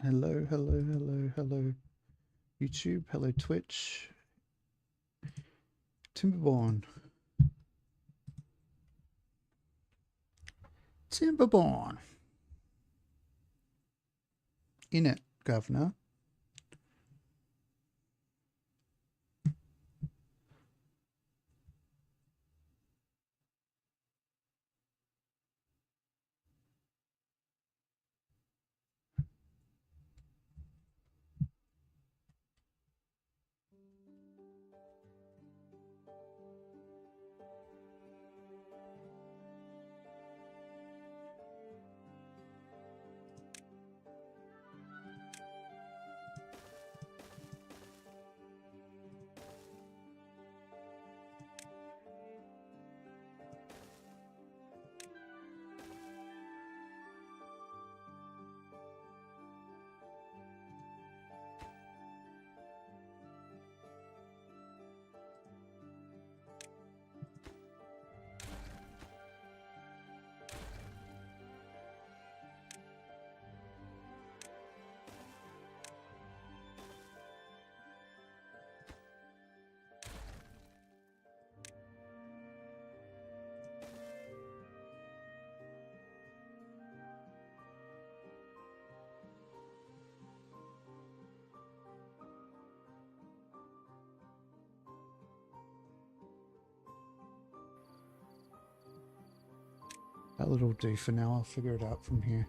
Hello, hello, hello, hello, YouTube. Hello, Twitch. Timberborn. Timberborn. In it, Governor. That little do for now. I'll figure it out from here.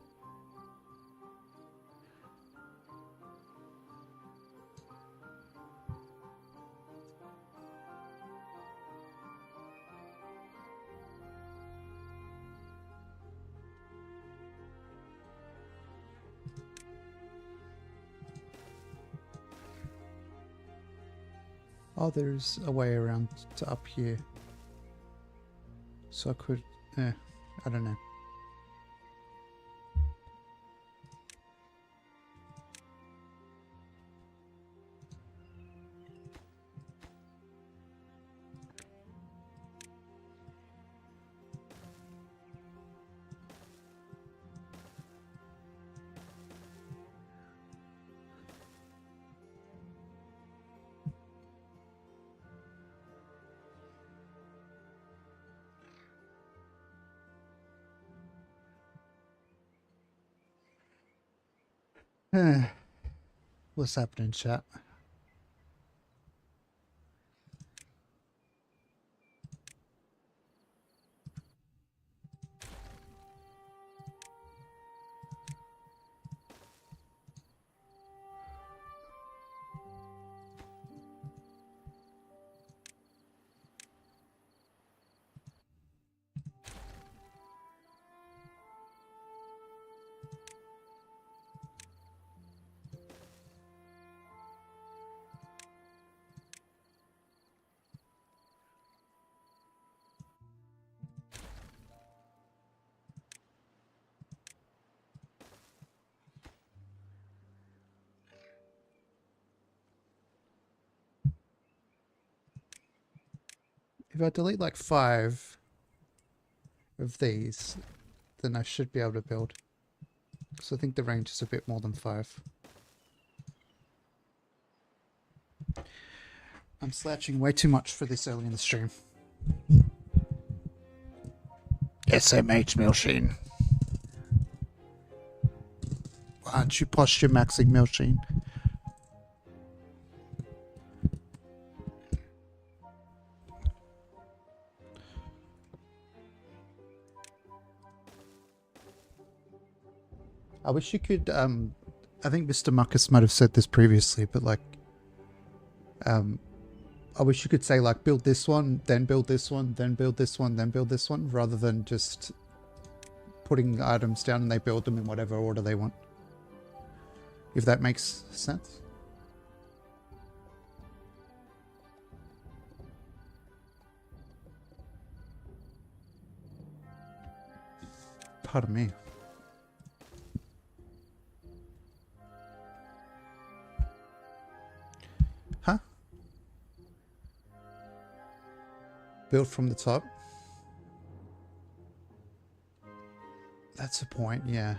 Oh, there's a way around to up here. So I could, I don't know. What's happening, chat? If I delete like 5 of these, then I should be able to build. Because I think the range is a bit more than 5. I'm slouching way too much for this early in the stream. SMH Milsheen. Why aren't you posture maxing, Milsheen? I wish you could, I think Mr. Muckus might have said this previously, but like, I wish you could say like, build this one, then build this one, then build this one, then build this one, rather than just putting items down and they build them in whatever order they want. If that makes sense. Pardon me. Huh? Build from the top? That's a point, yeah.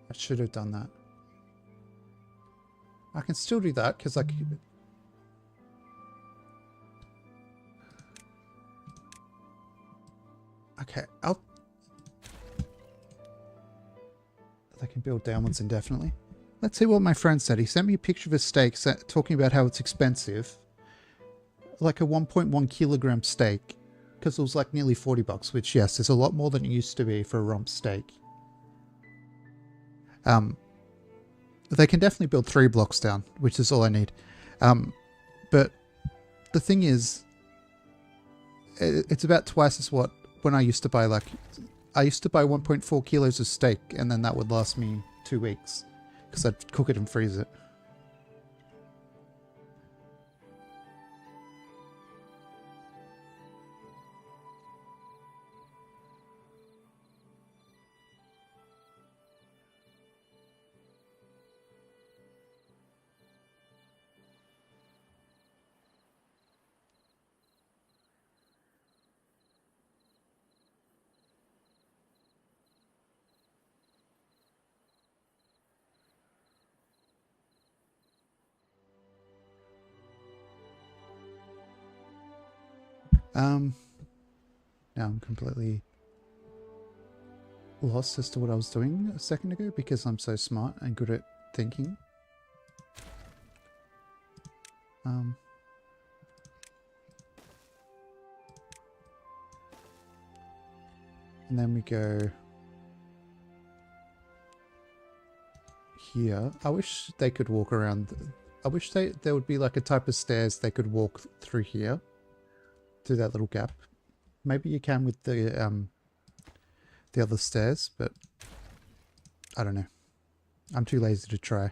I should have done that. I can still do that because I could... Okay, they can build downwards indefinitely. Let's see what my friend said. He sent me a picture of a steak talking about how it's expensive. Like a 1.1 kilogram steak. Because it was like nearly $40, which yes, is a lot more than it used to be for a rump steak. They can definitely build 3 blocks down, which is all I need. But the thing is, it's about twice as what when I used to buy, like, I used to buy 1.4 kilos of steak, and then that would last me 2 weeks, because I'd cook it and freeze it. Now I'm completely lost as to what I was doing a second ago because I'm so smart and good at thinking. And then we go here. I wish they could walk around. I wish there would be like a type of stairs they could walk through here. Through that little gap. Maybe you can with the other stairs, but I don't know. I'm too lazy to try.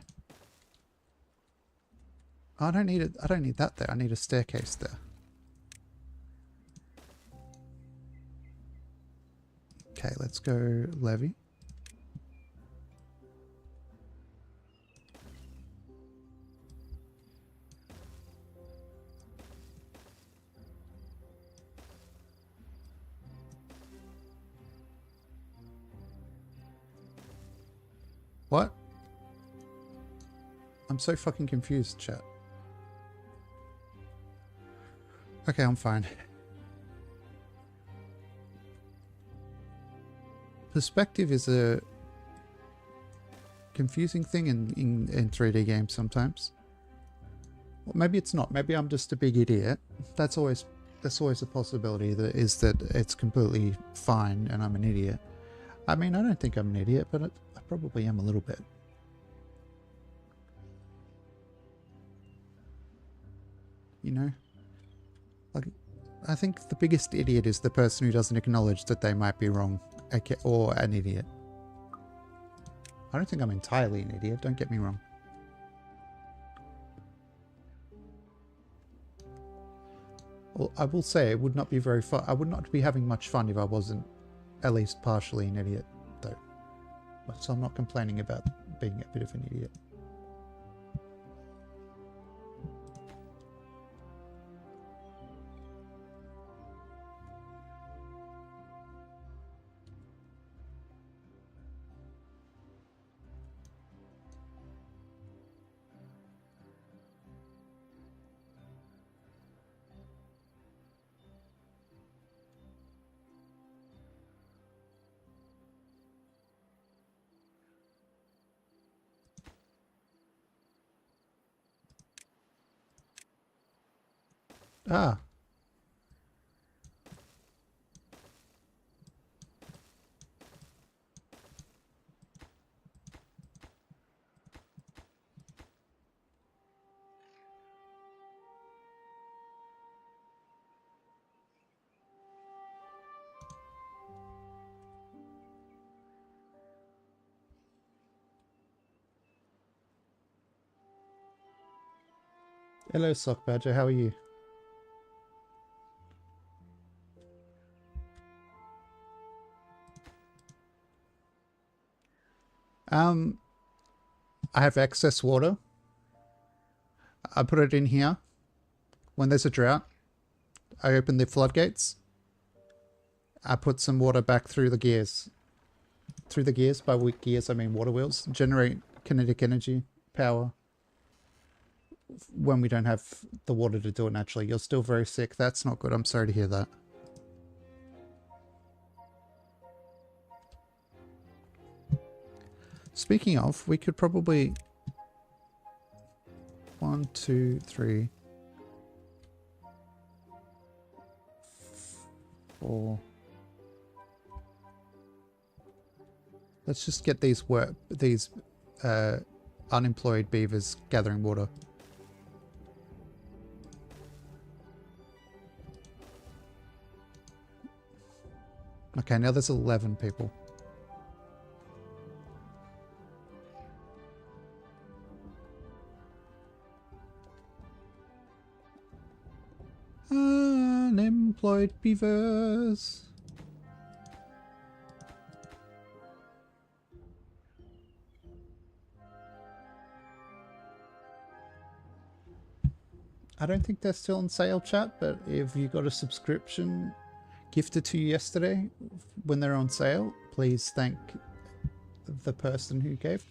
I don't need it. I don't need that there. I need a staircase there. Okay, let's go levy. What? I'm so fucking confused, chat. Okay, I'm fine. Perspective is a confusing thing in 3D games sometimes. Well, maybe it's not. Maybe I'm just a big idiot. That's always a possibility, that it's completely fine and I'm an idiot. I mean, I don't think I'm an idiot, but I probably am a little bit. You know? Like, I think the biggest idiot is the person who doesn't acknowledge that they might be wrong, or an idiot. I don't think I'm entirely an idiot, don't get me wrong. Well, I will say it would not be very fun. I would not be having much fun if I wasn't at least partially an idiot, though. So I'm not complaining about being a bit of an idiot. Ah. Hello, Sock Badger, how are you? I have excess water. I put it in here. When there's a drought, I open the floodgates. I put some water back through the gears. through the gears. By gears I mean water wheels. Generate kinetic energy, power, when we don't have the water to do it naturally. You're still very sick. That's not good. I'm sorry to hear that. Speaking of, we could probably 1, 2, 3, 4. Let's just get these unemployed beavers gathering water. Okay, now there's 11 people. Unemployed beavers. I don't think they're still on sale, chat, but if you got a subscription gifted to you yesterday when they're on sale, please thank the person who gave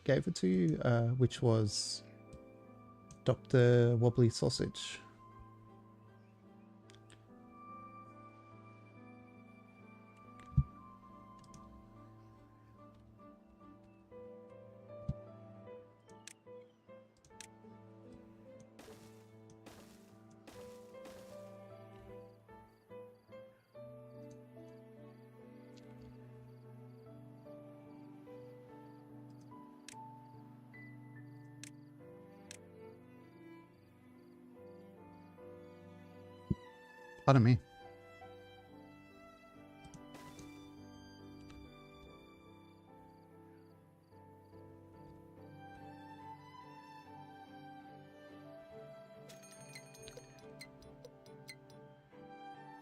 it to you, which was Dr. Wobbly Sausage. Pardon me.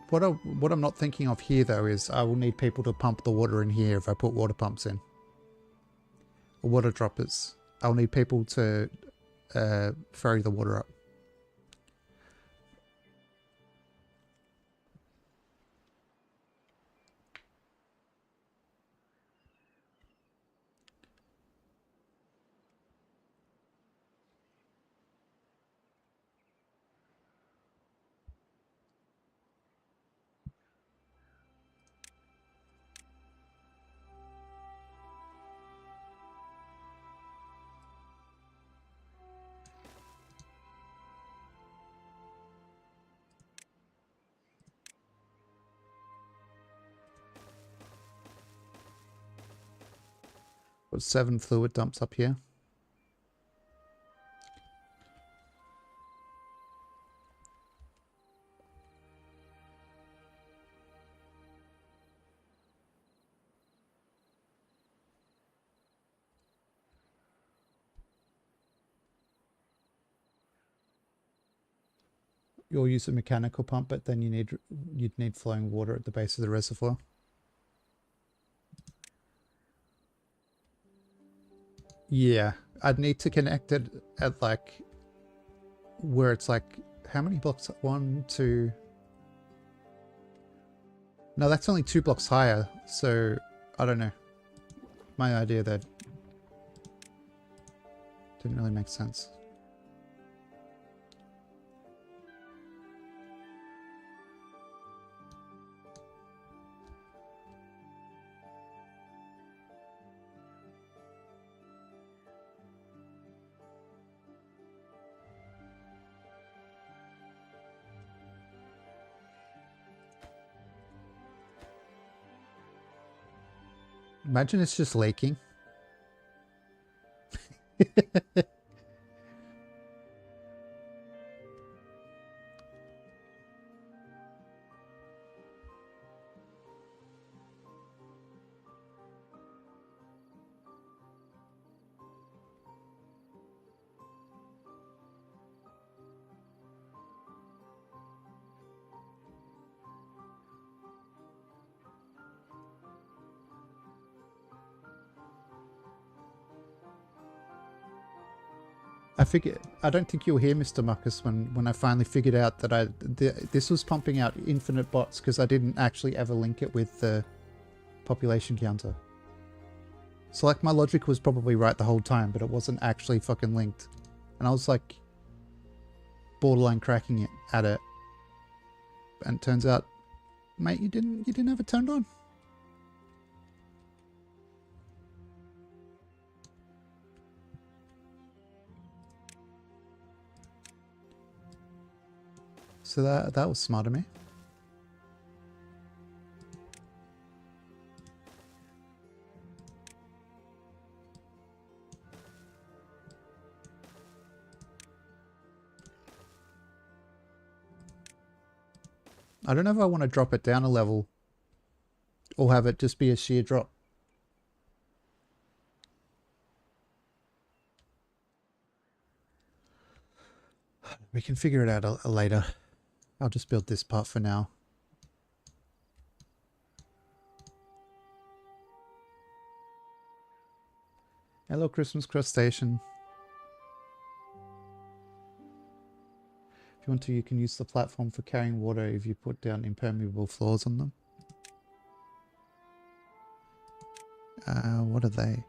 What I'm not thinking of here though is I will need people to pump the water in here if I put water pumps in. Or water droppers. I'll need people to ferry the water up. Got 7 fluid dumps up here. You'll use a mechanical pump, but then you'd need flowing water at the base of the reservoir. Yeah, I'd need to connect it at like where it's like, how many blocks? 1, 2. No, that's only 2 blocks higher, so I don't know. My idea there didn't really make sense. Imagine it's just leaking. I don't think you'll hear Mr. Muckus when I finally figured out that this was pumping out infinite bots because I didn't actually ever link it with the population counter. So like my logic was probably right the whole time, but it wasn't actually fucking linked. And I was like borderline cracking it at it. And it turns out, mate, you didn't have it turned on. So that was smart of me. I don't know if I want to drop it down a level or have it just be a sheer drop. We can figure it out later. I'll just build this part for now. Hello, Christmas crustacean. If you want to, you can use the platform for carrying water if you put down impermeable floors on them. What are they?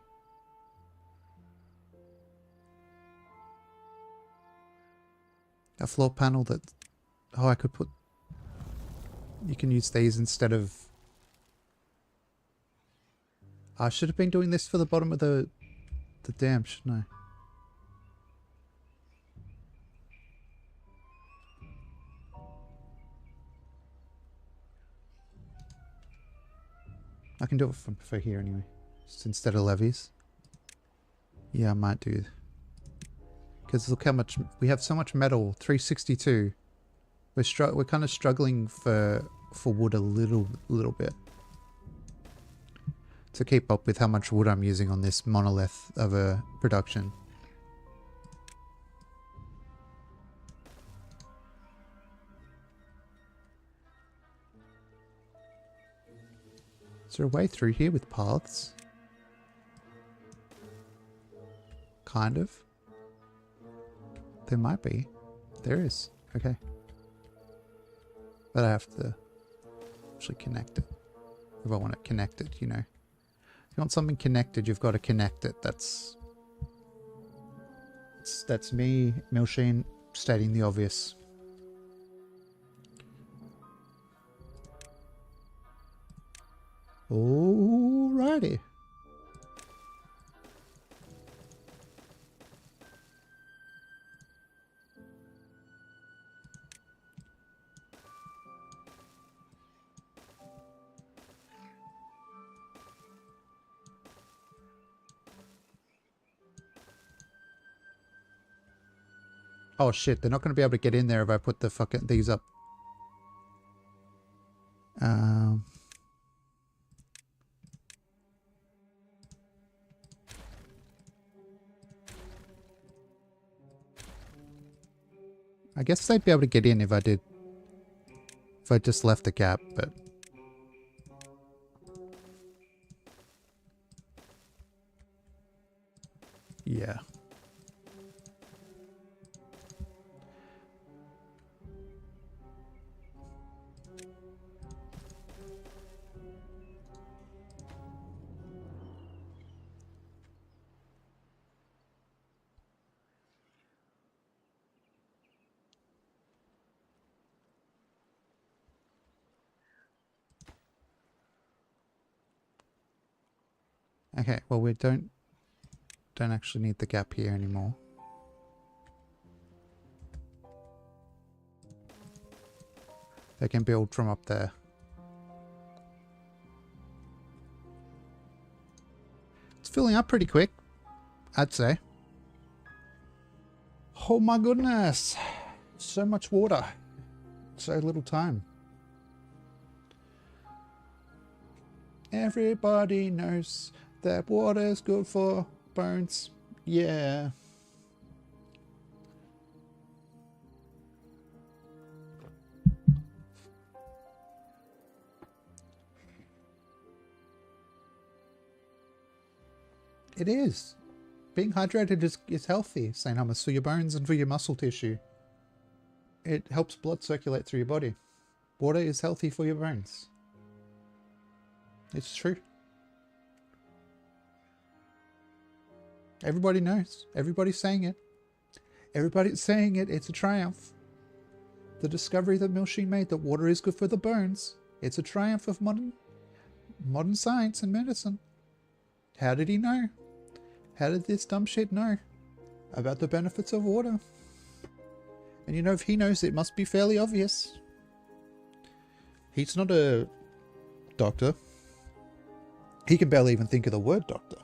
A floor panel that... Oh, I could put... You can use these instead of... I should have been doing this for the bottom of the dam, shouldn't I can do it for here anyway. Just instead of levees. Yeah, I might do. Because look how much... We have so much metal. 362. We're kind of struggling for wood a little bit. To keep up with how much wood I'm using on this monolith of a production. Is there a way through here with paths? Kind of. There might be. There is. Okay. But I have to actually connect it. If I want it connected, you know. If you want something connected, you've got to connect it. That's me, Milsheen, stating the obvious. Alrighty. Oh shit, they're not going to be able to get in there if I put the fucking these up. I guess they'd be able to get in if I did. If I just left the gap, but... Yeah. Okay, well we don't actually need the gap here anymore. They can build from up there. It's filling up pretty quick, I'd say. Oh my goodness! So much water. So little time. Everybody knows that water's good for bones. Yeah. It is. Being hydrated is healthy, St. Thomas, for your bones and for your muscle tissue. It helps blood circulate through your body. Water is healthy for your bones. It's true. Everybody knows. Everybody's saying it. Everybody's saying it. It's a triumph. The discovery that Milshin made that water is good for the bones. It's a triumph of modern science and medicine. How did he know? How did this dumb shit know about the benefits of water? And you know, if he knows, it must be fairly obvious. He's not a doctor. He can barely even think of the word doctor.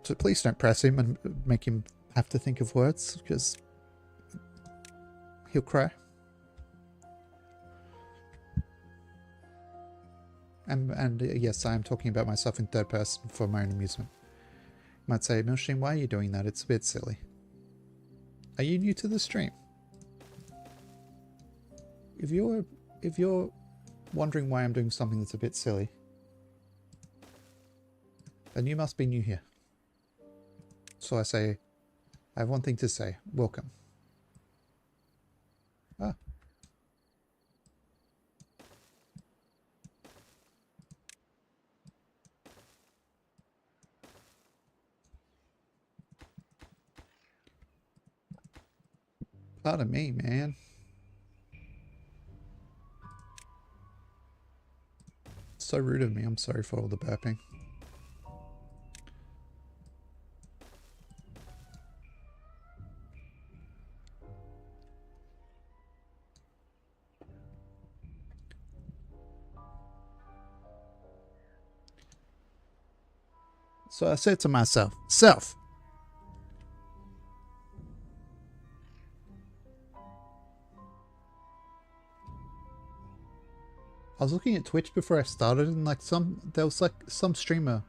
So please don't press him and make him have to think of words, because he'll cry. And yes, I am talking about myself in third person for my own amusement. You might say, Milshin, why are you doing that? It's a bit silly. Are you new to the stream? If you're wondering why I'm doing something that's a bit silly, then you must be new here. So I say, I have one thing to say. Welcome. Ah. Pardon me, man. So rude of me. I'm sorry for all the burping. So I said to myself, Self, I was looking at Twitch before I started, and like there was like some streamer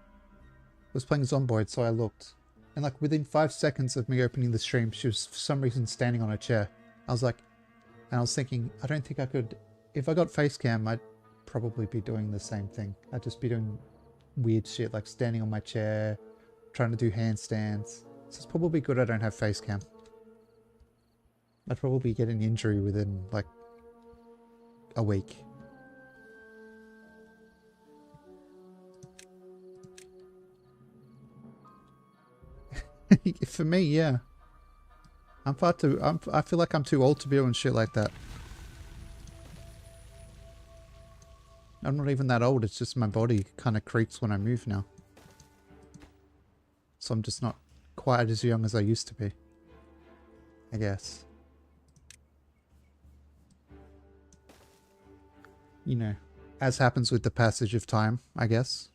was playing Zomboid, so I looked. And like within 5 seconds of me opening the stream, she was for some reason standing on a chair. I was like, and I was thinking, I don't think I could, if I got face cam, I'd probably be doing the same thing. I'd just be doing weird shit, like standing on my chair, trying to do handstands. So it's probably good I don't have face cam. I'd probably get an injury within like a week. For me, yeah. I feel like I'm too old to be doing shit like that. I'm not even that old, it's just my body kind of creaks when I move now. So I'm just not quite as young as I used to be, I guess. You know, as happens with the passage of time, I guess.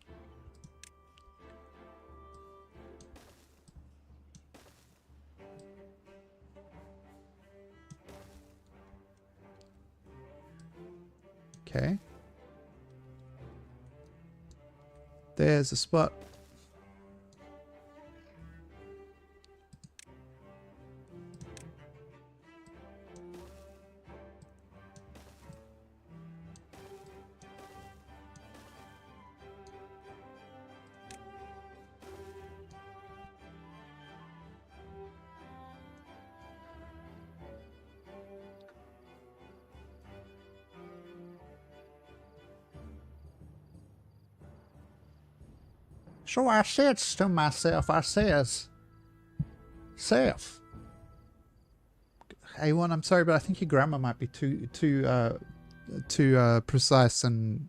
Okay. There's a spot. So I says to myself, I says, Self. A1, I'm sorry, but I think your grammar might be too precise and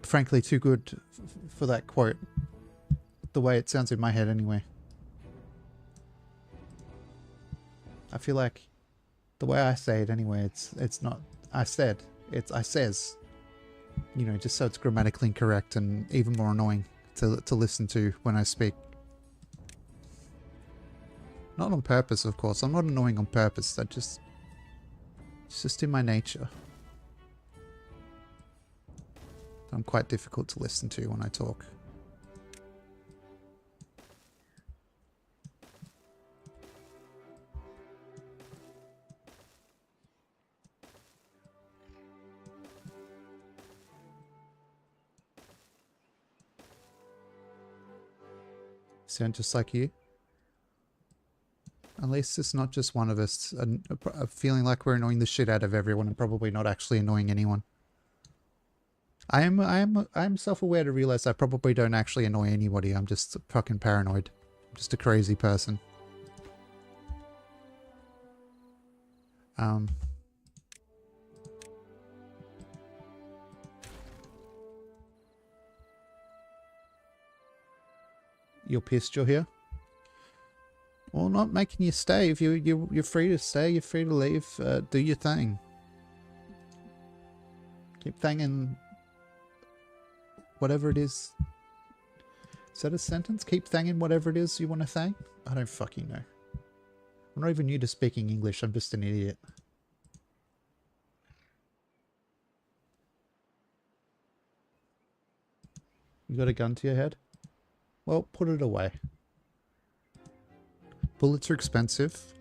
frankly too good for that quote. The way it sounds in my head anyway. I feel like the way I say it anyway, it's not I said, it's I says. You know, just so it's grammatically incorrect and even more annoying to listen to when I speak. Not on purpose, of course. I'm not annoying on purpose. It's just in my nature. I'm quite difficult to listen to when I talk. Sound just like you? At least it's not just one of us feeling like we're annoying the shit out of everyone and probably not actually annoying anyone. I'm self-aware to realize I probably don't actually annoy anybody. I'm just fucking paranoid. I'm just a crazy person. You're pissed you're here? Well, not making you stay. If you're free to stay, you're free to leave. Do your thing. Keep thanging whatever it is. Is that a sentence? Keep thanging whatever it is you want to thang? I don't fucking know. I'm not even new to speaking English. I'm just an idiot. You got a gun to your head? Well, put it away. Bullets are expensive.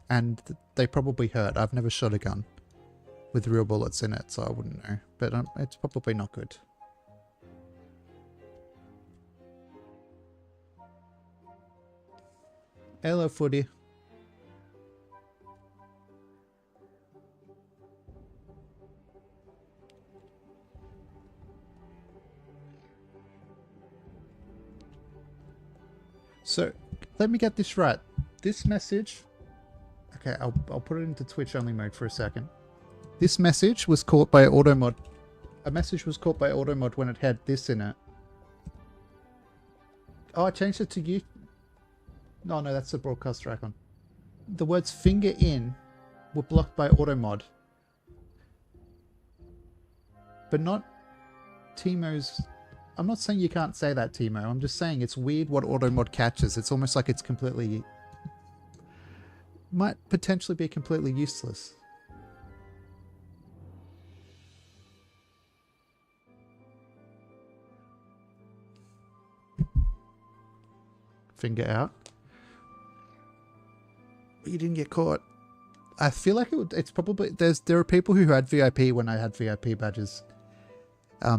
And they probably hurt. I've never shot a gun with real bullets in it, so I wouldn't know. But it's probably not good. Hello, footy. So, let me get this right. This message... Okay, I'll put it into Twitch only mode for a second. This message was caught by AutoMod. A message was caught by AutoMod when it had this in it. Oh, I changed it to you. No, that's the broadcaster icon. The words finger in were blocked by AutoMod. But not Timo's... I'm not saying you can't say that, Timo. I'm just saying it's weird what AutoMod catches. It's almost like it's completely... Might potentially be completely useless. Finger out. But you didn't get caught. I feel like it's probably... There are people who had VIP when I had VIP badges.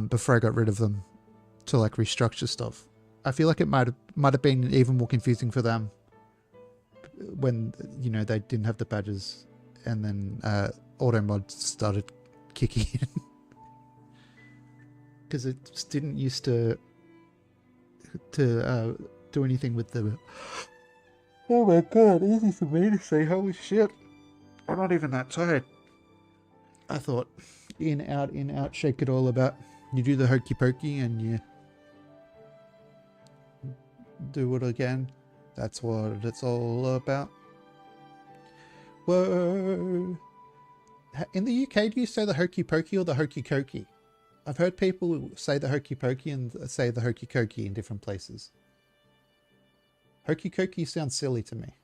Before I got rid of them. To like restructure stuff. I feel like it might have been even more confusing for them when, you know, they didn't have the badges and then AutoMod started kicking in. Because it just didn't used to do anything with the... Oh my god, easy for me to say, holy shit. I'm not even that tired. I thought, in, out, shake it all about. You do the hokey pokey and you do it again. That's what it's all about. Whoa. In the UK, do you say the hokey pokey or the hokey cokey? I've heard people say the hokey pokey and say the hokey cokey in different places. Hokey cokey sounds silly to me.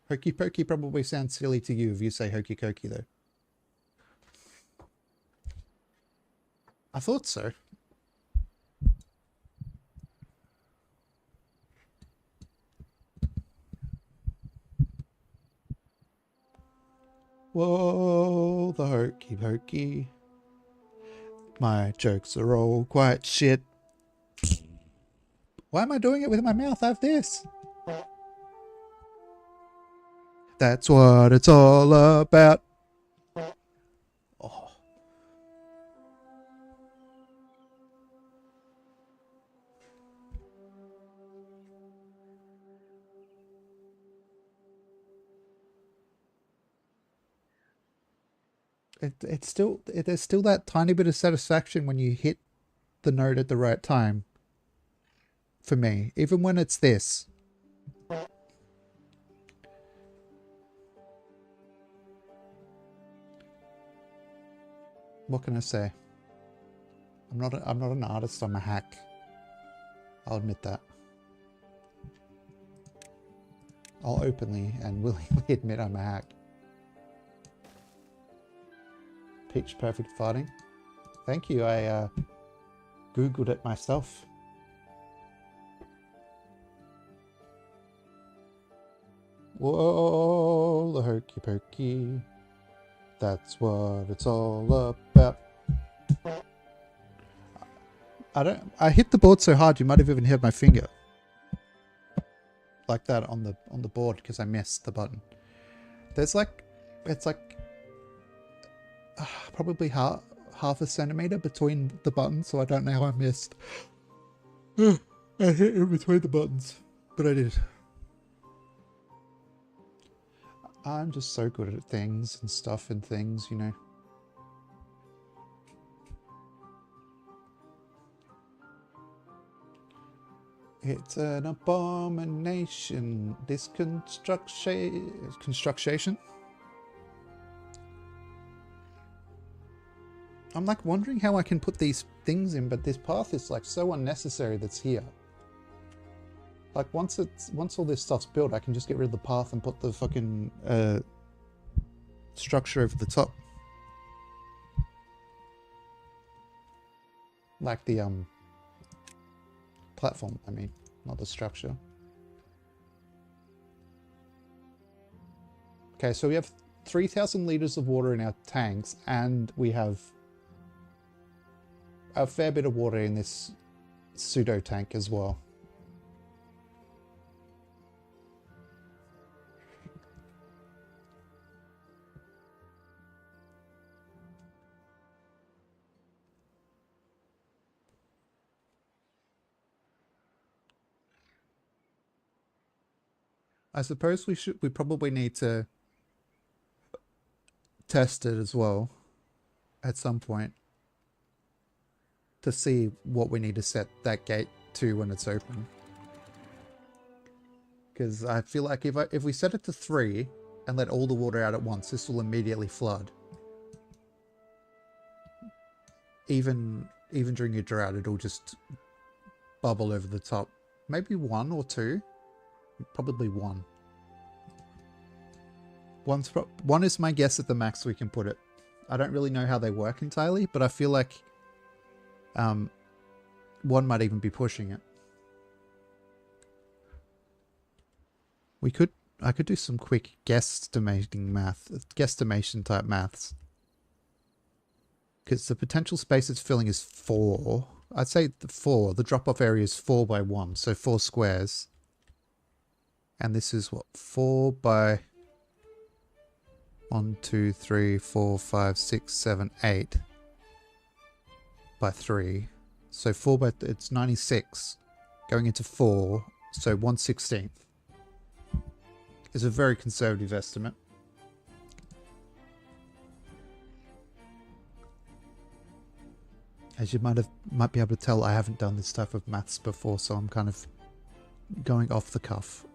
Hokey pokey probably sounds silly to you if you say hokey cokey though. I thought so. Whoa, the hokey pokey. My jokes are all quite shit. Why am I doing it with my mouth? I have this. That's what it's all about. Oh. It's still, there's still that tiny bit of satisfaction when you hit the note at the right time. For me, even when it's this. What can I say? I'm not an artist, I'm a hack. I'll admit that. I'll openly and willingly admit I'm a hack. Pitch perfect farting. Thank you, I Googled it myself. Whoa, the hokey pokey. That's what it's all about. I hit the board so hard you might have even hit my finger. Like that on the board because I missed the button. There's like, it's like probably half a centimeter between the buttons, so I don't know how I missed. I hit in between the buttons, but I did. I'm just so good at things and stuff and things, you know. It's an abomination, this construction. I'm like wondering how I can put these things in, but this path is like so unnecessary that's here. Like once all this stuff's built, I can just get rid of the path and put the fucking structure over the top. Like the platform, I mean, not the structure. Okay, so we have 3,000 liters of water in our tanks, and we have a fair bit of water in this pseudo tank as well. I suppose we probably need to test it as well at some point to see what we need to set that gate to when it's open. Because I feel like if we set it to 3 and let all the water out at once, this will immediately flood. Even during a drought, it'll just bubble over the top. Maybe 1 or 2. Probably 1. 1 is my guess at the max we can put it. I don't really know how they work entirely, but I feel like 1 might even be pushing it. I could do some quick guesstimation type maths. Because the potential space it's filling is 4. I'd say 4. The drop-off area is 4 by 1, so 4 squares. And this is what? 4 by 1, 2, 3, 4, 5, 6, 7, 8 by 3. So 4 by... it's 96 going into 4, so 1/16 is a very conservative estimate. As you might be able to tell, I haven't done this type of maths before, so I'm kind of going off the cuff.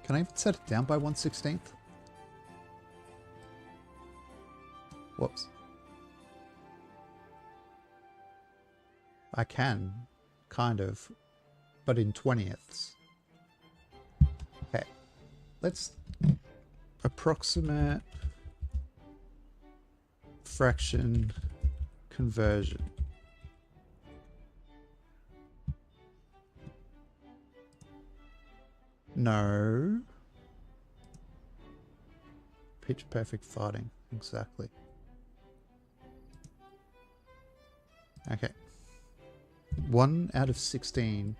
Can I even set it down by 1/16? Whoops. I can, kind of, but in 20ths. Okay, let's approximate fraction conversion. No. Pitch perfect farting. Exactly. Okay. 1 out of 16.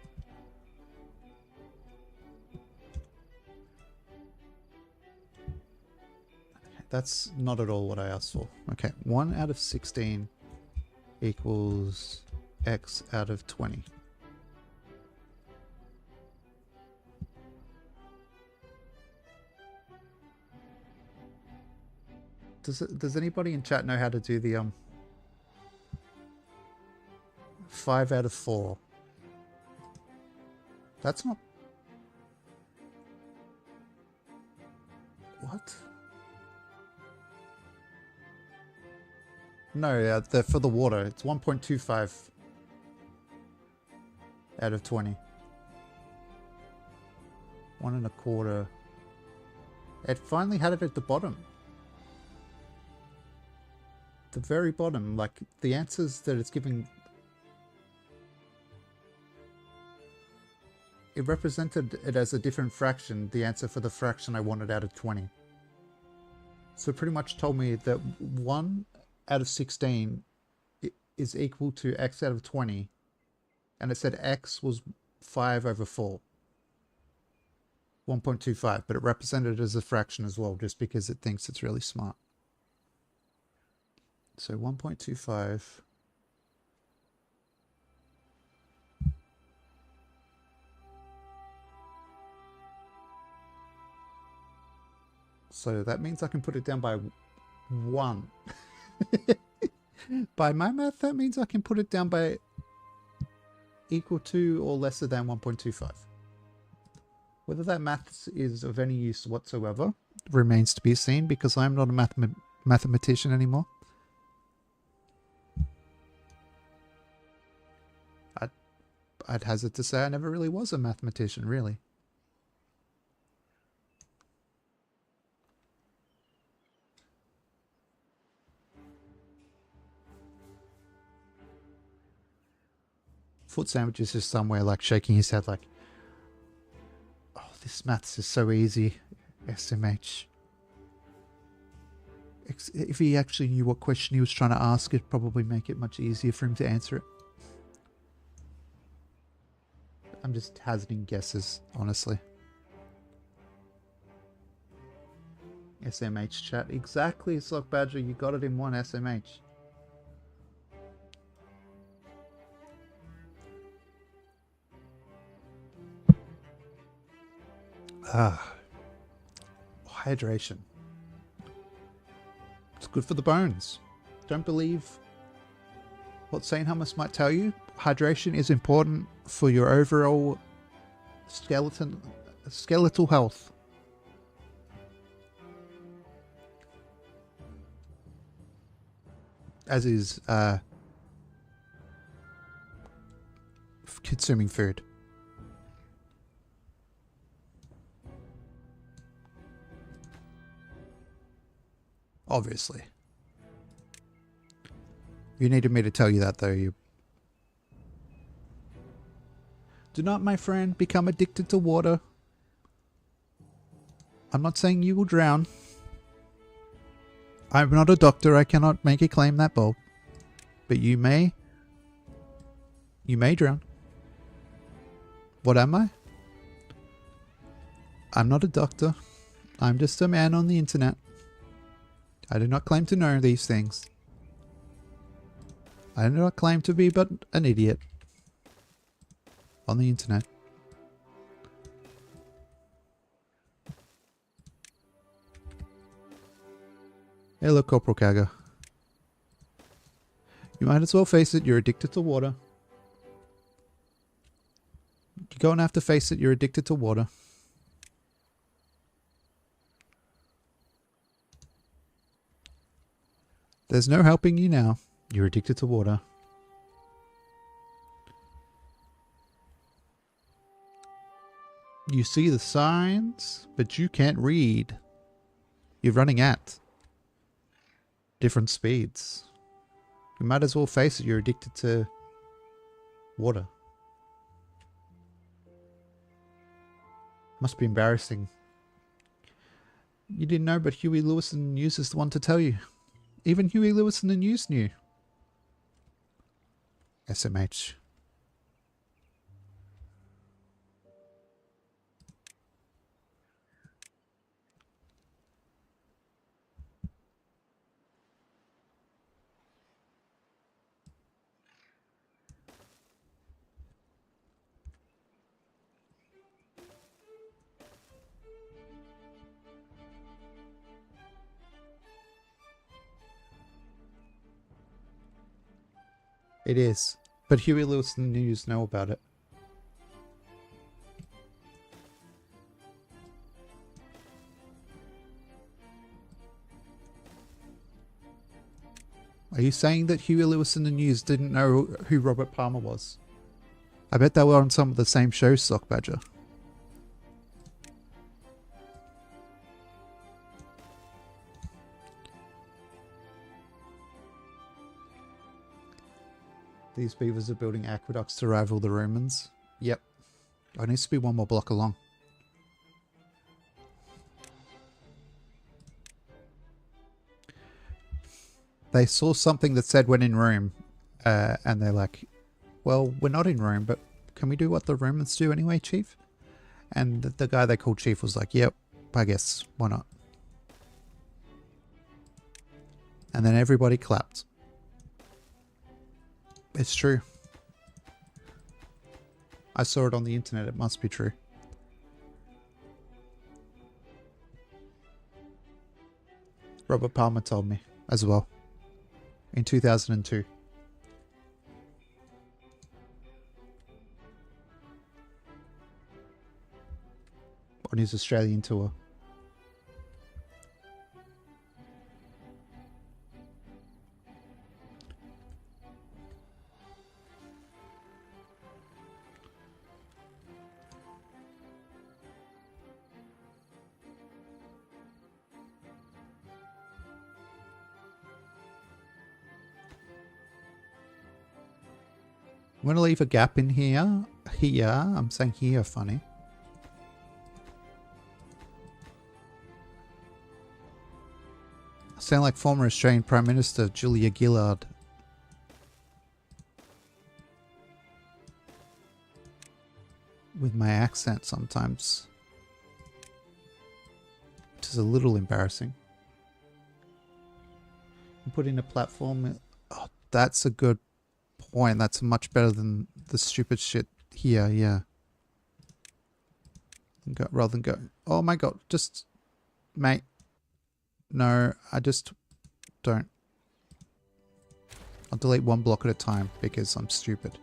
That's not at all what I asked for. Okay. 1 out of 16 equals x out of 20. Does anybody in chat know how to do the 5 out of 4? That's not... What? No, for the water, it's 1.25 out of 20. 1 1/4. It finally had it at the bottom. The very bottom, like the answers that it's giving. It represented it as a different fraction, the answer for the fraction I wanted out of 20. So it pretty much told me that 1 out of 16 is equal to x out of 20. And it said x was 5/4. 1.25, but it represented it as a fraction as well, just because it thinks it's really smart. So 1.25. So that means I can put it down by 1. By my math, that means I can put it down by equal to or lesser than 1.25. Whether that maths is of any use whatsoever remains to be seen, because I'm not a mathematician anymore. I'd hazard to say I never really was a mathematician, really. Foot Sandwich is just somewhere like shaking his head like, oh, this maths is so easy, SMH. If he actually knew what question he was trying to ask, it'd probably make it much easier for him to answer it. I'm just hazarding guesses, honestly. SMH chat. Exactly, Sock Badger, you got it in one, SMH. Hydration. It's good for the bones. Don't believe what St. Hummus might tell you. Hydration is important for your overall skeletal health. As is consuming food. Obviously. You needed me to tell you that, though. You do not, my friend, become addicted to water. I'm not saying you will drown. I'm not a doctor. I cannot make a claim that bold. But you may drown. What am I? I'm not a doctor. I'm just a man on the internet. I do not claim to know these things. I do not claim to be but an idiot on the internet. Hello, Corporal Kaga. You might as well face it, you're addicted to water. You're going to have to face it, you're addicted to water. There's no helping you now. You're addicted to water. You see the signs, but you can't read. You're running at different speeds. You might as well face it, you're addicted to water. Must be embarrassing. You didn't know, but Huey Lewis in the news is the one to tell you. Even Huey Lewis in the news knew. SMH. It is. But Huey Lewis and the news know about it. Are you saying that Huey Lewis and the news didn't know who Robert Palmer was? I bet they were on some of the same shows, Sock Badger. These beavers are building aqueducts to rival the Romans. Yep. It needs to be one more block along. They saw something that said when in Rome, and they're like, well, we're not in Rome, but can we do what the Romans do anyway, Chief? And the guy they called chief was like, yep, I guess, why not? And then everybody clapped. It's true. I saw it on the internet, it must be true. Robert Palmer told me as well in 2002. On his Australian tour. I'm going to leave a gap in here. Here. I'm saying here funny. I sound like former Australian Prime Minister Julia Gillard. With my accent sometimes. Which is a little embarrassing. Put in a platform. Oh, that's a good point. That's much better than the stupid shit here, yeah. Go, rather than go, oh my god, just, mate. No, I just don't. I'll delete one block at a time because I'm stupid.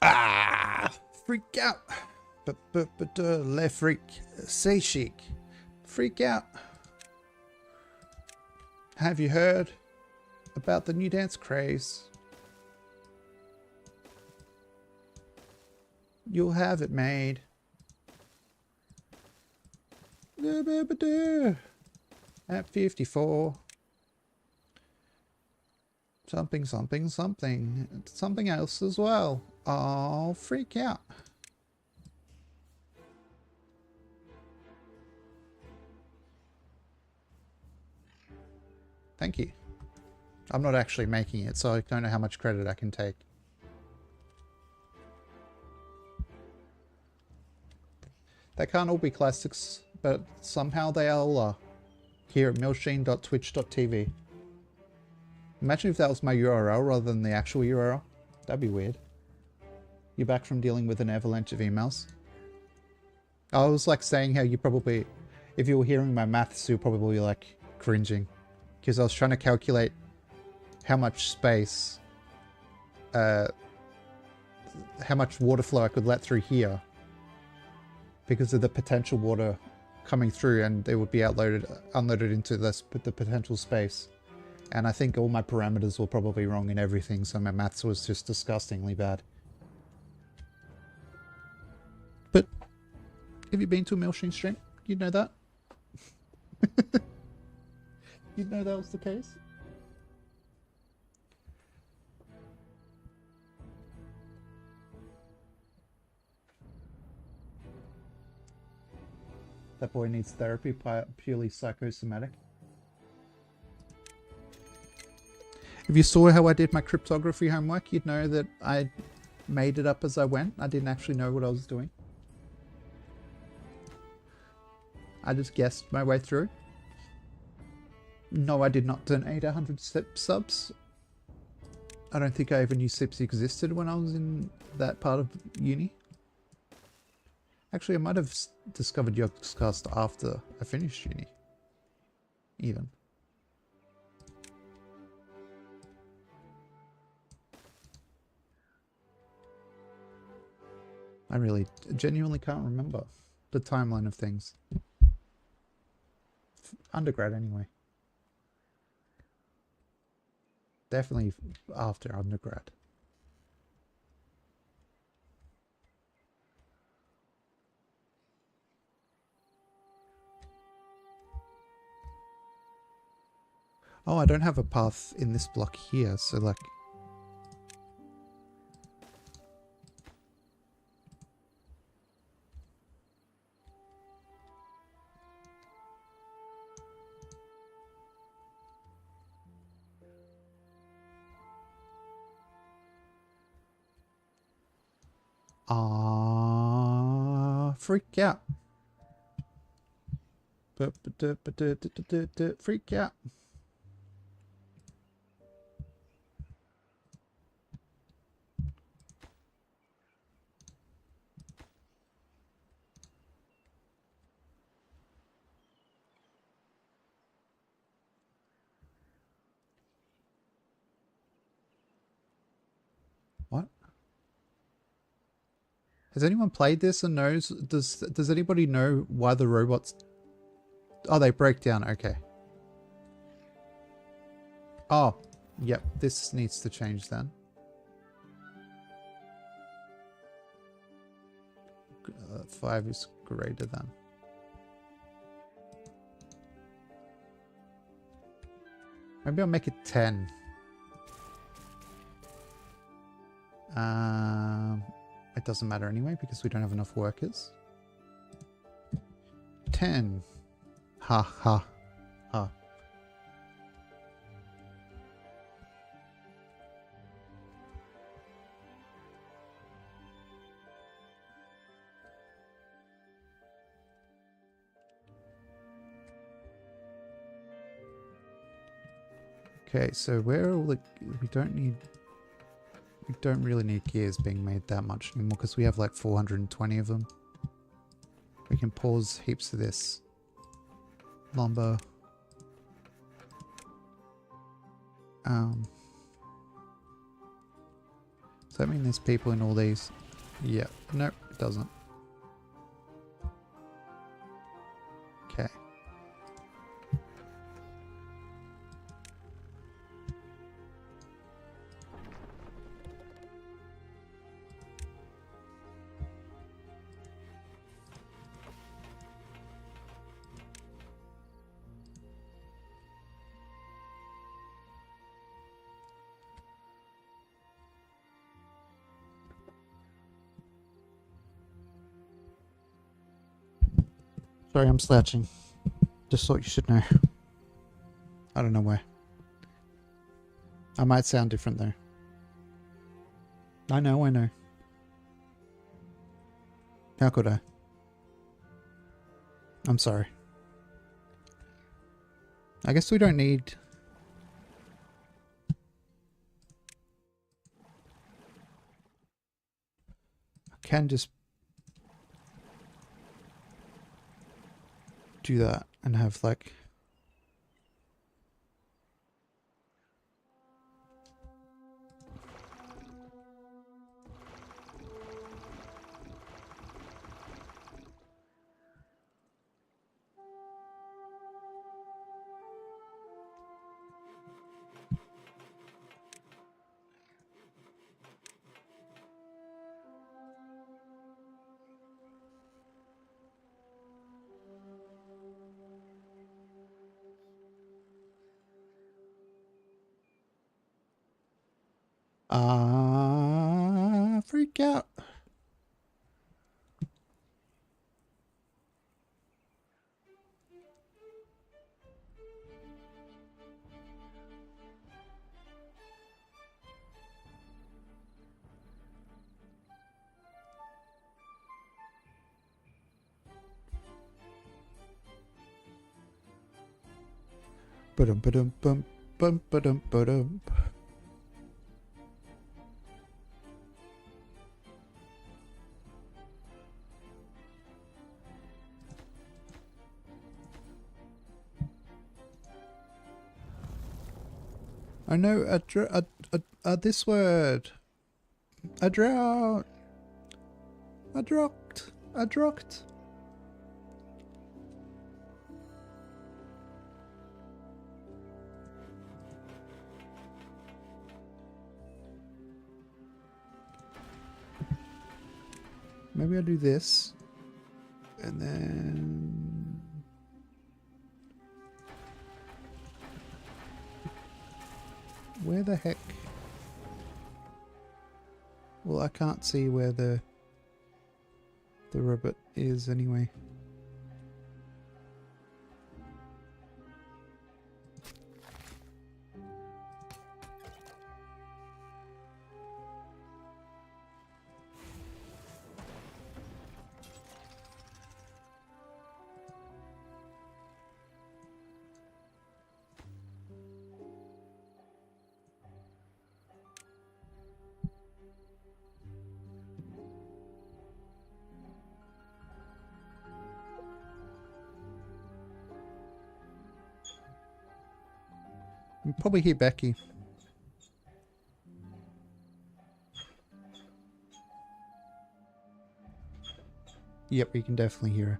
Ah! Freak out! Le freak. Say chic. Freak out. Have you heard about the new dance craze? You'll have it made. At 54. Something, something, something. Something else as well. Oh, freak out. Thank you. I'm not actually making it, so I don't know how much credit I can take. They can't all be classics, but somehow they all are. Here at milsheen.twitch.tv. Imagine if that was my URL rather than the actual URL. That'd be weird. You're back from dealing with an avalanche of emails. I was like saying how you probably, if you were hearing my maths, you're probably like cringing. Because I was trying to calculate how much space, how much water flow I could let through here. Because of the potential water coming through, and it would be unloaded into this, the potential space. And I think all my parameters were probably wrong in everything, so my maths was just disgustingly bad. But have you been to a Milsheen stream? You'd know that. You'd know that was the case. That boy needs therapy, purely psychosomatic. If you saw how I did my cryptography homework, you'd know that I made it up as I went. I didn't actually know what I was doing. I just guessed my way through. No, I did not donate 100 subs. I don't think I even knew SIPs existed when I was in that part of uni. Actually, I might have discovered Yogscast after I finished uni. Even. I really genuinely can't remember the timeline of things. Undergrad anyway. Definitely after undergrad. Oh, I don't have a path in this block here, so like... Freak out. Freak out. What? Has anyone played this and knows? Does anybody know why the robots? Oh, they break down. Okay. Oh, yep. This needs to change then. 5 is greater than. Maybe I'll make it 10. It doesn't matter anyway because we don't have enough workers. 10. Ha ha ha. Okay, so where are all the... We don't really need gears being made that much anymore because we have like 420 of them. We can pause heaps of this. Lumber. Does that mean there's people in all these? Yeah. Nope, it doesn't. Okay. Sorry, I'm slouching. Just thought you should know. I don't know why. I might sound different though. I know, I know. How could I? I'm sorry. I guess we don't need... I can just do that and have like... freak out. Ba-dum ba-dum bum bum ba-dum ba-dum. I know this word. A drought. A dropped. A dropped. Maybe I'll do this. And then... Where the heck? Well, I can't see where the robot is anyway. can probably hear Becky. Yep, we can definitely hear her.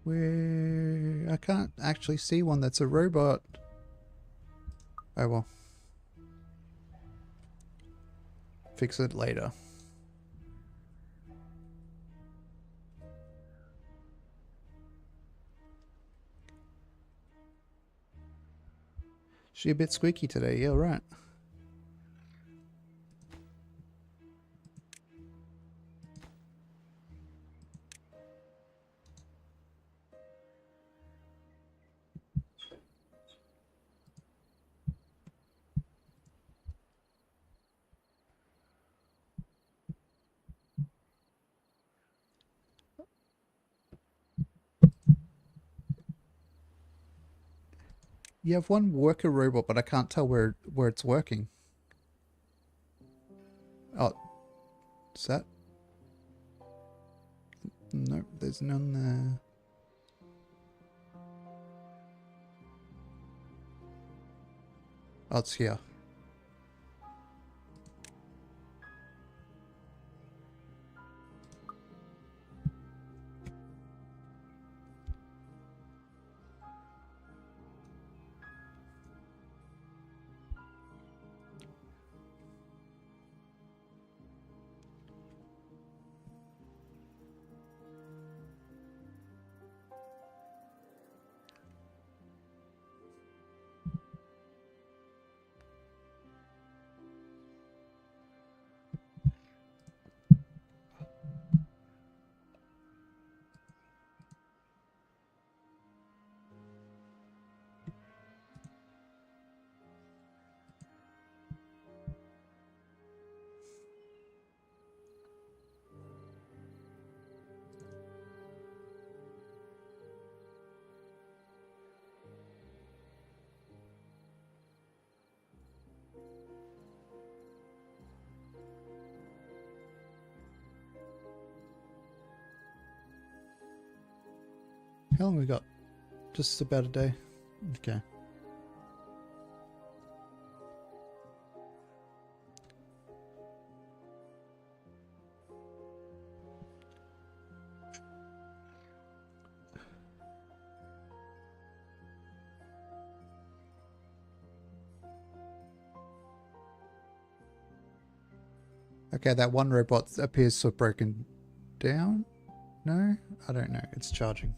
Where I can't actually see one that's a robot. Oh well. Fix it later. She a bit squeaky today, yeah, right. You have one worker robot, but I can't tell where it's working. Oh, is that? Nope, there's none there. Oh, it's here. How long we got? Just about a day. Okay. Okay, that one robot appears to have broken down. No? I don't know. It's charging.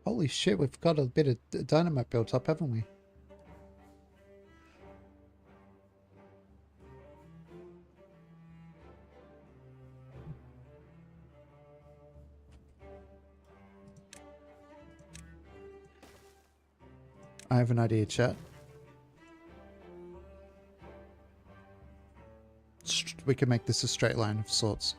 Holy shit, we've got a bit of dynamite built up, haven't we? I have an idea, chat. we can make this a straight line of sorts.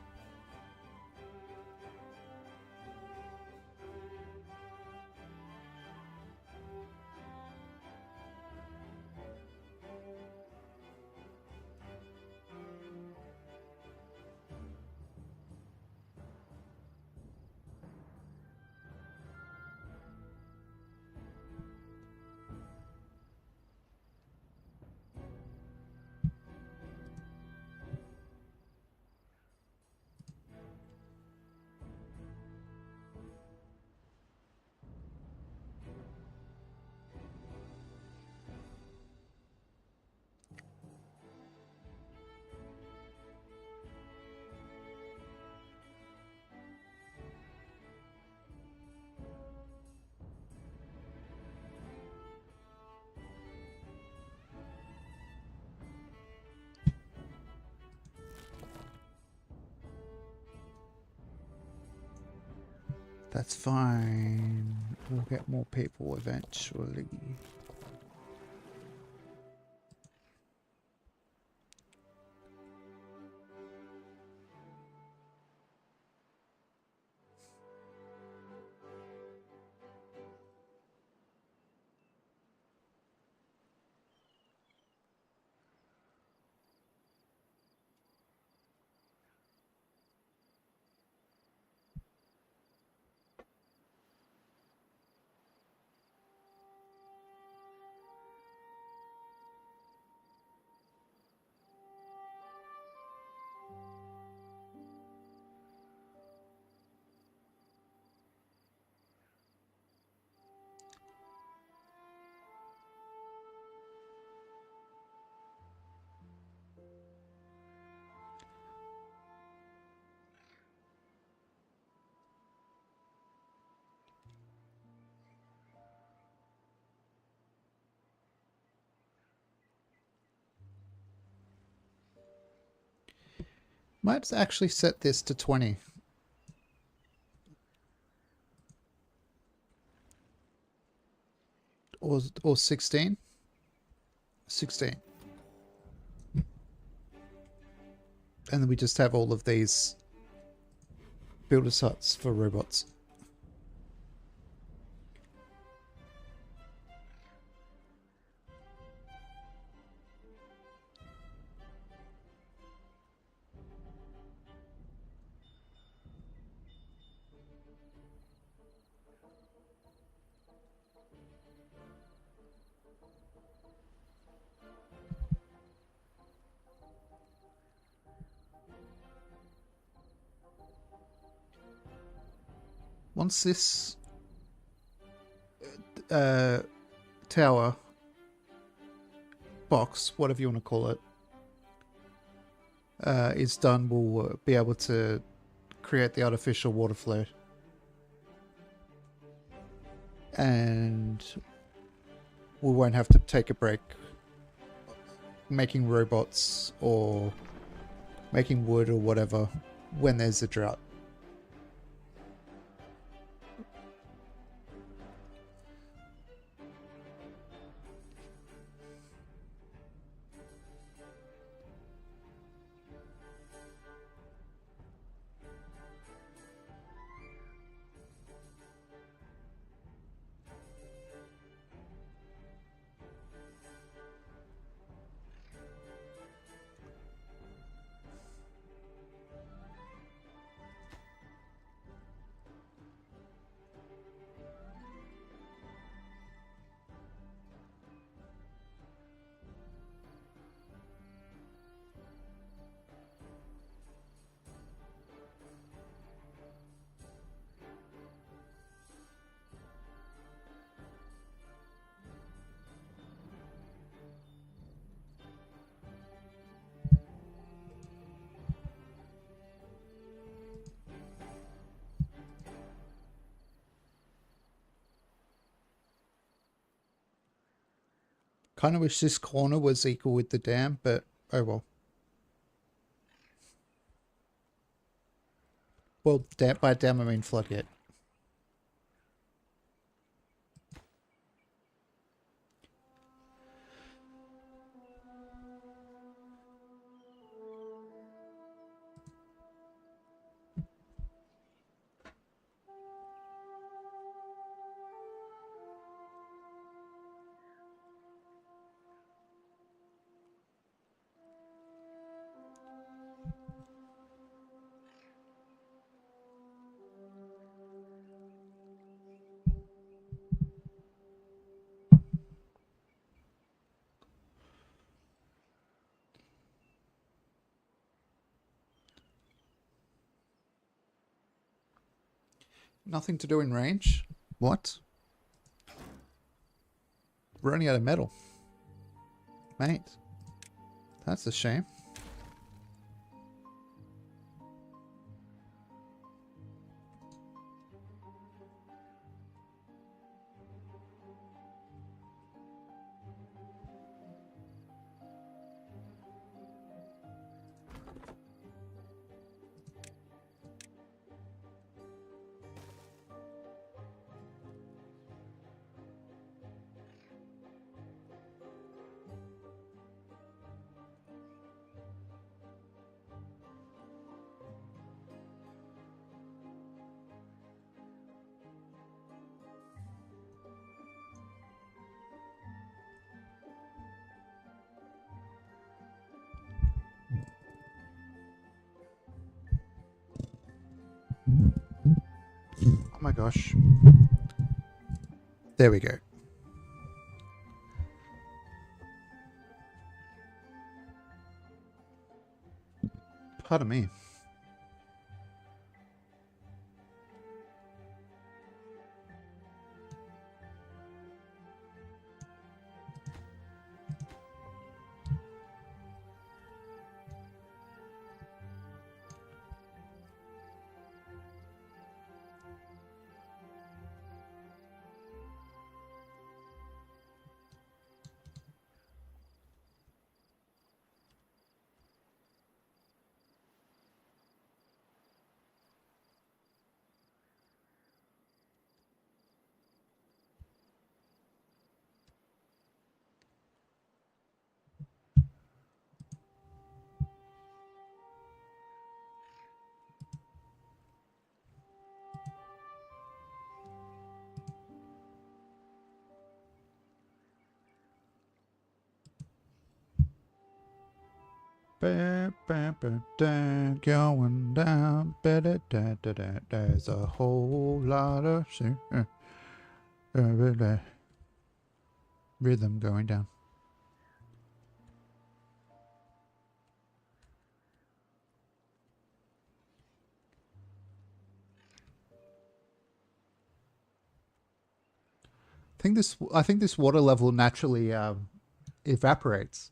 That's fine. We'll get more people eventually. Might actually set this to 20. Or 16? 16. And then we just have all of these builders' huts for robots. Once this tower box, whatever you want to call it, is done, we'll be able to create the artificial water flow. And we won't have to take a break making robots or making wood or whatever when there's a drought. Kind of wish this corner was equal with the dam, but oh well. Well, by dam I mean floodgate. Nothing to do in range? What? We're running out of metal. Mate. That's a shame. Oh my gosh. There we go. Pardon me. Going down. There's a whole lot of rhythm going down. I think this water level naturally evaporates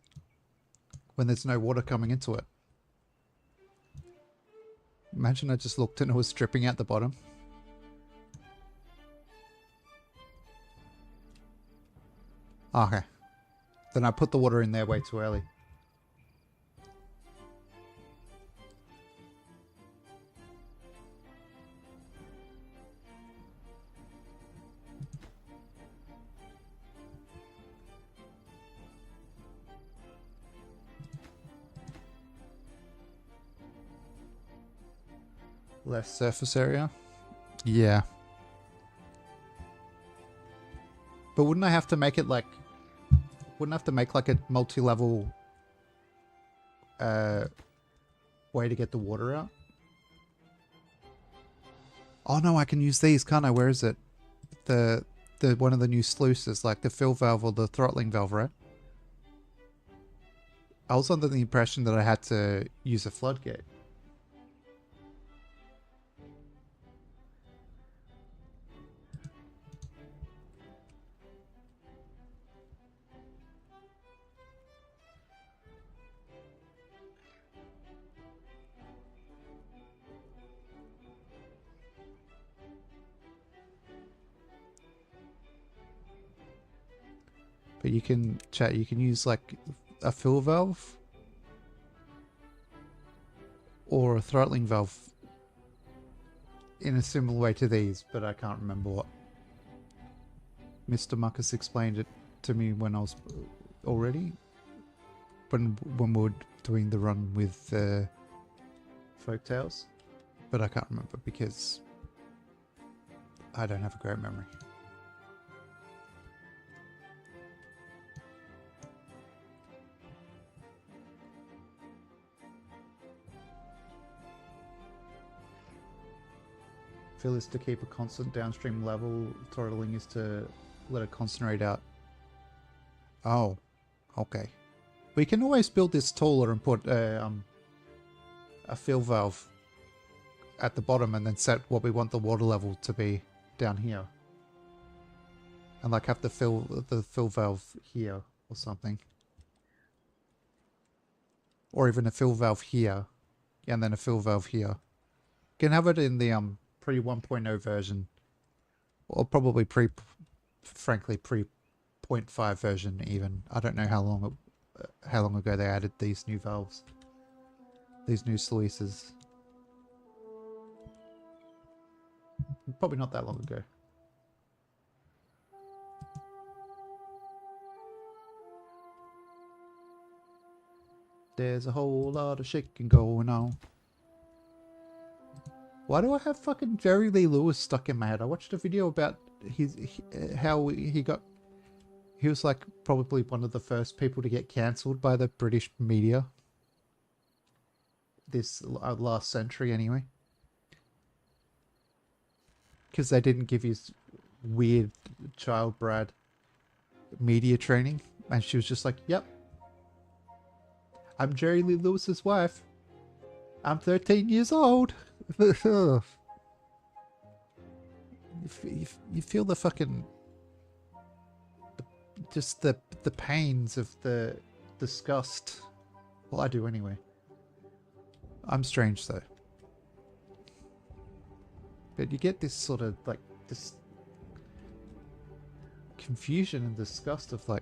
when there's no water coming into it. Imagine I just looked and it was dripping out the bottom. Okay. Then I put the water in there way too early. Less surface area? Yeah. But wouldn't I have to make it like... Wouldn't I have to make like a multi-level way to get the water out? Oh no, I can use these, can't I? Where is it? The one of the new sluices, like the fill valve or the throttling valve, right? I was under the impression that I had to use a floodgate. But you can you can use like a fill valve or a throttling valve in a similar way to these, but I can't remember what. Mr. Muckus explained it to me when I was already when we were doing the run with Folktales, but I can't remember because I don't have a great memory. Fill is to keep a constant downstream level. Throttling is to let it concentrate out. Oh, okay. We can always build this taller and put a fill valve at the bottom and then set what we want the water level to be down here. And like have the fill valve here or something. Or even a fill valve here. And then a fill valve here. You can have it in the pre 1.0 version. Or probably frankly pre 0.5 version even. I don't know how long ago they added these new valves. These new sluices. Probably not that long ago. There's a whole lot of shaking going on. Why do I have fucking Jerry Lee Lewis stuck in my head? I watched a video about how he was like probably one of the first people to get cancelled by the British media. This last century anyway. Because they didn't give his weird child bride media training. And she was just like, yep. I'm Jerry Lee Lewis's wife. I'm 13 years old. You feel the fucking... just the pains of the disgust. Well, I do anyway. I'm strange though. But you get this sort of like this confusion and disgust of like,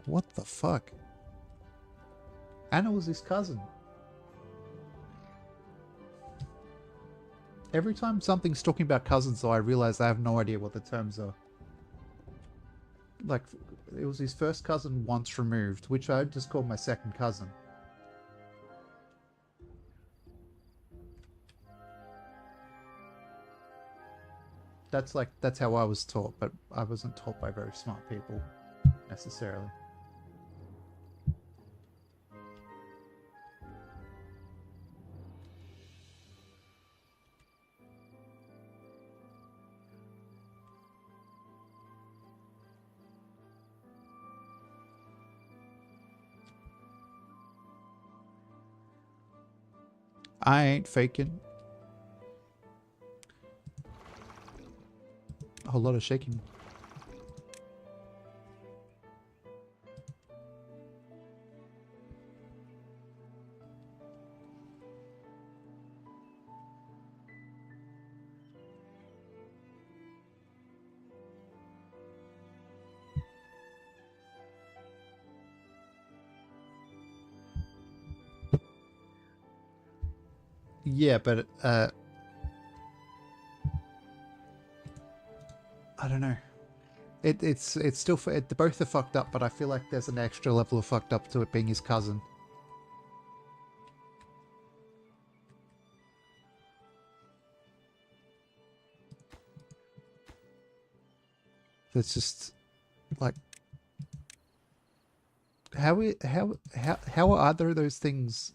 what the fuck? Anna was his cousin. Every time something's talking about cousins though, I realize I have no idea what the terms are. Like, it was his first cousin once removed, which I just called my second cousin. That's how I was taught, but I wasn't taught by very smart people, necessarily. I ain't faking. A whole lot of shaking. Yeah, but I don't know. It's still both are fucked up, but I feel like there's an extra level of fucked up to it being his cousin. It's just like how are either of those things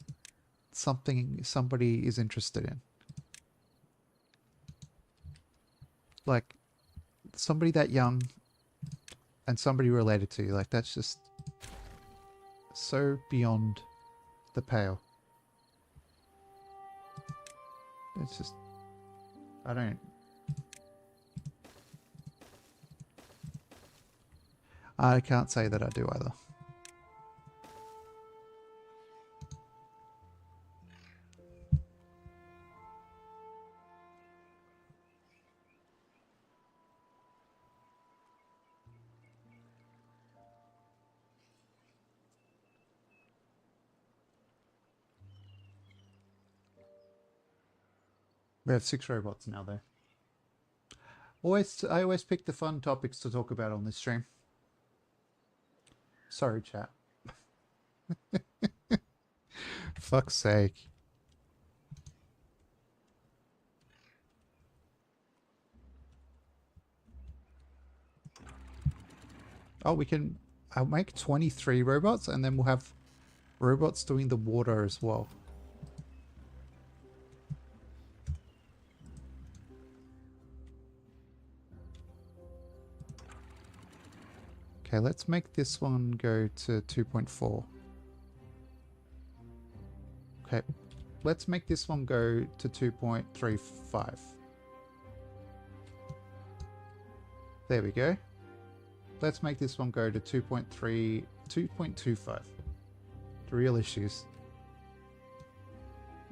something somebody is interested in? Like somebody that young and somebody related to you, like that's just so beyond the pale. It's just I can't say that I do either. We have 6 robots now, though. I always pick the fun topics to talk about on this stream. Sorry, chat. Fuck's sake. Oh, we can... I'll make 23 robots, and then we'll have robots doing the water as well. Okay, let's make this one go to 2.4. Okay, let's make this one go to 2.35. There we go. Let's make this one go to 2.25. The real issues.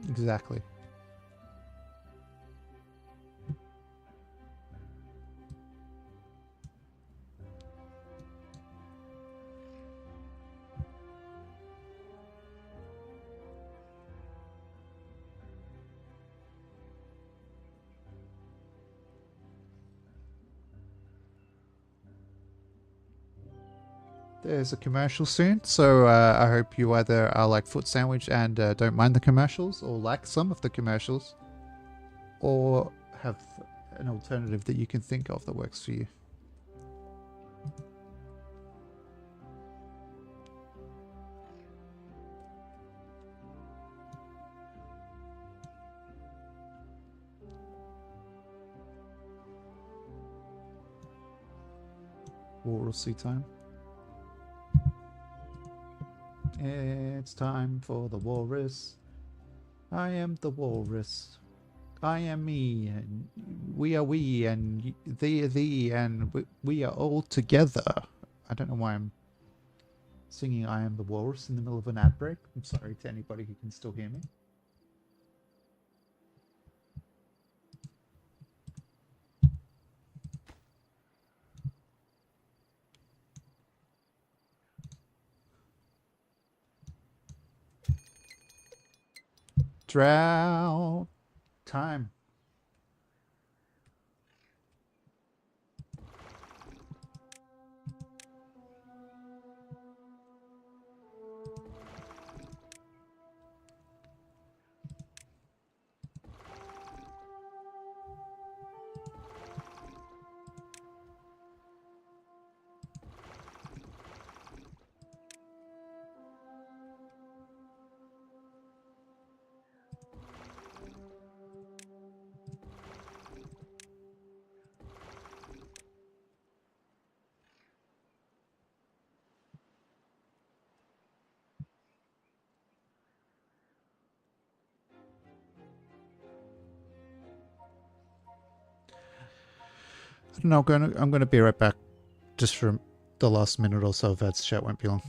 Exactly. There's a commercial soon, so I hope you either are like Foot Sandwich and don't mind the commercials, or like some of the commercials, or have an alternative that you can think of that works for you. Walrusy time. It's time for the walrus. I am the walrus. I am me, and we are we, and they are thee, and we are all together. I don't know why I'm singing I am the walrus in the middle of an ad break. I'm sorry to anybody who can still hear me. Drought time. I don't know, I'm gonna be right back just for the last minute or so of Ed's chat, won't be long.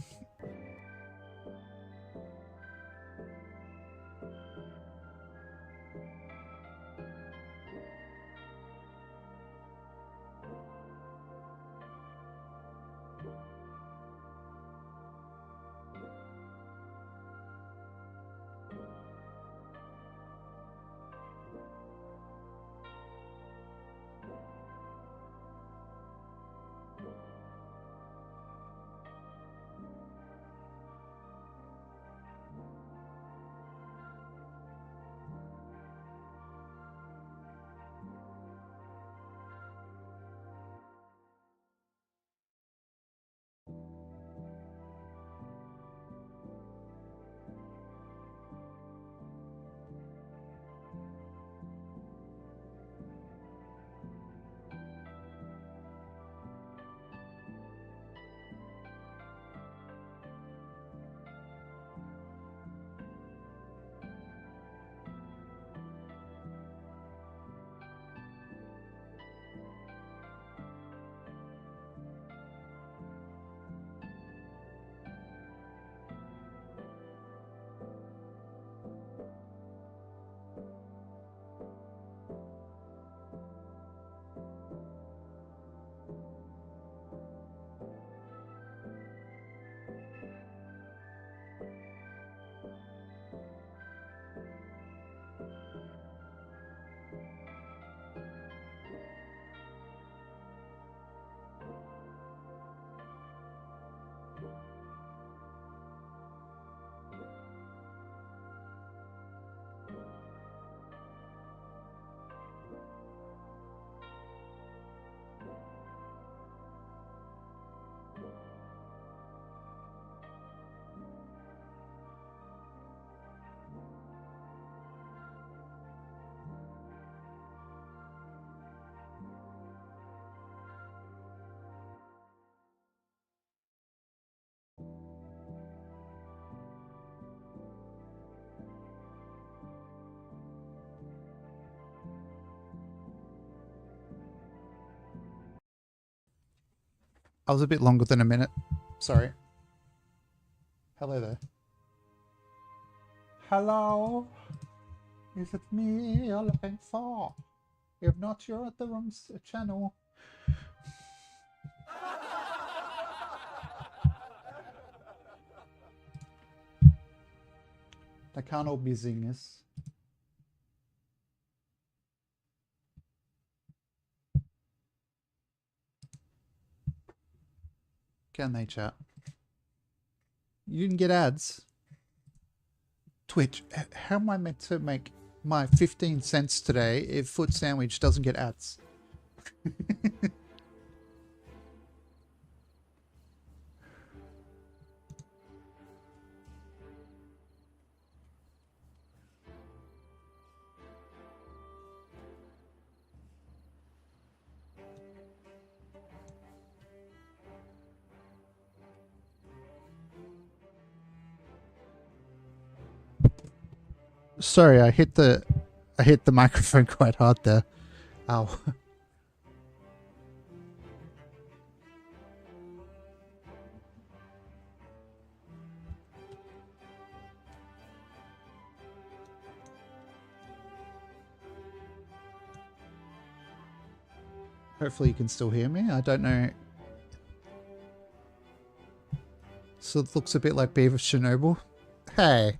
I was a bit longer than a minute. Sorry. Hello there. Hello? Is it me you're looking for? If not, you're at the wrong channel. They can't all be zingers. Can they, chat? You can get ads. Twitch, how am I meant to make my 15 cents today if Foot Sandwich doesn't get ads? Sorry, I hit the microphone quite hard there. Ow. Hopefully you can still hear me. I don't know. So it looks a bit like Beaver Chernobyl. Hey.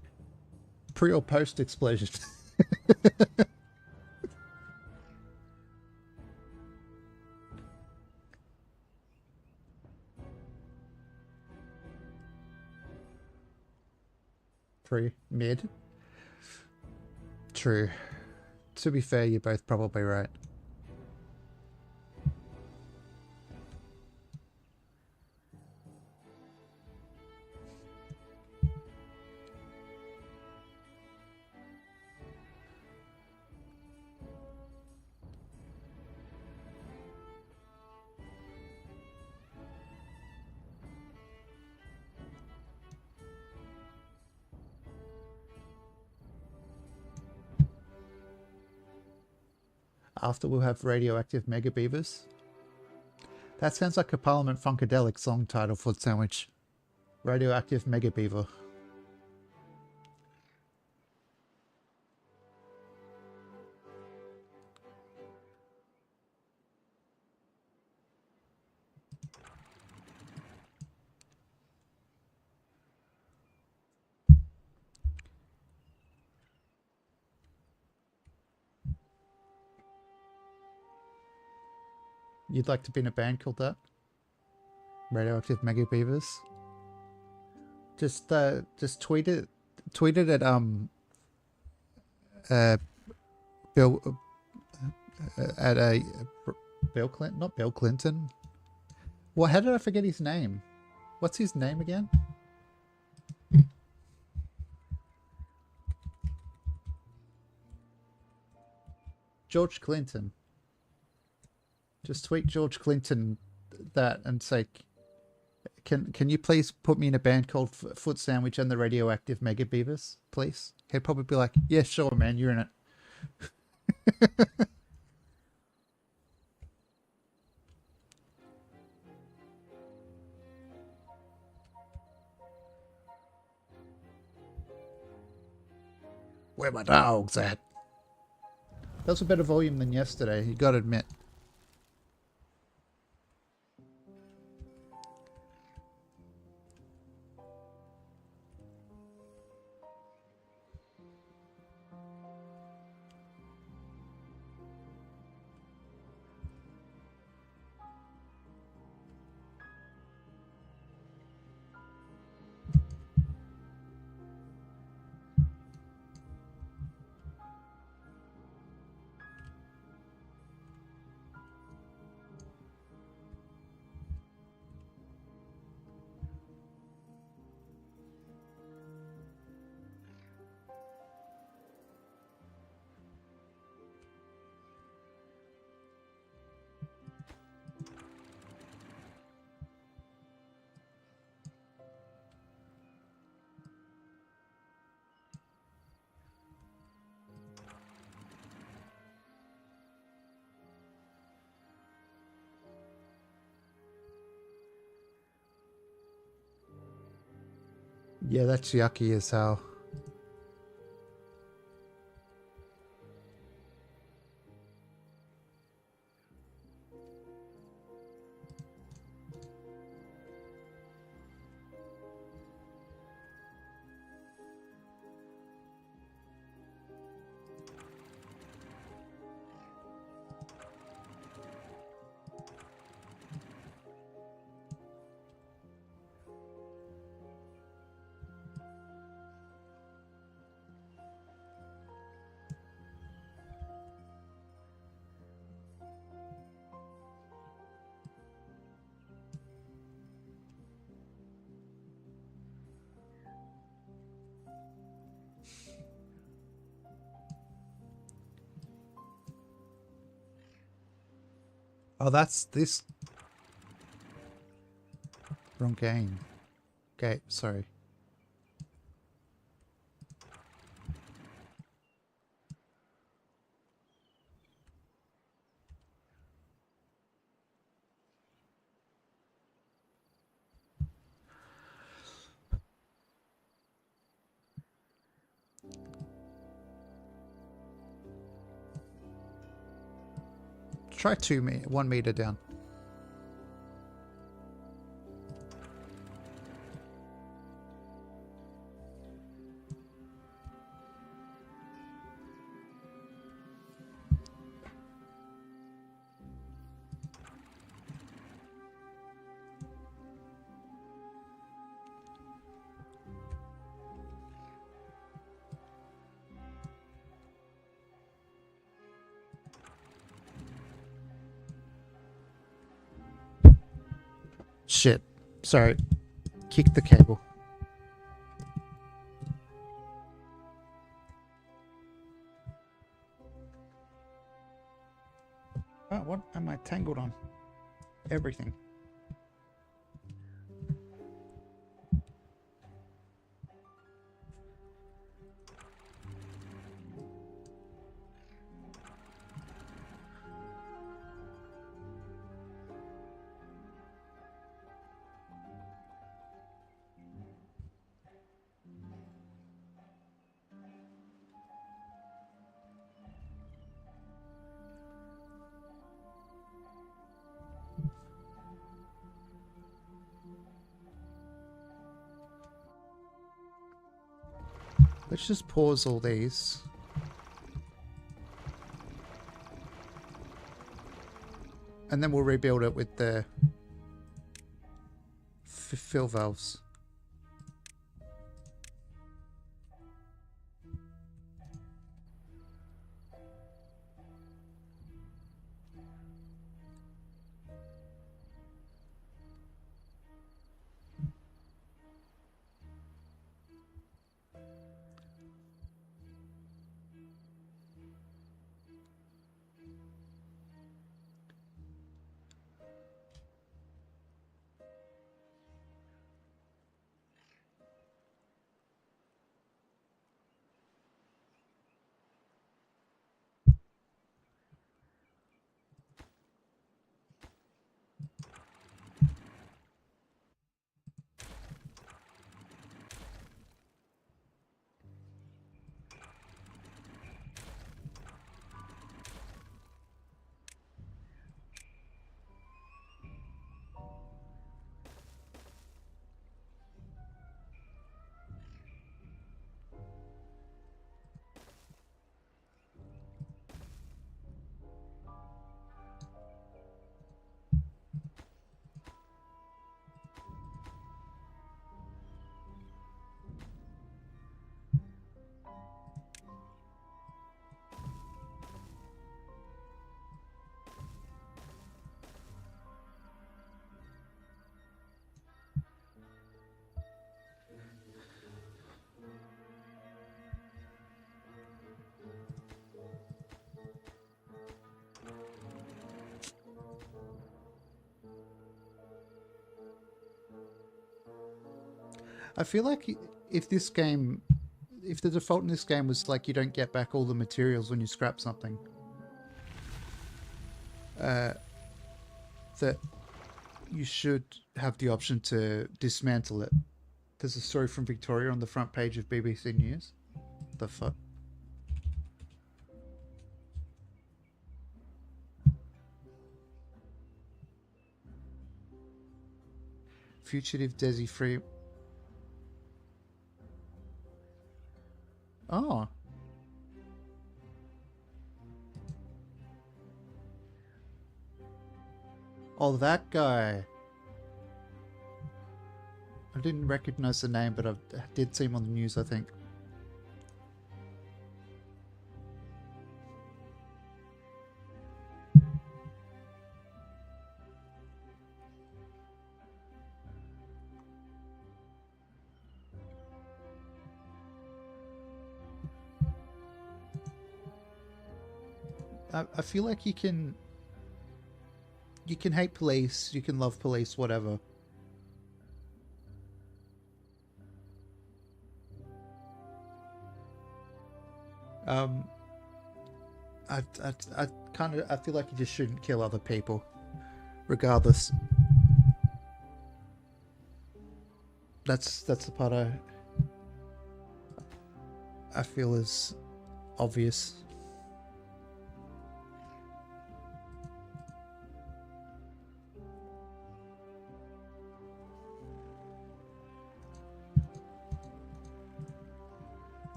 Pre or post explosion? Pre. Mid. True. To be fair, you're both probably right. After we'll have radioactive mega beavers. That sounds like a Parliament Funkadelic song title, Foot Sandwich. Radioactive mega beaver. You'd like to be in a band called that? Radioactive Mega Beavers? Just tweet it at Bill at a Bill Clinton, not Bill Clinton. Well, how did I forget his name? What's his name again? George Clinton. Just tweet George Clinton that and say, can you please put me in a band called Foot Sandwich and the Radioactive Mega Beavers, please? He'd probably be like, yeah, sure, man, you're in it. Where my dogs at? That was a better volume than yesterday, you gotta admit. Yeah, that's yucky as hell. Oh, that's this. Wrong game. Okay, sorry. Try 1 meter down. Shit. Sorry. Kick the cable. Oh, what am I tangled on? Everything. Let's just pause all these. And then we'll rebuild it with the fill valves. I feel like if this game, if the default in this game was like you don't get back all the materials when you scrap something, that you should have the option to dismantle it, There's a story from Victoria on the front page of BBC News. The fuck? Fugitive Desi Free. Oh. Oh, that guy. I didn't recognize the name, but I did see him on the news, I think. I feel like you can hate police, you can love police, whatever. I feel like you just shouldn't kill other people, regardless. That's the part I feel is obvious.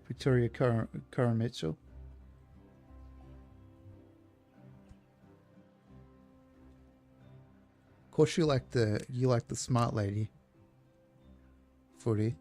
Victoria Corin Mitchell. Of course, you like the smart lady. Footy.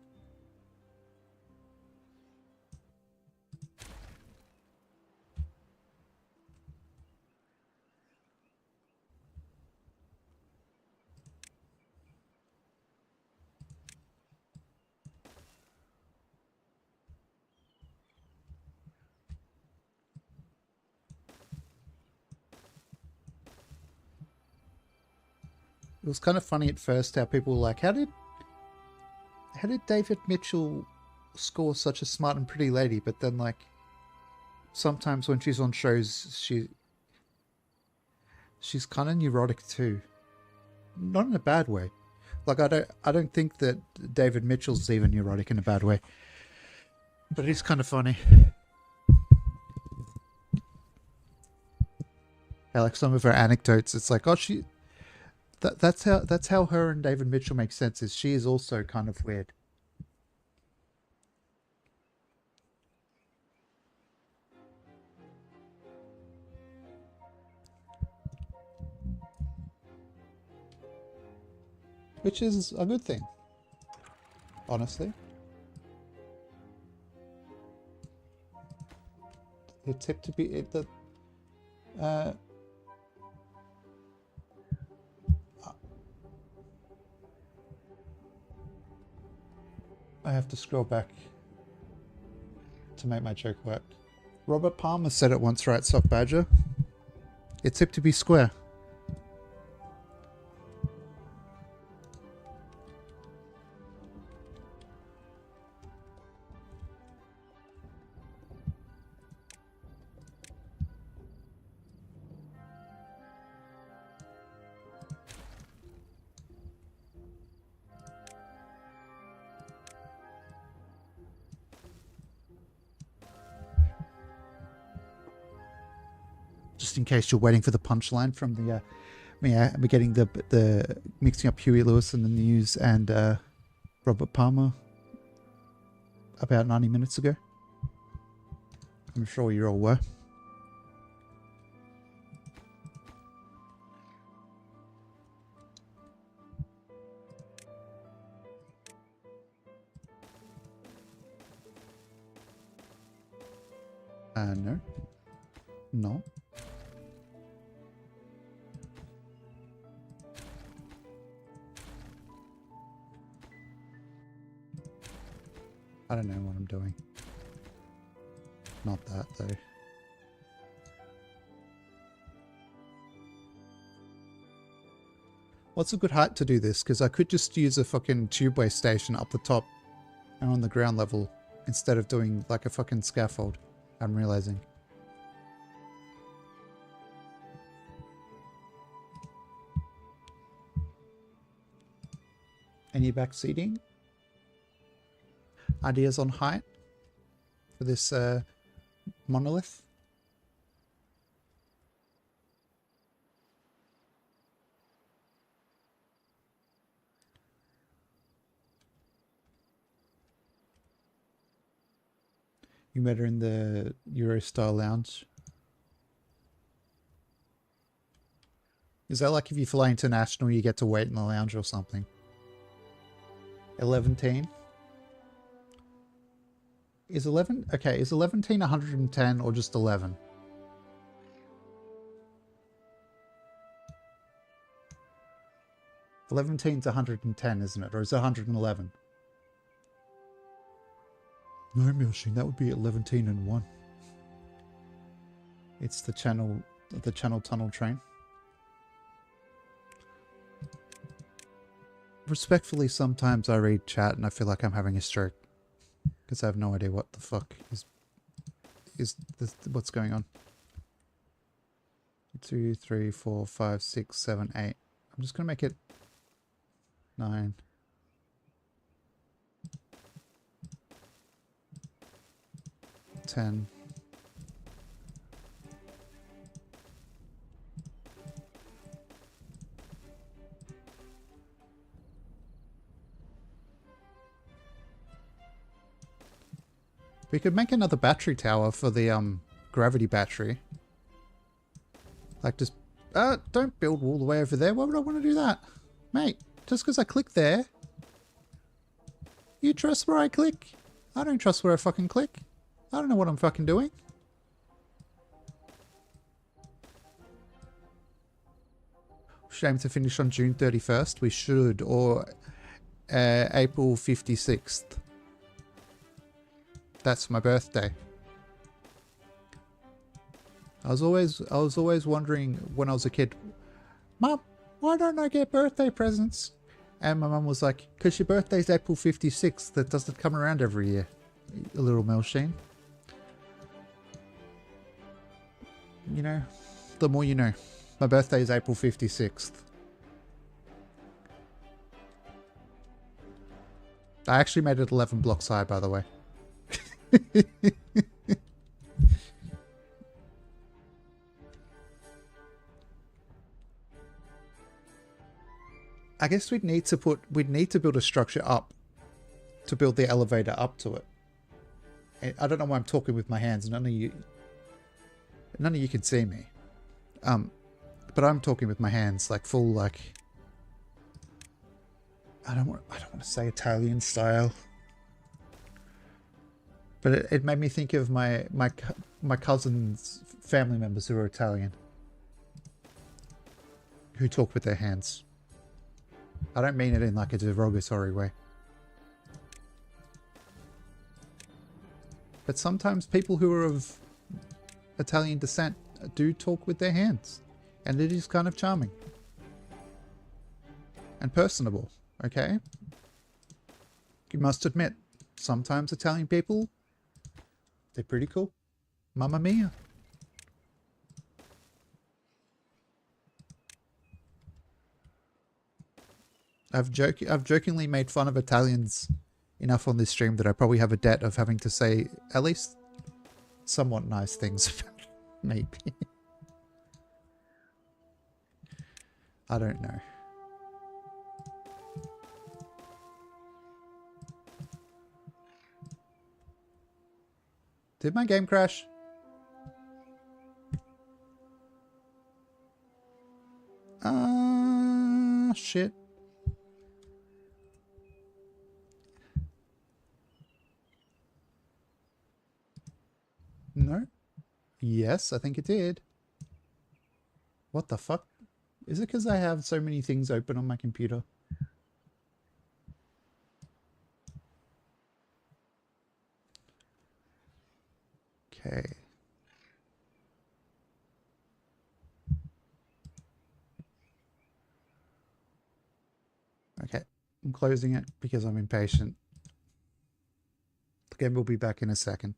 It was kind of funny at first how people were like, how did David Mitchell score such a smart and pretty lady? But then, like, sometimes when she's on shows, she's kind of neurotic too. Not in a bad way. Like, I don't think that David Mitchell's even neurotic in a bad way. But it's kind of funny. Like some of her anecdotes, it's like, oh, that's how her and David Mitchell make sense. Is she is also kind of weird. Which is a good thing, honestly. The tip to be I have to scroll back to make my joke work. Robert Palmer said it once, right, Sock Badger? It's hip to be square. Just in case you're waiting for the punchline from the, we're getting the mixing up Huey Lewis in the news and Robert Palmer about 90 minutes ago. I'm sure you all were. No. No. I don't know what I'm doing. Not that, though. What's a good height to do this? Because I could just use a fucking tubeway station up the top and on the ground level instead of doing like a fucking scaffold, I'm realizing. Any backseating? Ideas on height for this monolith? You met her in the Euro-style lounge. Is that like if you fly international, you get to wait in the lounge or something? 11-teen? Is 11... Okay, is 11-teen 110 or just 11? Teen's 110, isn't it? Or is it 111? No, Milshing, that would be 11-teen and 1. It's the channel tunnel train. Respectfully, sometimes I read chat and I feel like I'm having a stroke. Because I have no idea what the fuck is what's going on. 2, 3, 4, 5, 6, 7, 8. I'm just going to make it 9. 10. We could make another battery tower for the gravity battery. Like just don't build all the way over there. Why would I want to do that? Mate, just because I click there. You trust where I click? I don't trust where I fucking click. I don't know what I'm fucking doing. Should aim to finish on June 31st. We should, or April 56th. That's my birthday. I was always wondering when I was a kid, Mum, why don't I get birthday presents? And my mum was like, because your birthday's April 56th. That doesn't come around every year. A little Melsheen. You know, the more you know. My birthday is April 56th. I actually made it 11 blocks high, by the way. I guess we'd need to build a structure up to build the elevator up to it. I don't know why I'm talking with my hands. None of you can see me. But I'm talking with my hands, like full, like, I don't want to say Italian style. But it made me think of my cousin's family members who are Italian, who talk with their hands. I don't mean it in like a derogatory way. But sometimes people who are of Italian descent do talk with their hands. And it is kind of charming. And personable, okay? You must admit, sometimes Italian people, they're pretty cool. Mamma mia. I've jokingly made fun of Italians enough on this stream that I probably have a debt of having to say at least somewhat nice things about it, maybe. I don't know. Did my game crash? Shit. No? Yes, I think it did. What the fuck? Is it because I have so many things open on my computer? Okay. Okay. I'm closing it because I'm impatient. The game will be back in a second.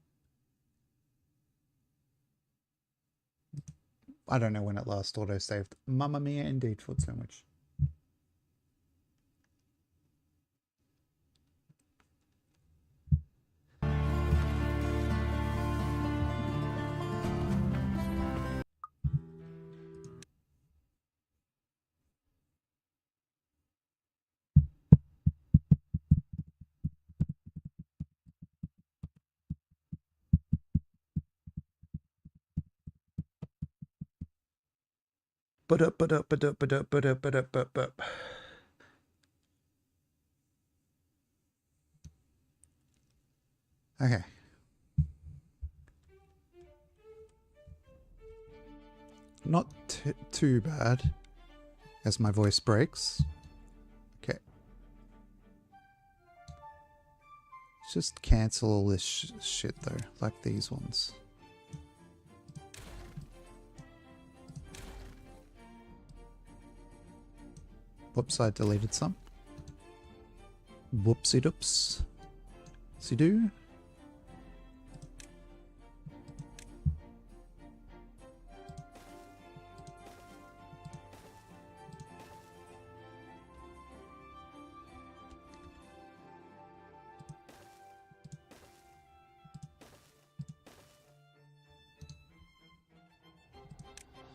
I don't know when it last auto-saved. Mamma mia indeed, foot sandwich. Okay. Not too bad as my voice breaks. Okay. Let's just cancel all this shit though, like these ones. Whoops, I deleted some. Whoopsie doops. See do.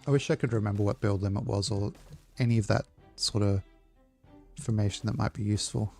I wish I could remember what build limit was or any of that sort of information that might be useful.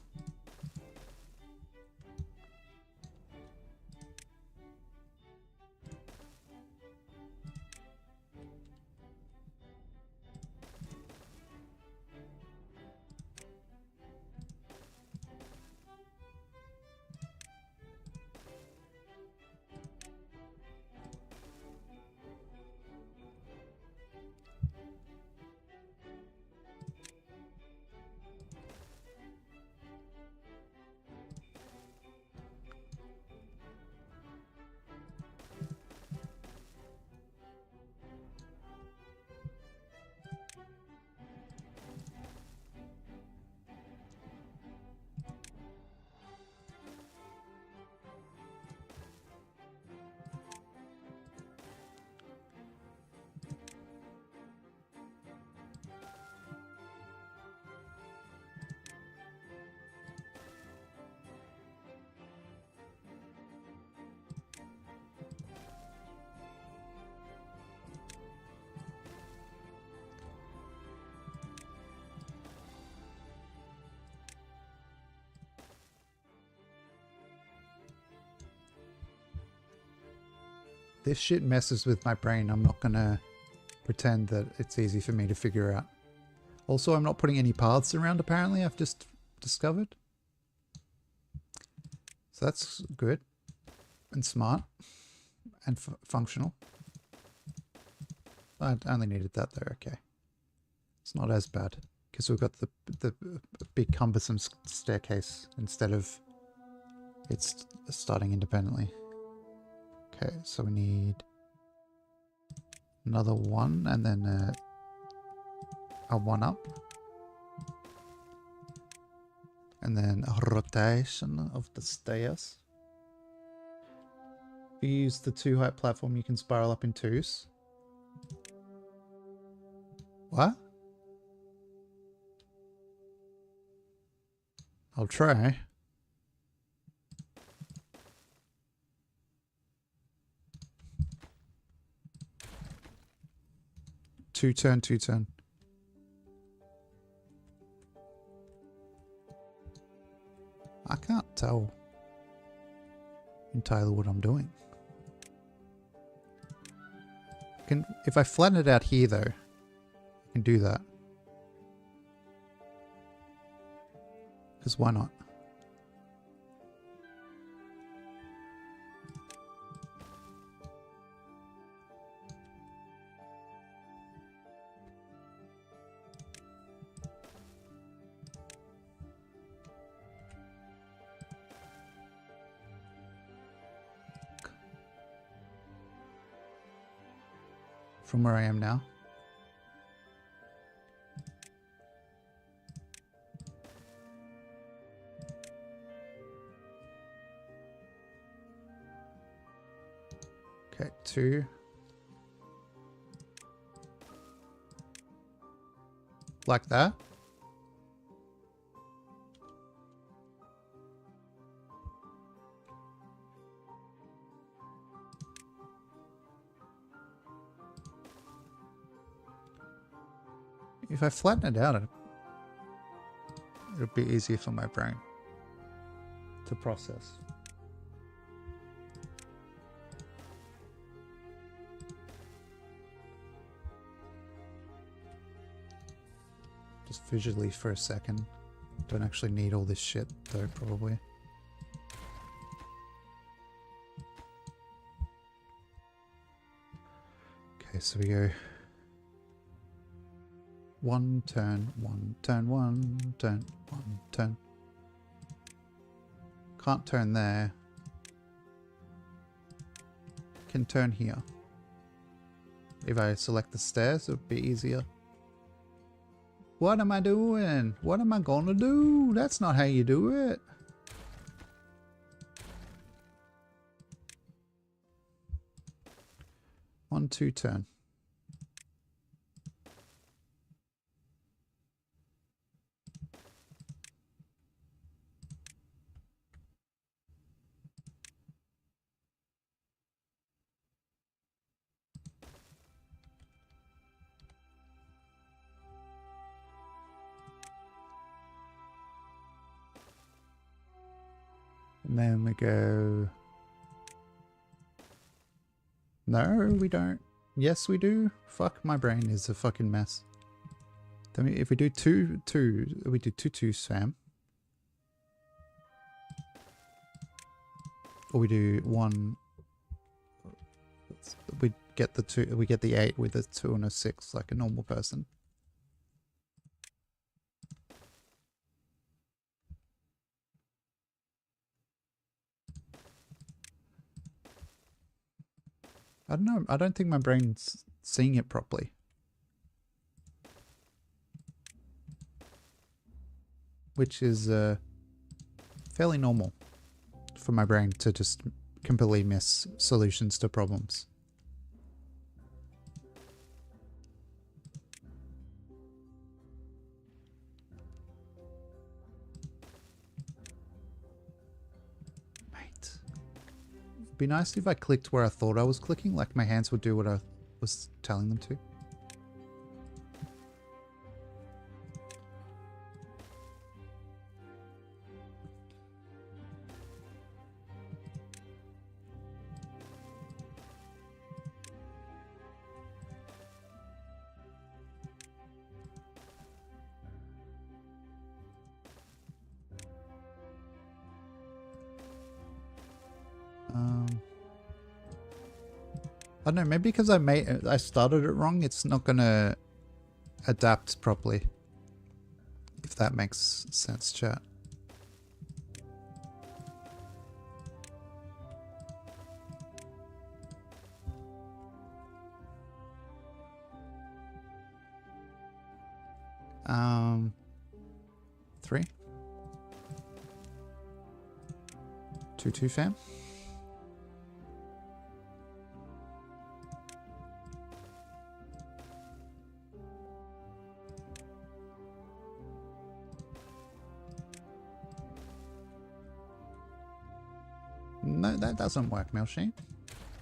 This shit messes with my brain. I'm not gonna pretend that it's easy for me to figure out. Also, I'm not putting any paths around apparently, I've just discovered. So that's good and smart and functional. I only needed that there, okay. It's not as bad because we've got the big cumbersome staircase instead of it's starting independently. Okay, so we need another one and then a one up. And then a rotation of the stairs. If you use the 2 height platform, you can spiral up in 2s. What? I'll try. Two turn. I can't tell entirely what I'm doing. If I flatten it out here though, I can do that. Because why not? From where I am now. Okay, 2. Like that. If I flatten it out, it'll be easier for my brain to process. visually for a second. Don't actually need all this shit though, probably. Okay, so we go 1 turn, 1 turn, 1 turn, 1 turn. Can't turn there. Can turn here. If I select the stairs, it would be easier. What am I doing? What am I gonna do? That's not how you do it. One, two, turn. And then we go... No, we don't. Yes, we do. Fuck, my brain is a fucking mess. Then if we do we do two Sam. Or we do one... We get the 2, we get the 8 with a 2 and a 6 like a normal person. I don't know. I don't think my brain's seeing it properly. Which is fairly normal for my brain to just completely miss solutions to problems. Be nice if I clicked where I thought I was clicking, like my hands would do what I was telling them to. I don't know, maybe because I started it wrong, it's not gonna adapt properly. If that makes sense, chat. Three. 2 fam. No, that doesn't work, Milkshake.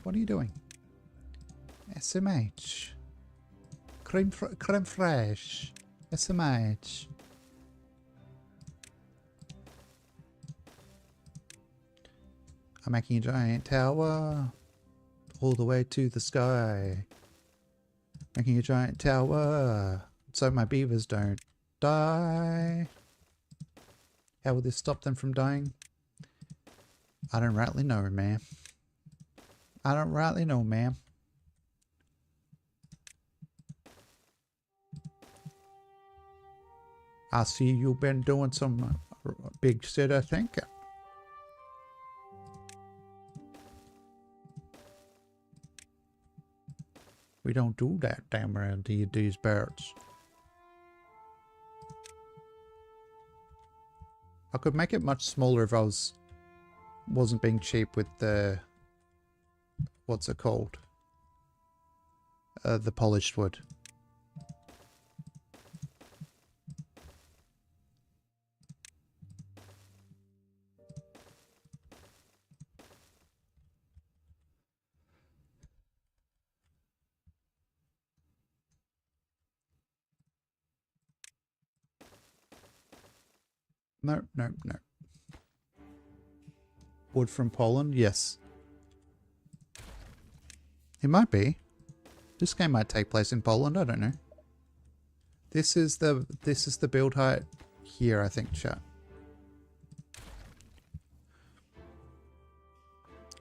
What are you doing? SMH. Creme fraiche. SMH. I'm making a giant tower all the way to the sky. Making a giant tower so my beavers don't die. How will this stop them from dying? I don't rightly know, ma'am. I don't rightly know, ma'am. I see you've been doing some big shit, I think. We don't do that damn around these birds. I could make it much smaller if I wasn't being cheap with the... What's it called? The polished wood. No, no, no. Wood from Poland? Yes. It might be. This game might take place in Poland, I don't know. This is the build height here, I think, chat.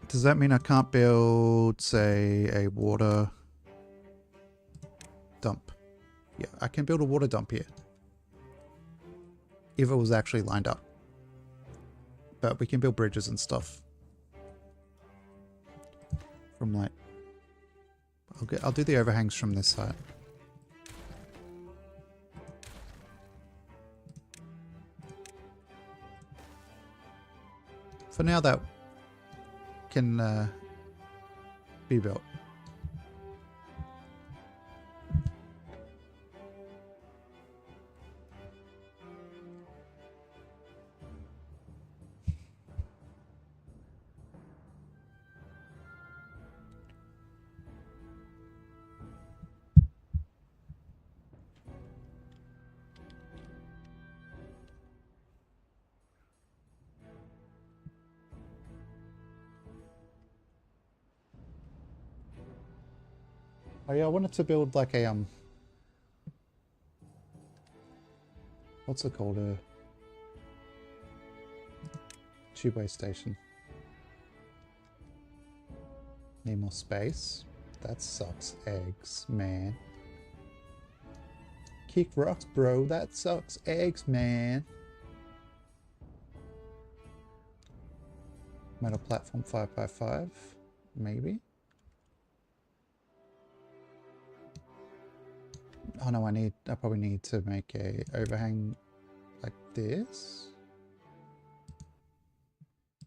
Does that mean I can't build, say, a water dump? Yeah, I can build a water dump here. If it was actually lined up. But we can build bridges and stuff. From like... I'll do the overhangs from this side. For now, that can be built. Oh yeah, I wanted to build like a what's it called? A tubeway station. Need more space. That sucks eggs, man. Kick rocks, bro. That sucks eggs, man. Metal platform 5x5, maybe. Oh no, I probably need to make a overhang like this.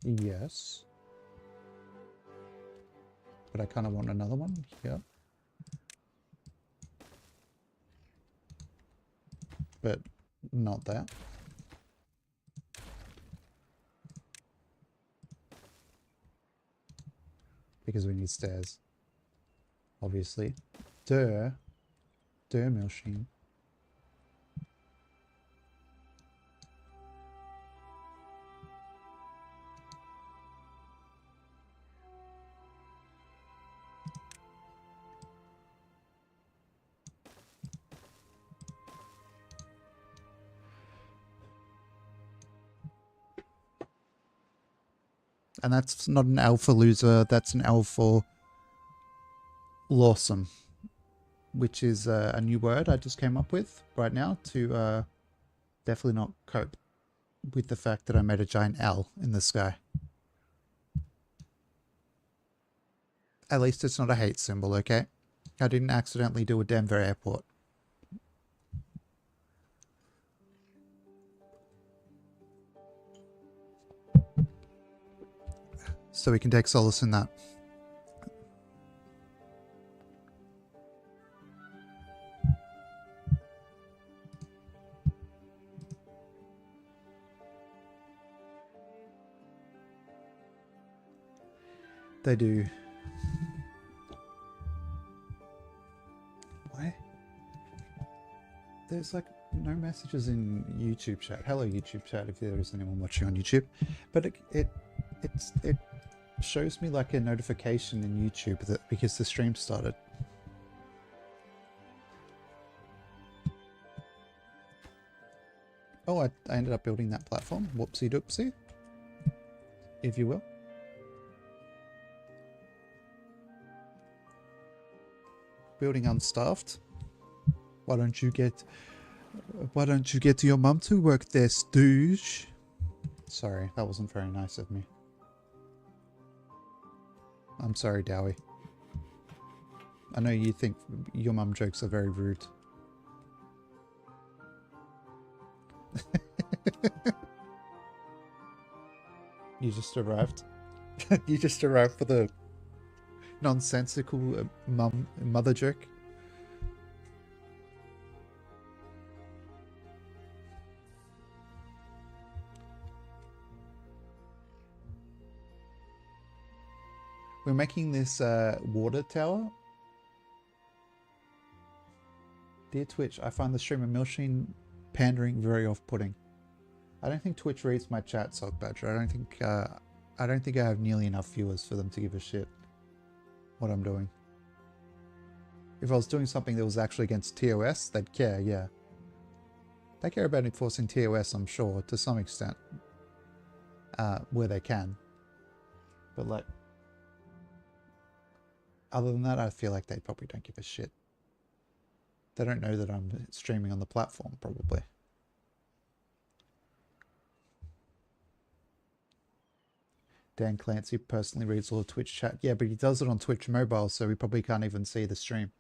Yes. But I kind of want another one here. But not that. Because we need stairs. Obviously. Duh. Machine. And that's not an L for loser, that's an L for lawsome. Which is a new word I just came up with right now to definitely not cope with the fact that I made a giant L in the sky. At least it's not a hate symbol, okay? I didn't accidentally do a Denver airport. So we can take solace in that. They do. Why? There's like no messages in YouTube chat. Hello YouTube chat if there is anyone watching on YouTube. But it shows me like a notification in YouTube that because the stream started. Oh, I ended up building that platform. Whoopsie doopsie. If you will. Building unstaffed. Why don't you get your mum to work there, stooge? Sorry, that wasn't very nice of me. I'm sorry, Dowie. I know you think your mum jokes are very rude. You just arrived. You just arrived for the nonsensical mother joke. We're making this water tower. Dear Twitch, I find the stream of Milsheen pandering very off-putting. I don't think Twitch reads my chat, Sock Badger. I don't think I have nearly enough viewers for them to give a shit what I'm doing. If I was doing something that was actually against TOS, they'd care, yeah. They care about enforcing TOS, I'm sure, to some extent. Where they can. But like, other than that, I feel like they probably don't give a shit. They don't know that I'm streaming on the platform, probably. Dan Clancy personally reads all the Twitch chat. Yeah, but he does it on Twitch mobile, so we probably can't even see the stream.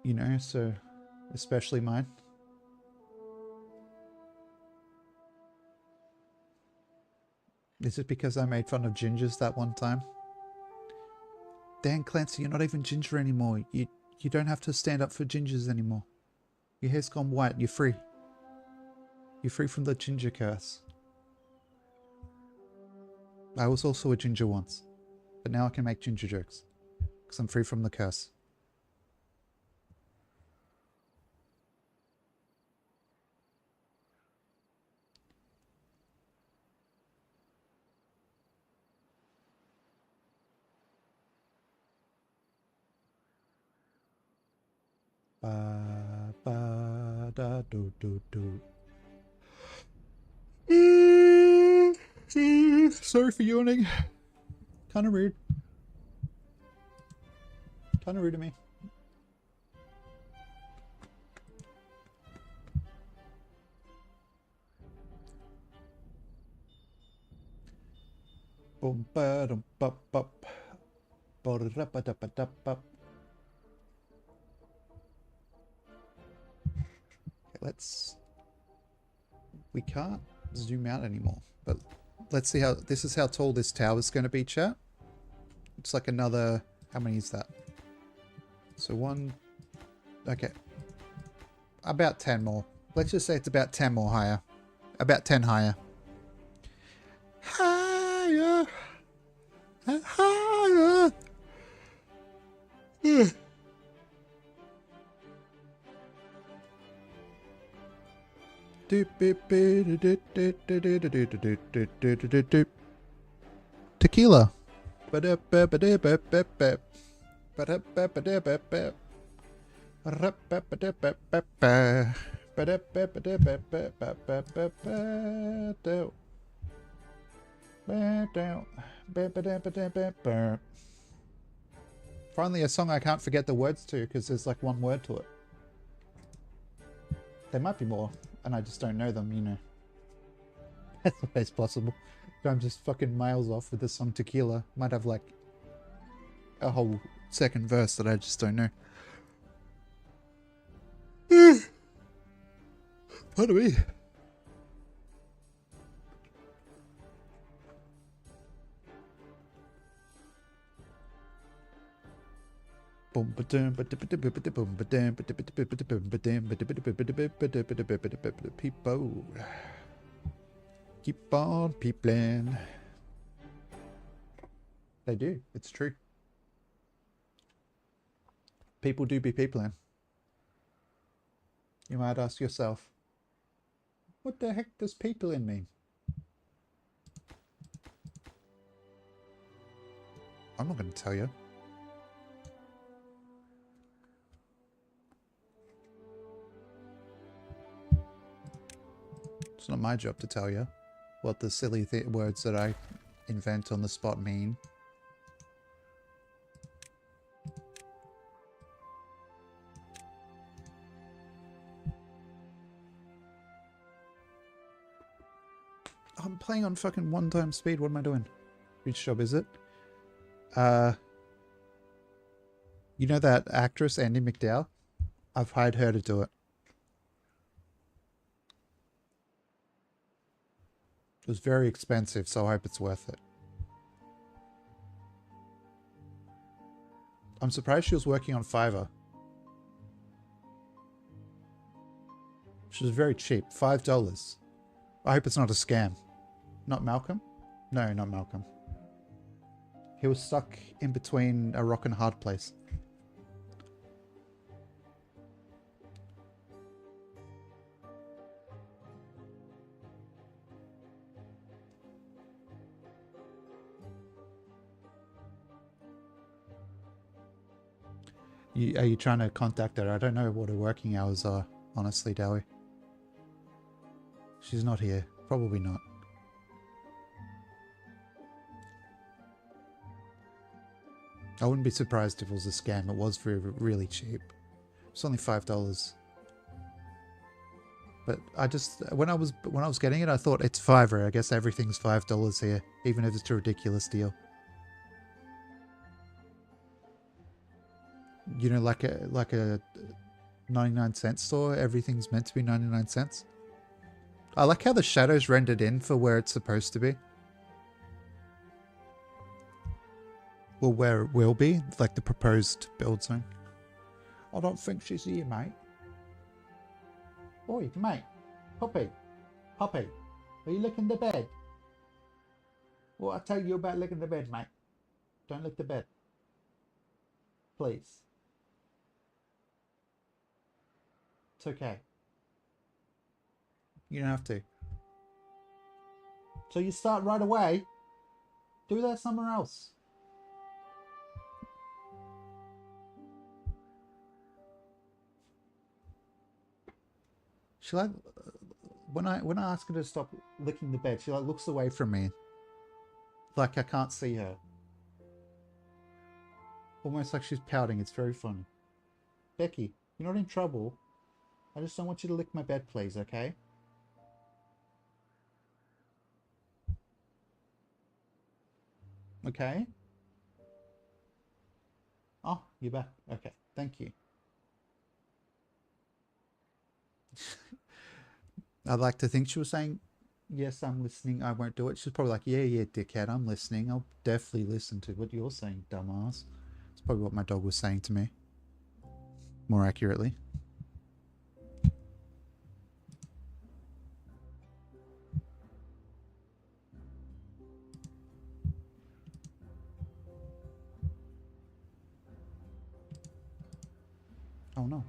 You know, so especially mine. Is it because I made fun of gingers that one time? Dan Clancy, you're not even ginger anymore. You don't have to stand up for gingers anymore. Your hair's gone white. You're free. You're free from the ginger curse. I was also a ginger once, but now I can make ginger jokes because I'm free from the curse. Ba ba da do do do. Sorry for yawning. Kind of rude. Kind of rude of me. Boom ba dum bop bop. Ba da ba da ba da bop. Let's. We can't zoom out anymore, but let's see how. This is how tall this tower is going to be, chat. It's like another. How many is that? So one. Okay. About 10 more. Let's just say it's about 10 more higher. About 10 higher. Higher. Higher. Tequila. Finally a song I can't forget the words to because there's like one word to it. There might be more and I just don't know them, you know. That's always possible. I'm just fucking miles off with the song Tequila. Might have like a whole second verse that I just don't know. Pardon me. People. Keep on peopling. They do. It's true. People do be peopling. You might ask yourself, what the heck does peopling mean? I'm not going to tell you. It's not my job to tell you what the silly words that I invent on the spot mean. I'm playing on fucking 1x speed. What am I doing? Which job is it? You know that actress, Andy McDowell? I've hired her to do it. It was very expensive, so I hope it's worth it. I'm surprised she was working on Fiverr. She was very cheap. $5. I hope it's not a scam. Not Malcolm? No, not Malcolm. He was stuck in between a rock and a hard place. Are you trying to contact her? I don't know what her working hours are, honestly, Dowie. She's not here. Probably not. I wouldn't be surprised if it was a scam. It was really cheap. It's only $5. But I just when I was getting it, I thought it's $5. I guess everything's $5 here, even if it's a ridiculous deal. You know, like a 99-cent store, everything's meant to be 99 cents. I like how the shadow's rendered in for where it's supposed to be. Well, where it will be, like the proposed build zone. I don't think she's here, mate. Oi, mate. Poppy. Poppy. Are you licking the bed? What I tell you about licking the bed, mate? Don't lick the bed. Please. It's okay. You don't have to. So you start right away. Do that somewhere else. She like when I ask her to stop licking the bed, she like looks away from me, like I can't see her. Almost like she's pouting. It's very funny. Becky, you're not in trouble. I just don't want you to lick my bed, please. Okay? Okay. Oh, you're back. Okay, thank you. I'd like to think she was saying, yes, I'm listening, I won't do it. She's probably like, yeah, dickhead, I'm listening. I'll definitely listen to what you're saying, dumbass. It's probably what my dog was saying to me. More accurately. Oh no.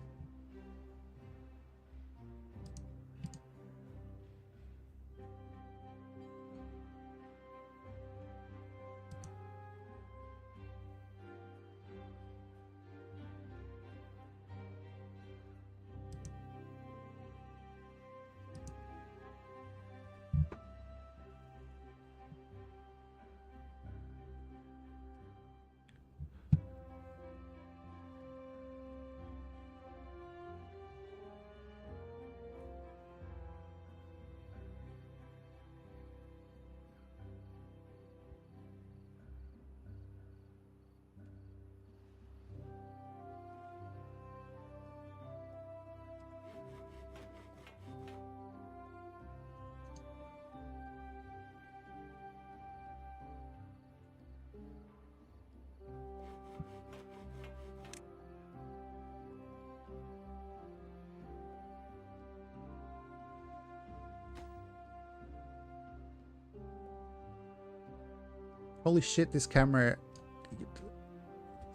Holy shit, this camera...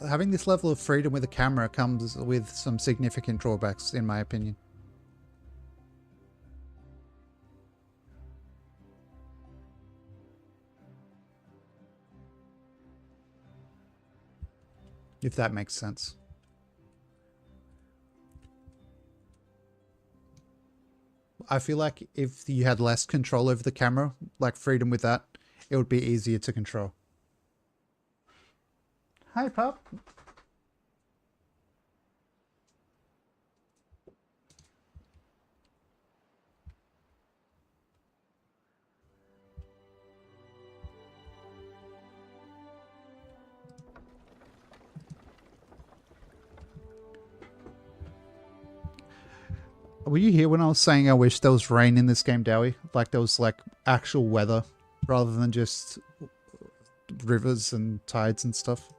Having this level of freedom with a camera comes with some significant drawbacks, in my opinion. If that makes sense. I feel like if you had less control over the camera, like freedom with that, it would be easier to control. Hi, pup. Were you here when I was saying I wish there was rain in this game, Dowie? Like there was like actual weather rather than just rivers and tides and stuff.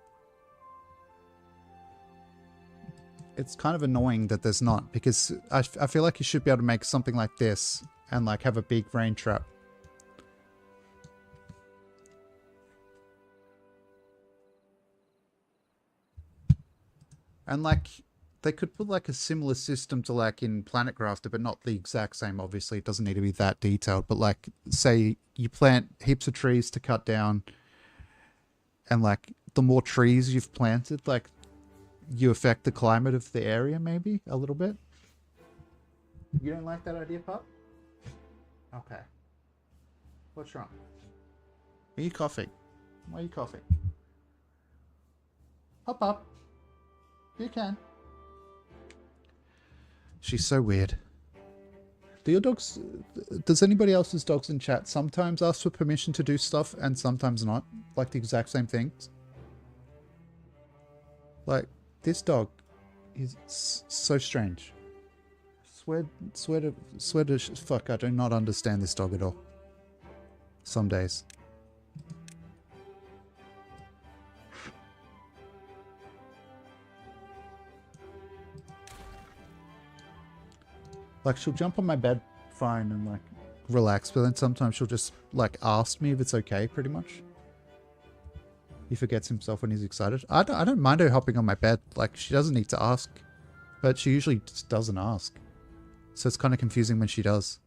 It's kind of annoying that there's not, because I feel like you should be able to make something like this and like have a big rain trap. And like they could put like a similar system to like in Planet Crafter, but not the exact same. Obviously, it doesn't need to be that detailed. But like, say you plant heaps of trees to cut down, and like the more trees you've planted, like you affect the climate of the area, maybe a little bit. You don't like that idea, pup? Okay. What's wrong? Are you coughing? Why are you coughing? Hop up. You can. She's so weird. Do your dogs... Does anybody else's dogs in chat sometimes ask for permission to do stuff and sometimes not? Like the exact same things? Like, this dog is so strange. Swear to fuck, I do not understand this dog at all. Some days. Like, she'll jump on my bed fine and, like, relax, but then sometimes she'll just, like, ask me if it's okay, pretty much. He forgets himself when he's excited. I don't mind her hopping on my bed. Like, she doesn't need to ask. But she usually just doesn't ask. So it's kind of confusing when she does.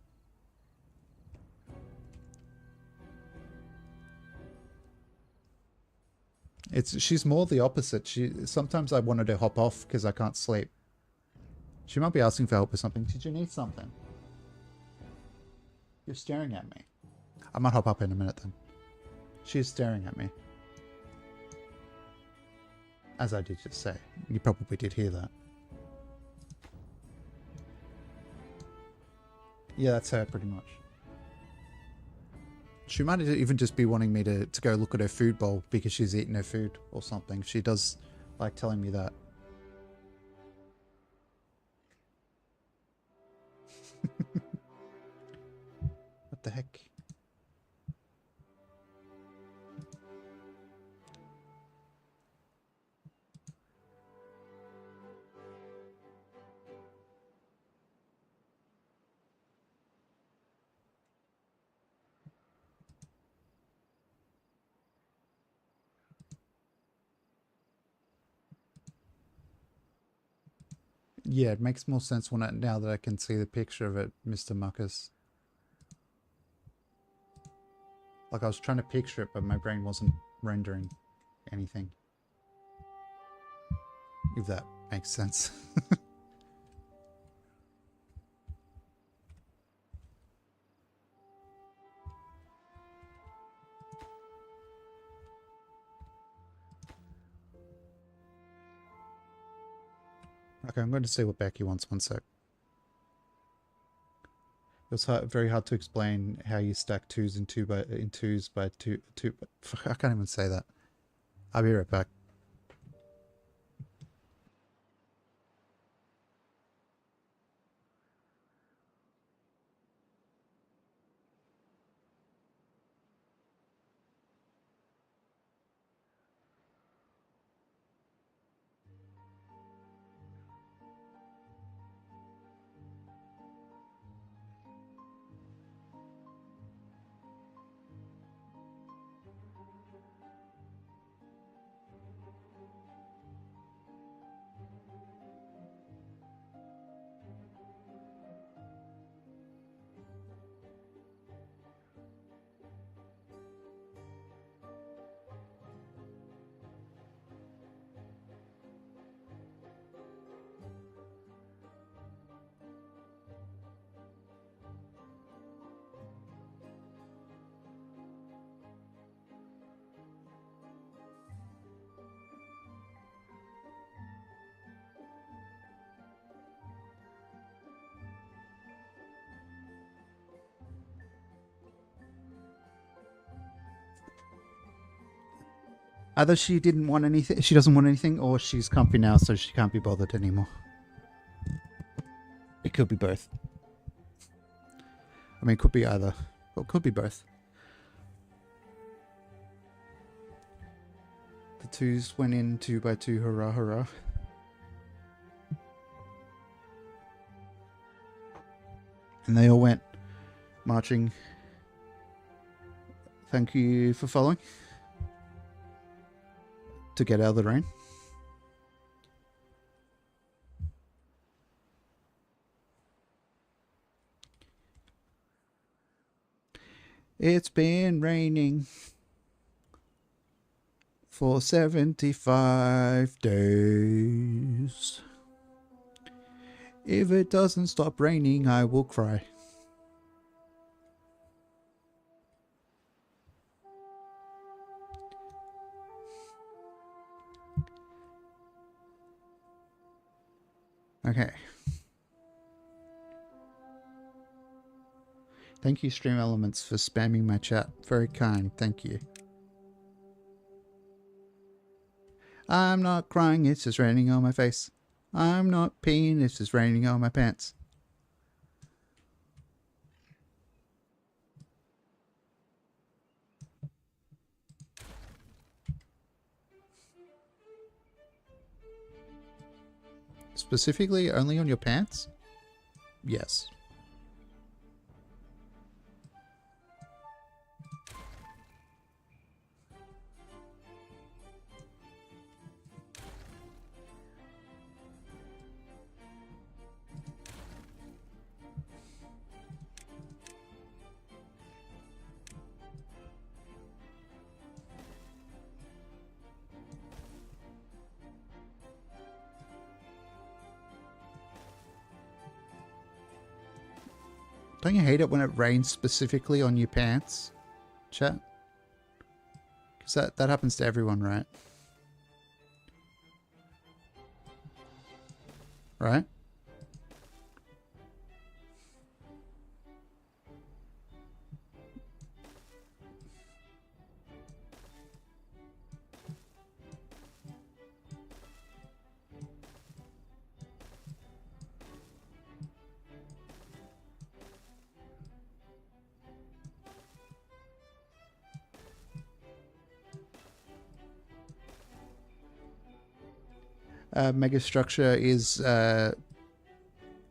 She's more the opposite. Sometimes I wanted to hop off because I can't sleep. She might be asking for help or something. Did you need something? You're staring at me. I might hop up in a minute then. She's staring at me. As I did just say. You probably did hear that. Yeah, that's her pretty much. She might even just be wanting me to go look at her food bowl because she's eaten her food or something. She does like telling me that. What the heck? Yeah, it makes more sense now that I can see the picture of it, Mr. Muckus. Like, I was trying to picture it, but my brain wasn't rendering anything. If that makes sense. Okay, I'm going to see what Becky wants. One sec. It was very hard to explain how you stack twos in twos by two. I can't even say that. I'll be right back. Either she didn't want anything, she doesn't want anything, or she's comfy now, so she can't be bothered anymore. It could be both. I mean, it could be either. Well, it could be both. The twos went in 2 by 2, hurrah, hurrah. And they all went marching. Thank you for following. To get out of the rain. It's been raining For 75 days. If it doesn't stop raining, I will cry. Okay. Thank you, Stream Elements, for spamming my chat. Very kind. Thank you. I'm not crying, it's just raining on my face. I'm not peeing, it's just raining on my pants. Specifically, only on your pants? Yes. Don't you hate it when it rains specifically on your pants, chat? Because that happens to everyone, right? Right? Megastructure is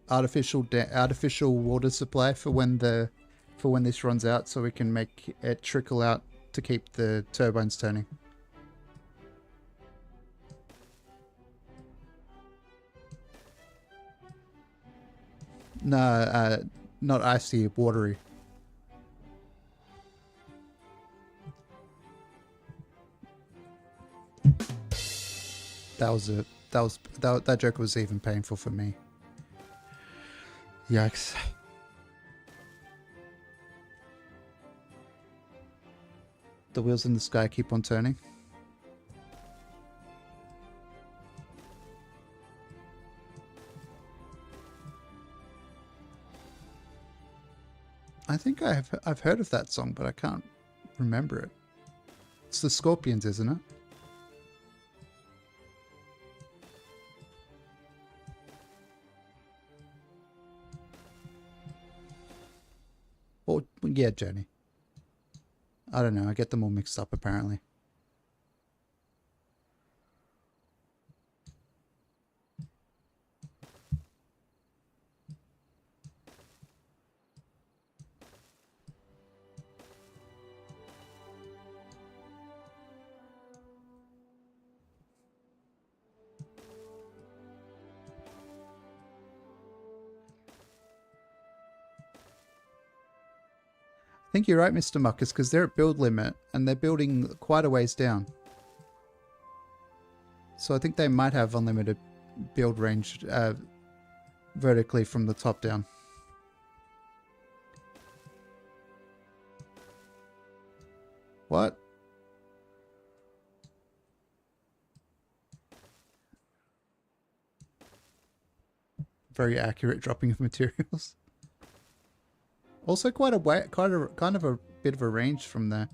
artificial water supply for when this runs out, so we can make it trickle out to keep the turbines turning. No, not icy, watery. That joke was even painful for me. Yikes. The wheels in the sky keep on turning. I think I've heard of that song, but I can't remember it. It's the Scorpions, isn't it? Or yeah, Jenny. I don't know. I get them all mixed up apparently. I think you're right, Mr. Muckus, because they're at build limit and they're building quite a ways down. So I think they might have unlimited build range vertically from the top down. What? Very accurate dropping of materials. Also kind of a bit of a range from there.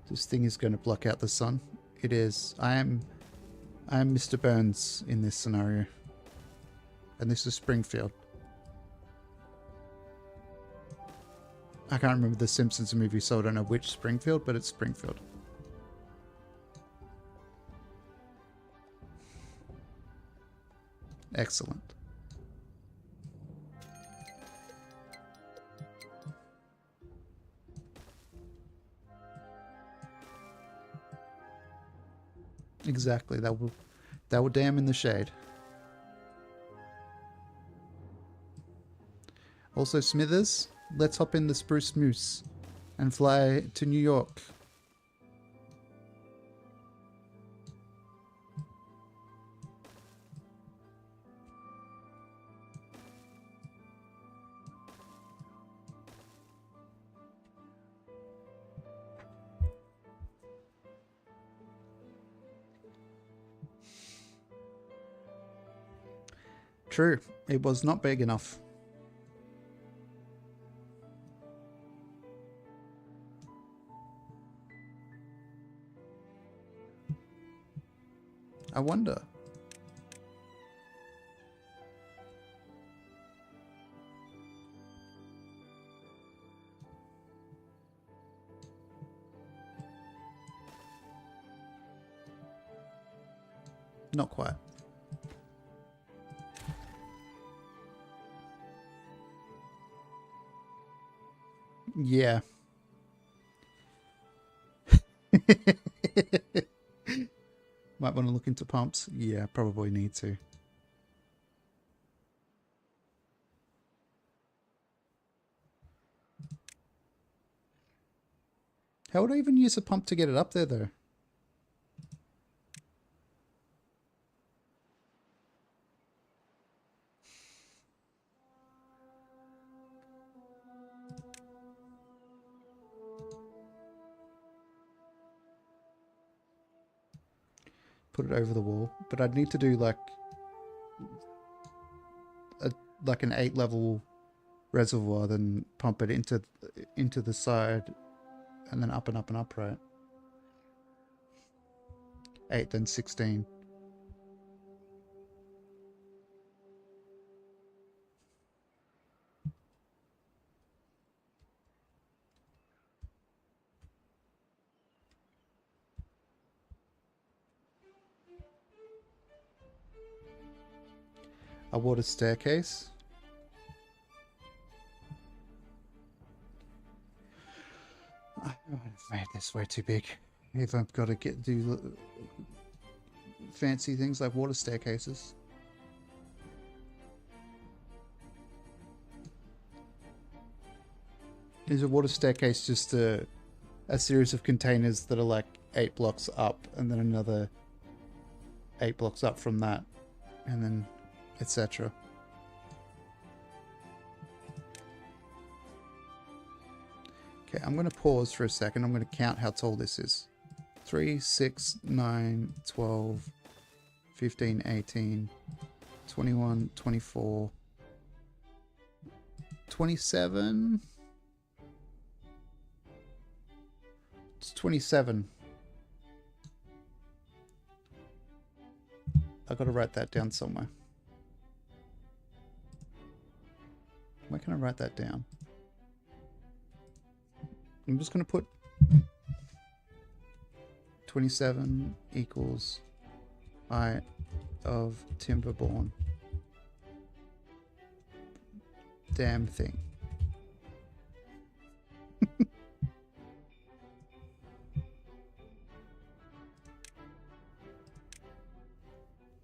This thing is going to block out the sun. It is. I am Mr. Burns in this scenario. And this is Springfield. I can't remember the Simpsons movie, so I don't know which Springfield, but it's Springfield. Excellent. Exactly. That will dam in the shade. Also, Smithers, let's hop in the Spruce Moose and fly to New York. True, it was not big enough. I wonder. Not quite. Yeah. Might want to look into pumps. Yeah, probably need to. How would I even use a pump to get it up there, though? Put it over the wall. But I'd need to do like an 8-level reservoir, then pump it into the side, and then up and up and up, right? 8, then 16. A water staircase. I've made this way too big. If I've got to do fancy things like water staircases. Is a water staircase just a series of containers that are like 8 blocks up, and then another 8 blocks up from that, and then etc. Okay, I'm going to pause for a second. I'm going to count how tall this is. 3, 6, 9, 12, 15, 18, 21, 24, 27. It's 27. I've got to write that down somewhere. Where can I write that down? I'm just going to put 27 equals height of timberborn. Damn thing.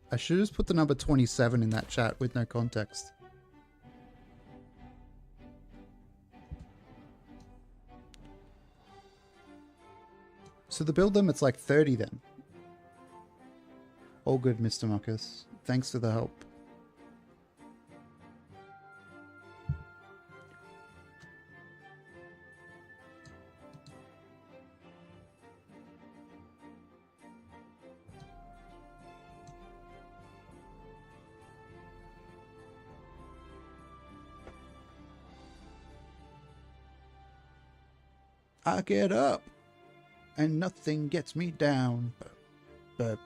I should just put the number 27 in that chat with no context. So the build limit's like 30 then. All good, Mr. Muckus. Thanks for the help. I get up, and nothing gets me down. But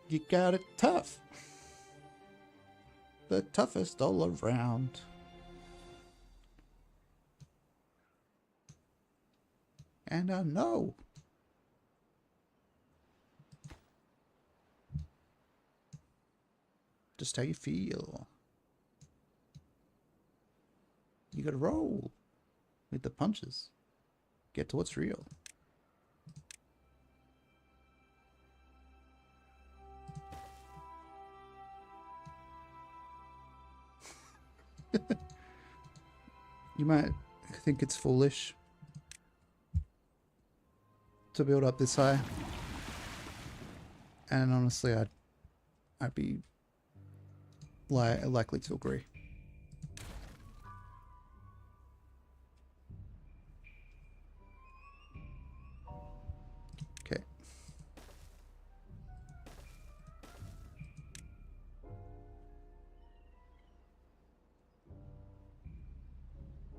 you got it tough. The toughest all around. And I know. Just how you feel. You gotta roll with the punches. Get to what's real. You might think it's foolish to build up this high. And honestly, I'd be likely to agree. Okay.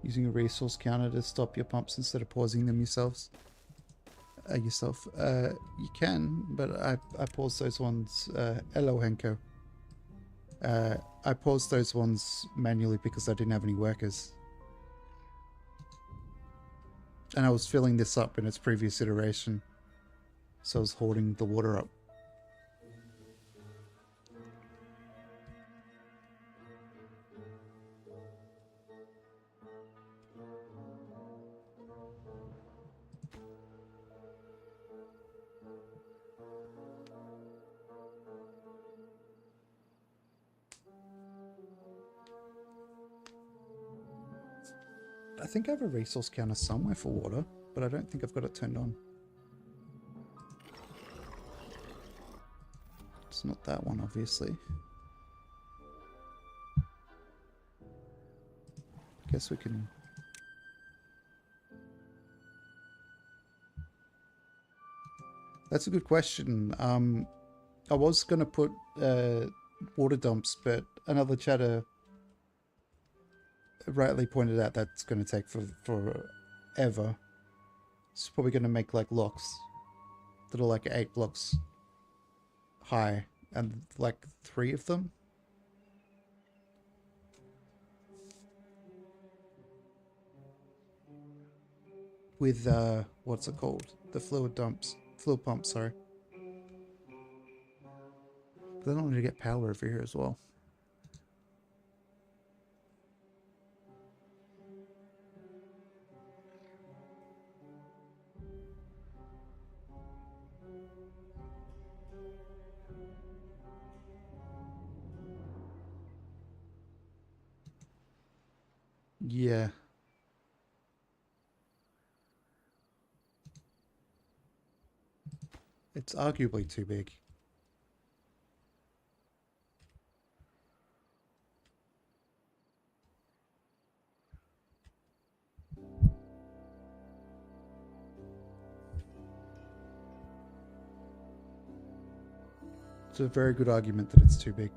Using a resource counter to stop your pumps instead of pausing them yourselves. You can, but I paused those ones. Hello, Henko. I paused those ones manually because I didn't have any workers. And I was filling this up in its previous iteration. So I was hoarding the water up. I think I have a resource counter somewhere for water, but I don't think I've got it turned on. It's not that one, obviously. Guess we can... That's a good question. I was going to put water dumps, but another chatter rightly pointed out that's going to take forever. It's probably going to make like locks that are like 8 blocks high and like 3 of them. With what's it called? The fluid pump, sorry. But then I want to get power over here as well. Yeah. It's arguably too big. It's a very good argument that it's too big.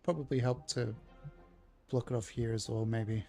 probably help to block it off here as well, maybe.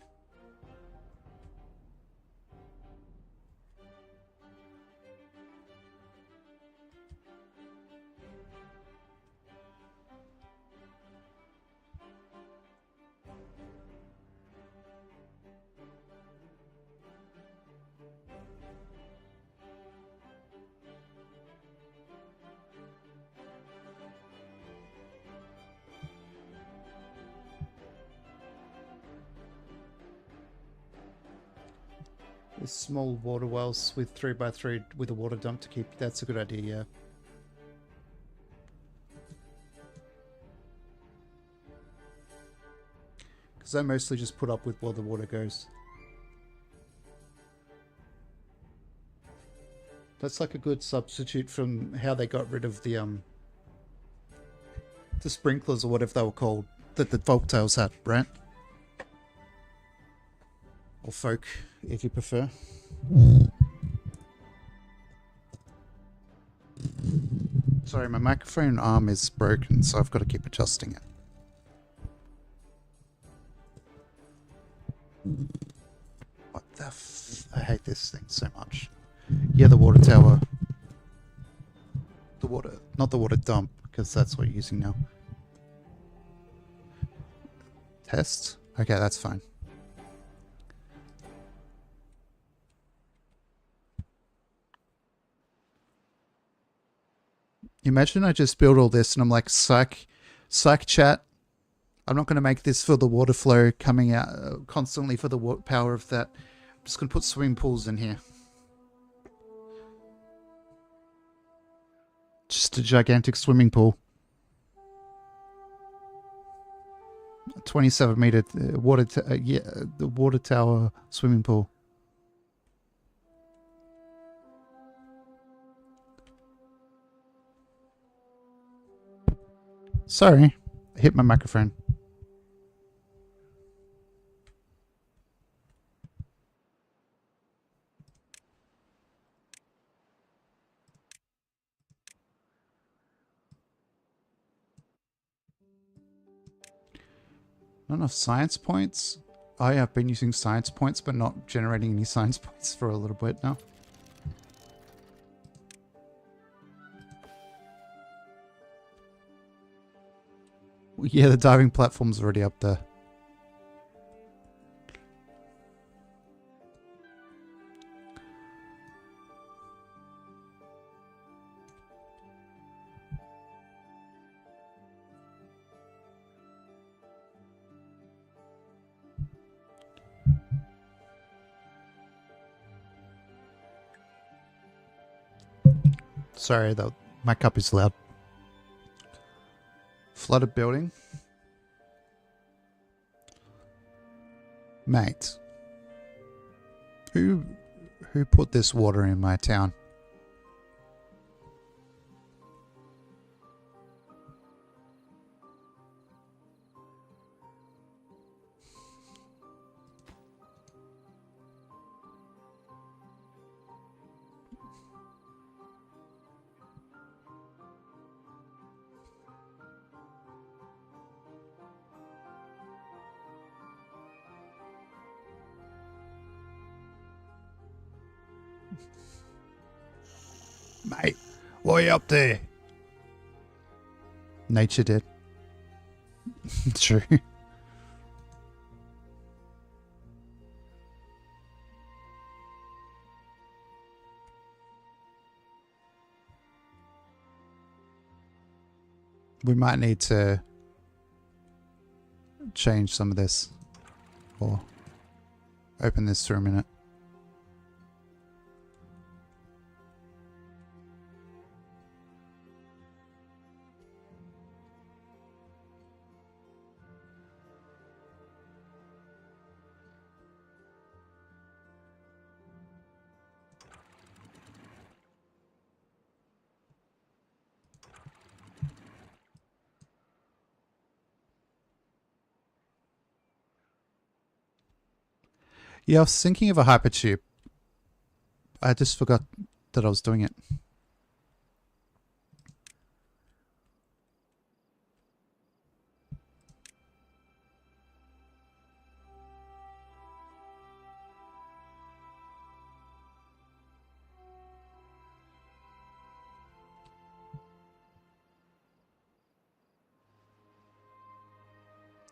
Small water wells with 3x3 with a water dump to keep. That's a good idea, yeah. Because I mostly just put up with where the water goes. That's like a good substitute from how they got rid of the sprinklers or whatever they were called that the folktales had, right? Or folk, if you prefer. Sorry, my microphone arm is broken, so I've got to keep adjusting it. What the I hate this thing so much. Yeah, the water tower. The water, not the water dump, because that's what you're using now. Test? Okay, that's fine. Imagine I just build all this and I'm like, psych chat. I'm not going to make this for the water flow coming out constantly for the power of that. I'm just going to put swimming pools in here. Just a gigantic swimming pool. 27-meter water, yeah, the water tower swimming pool. Sorry, I hit my microphone. Not enough science points? I have been using science points, but not generating any science points for a little bit now. Yeah, the diving platform's already up there. Sorry, though, my cup is loud. Flooded building. Mate. Who put this water in my town? Mate, what are you up there? Nature did. True. We might need to change some of this. Or open this for a minute. Yeah, I was thinking of a hypertube. I just forgot that I was doing it.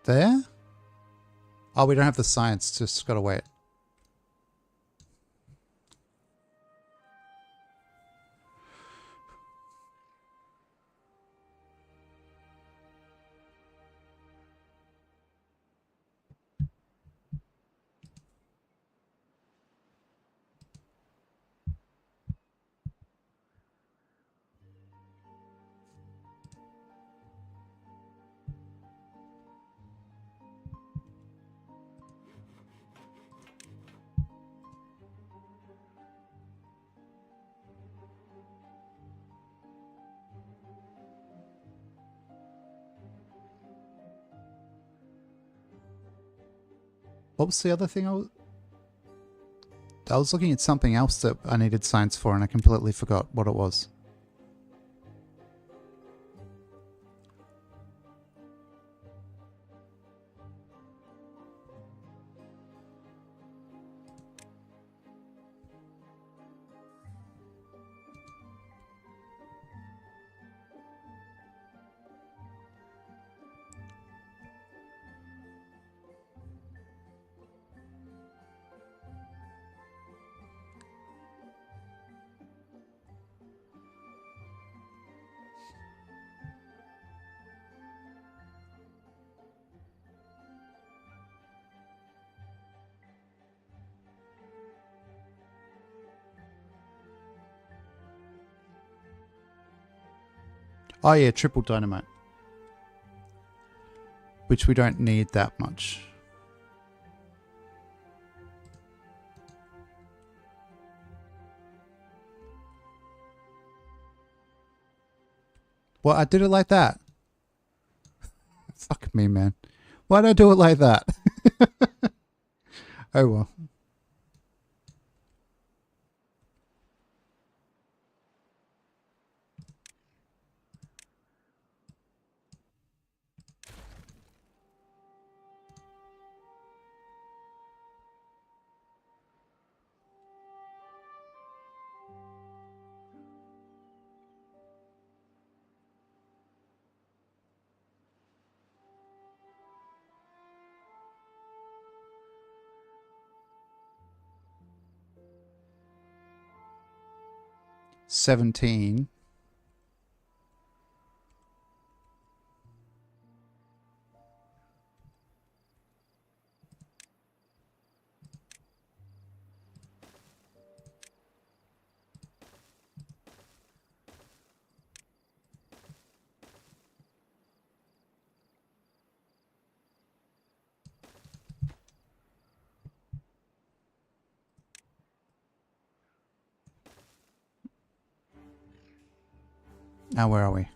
There? Oh, we don't have the science, just gotta wait. What was the other thing I was looking at something else that I needed science for and I completely forgot what it was. Oh yeah, triple dynamite. Which we don't need that much. Well, I did it like that. Fuck me, man. Why'd I do it like that? Oh well. $17. Now where are we?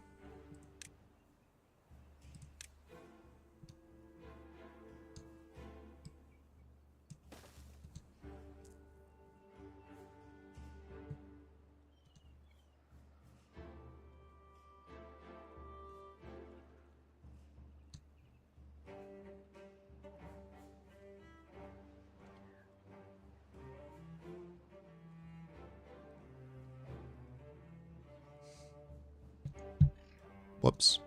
Whoops.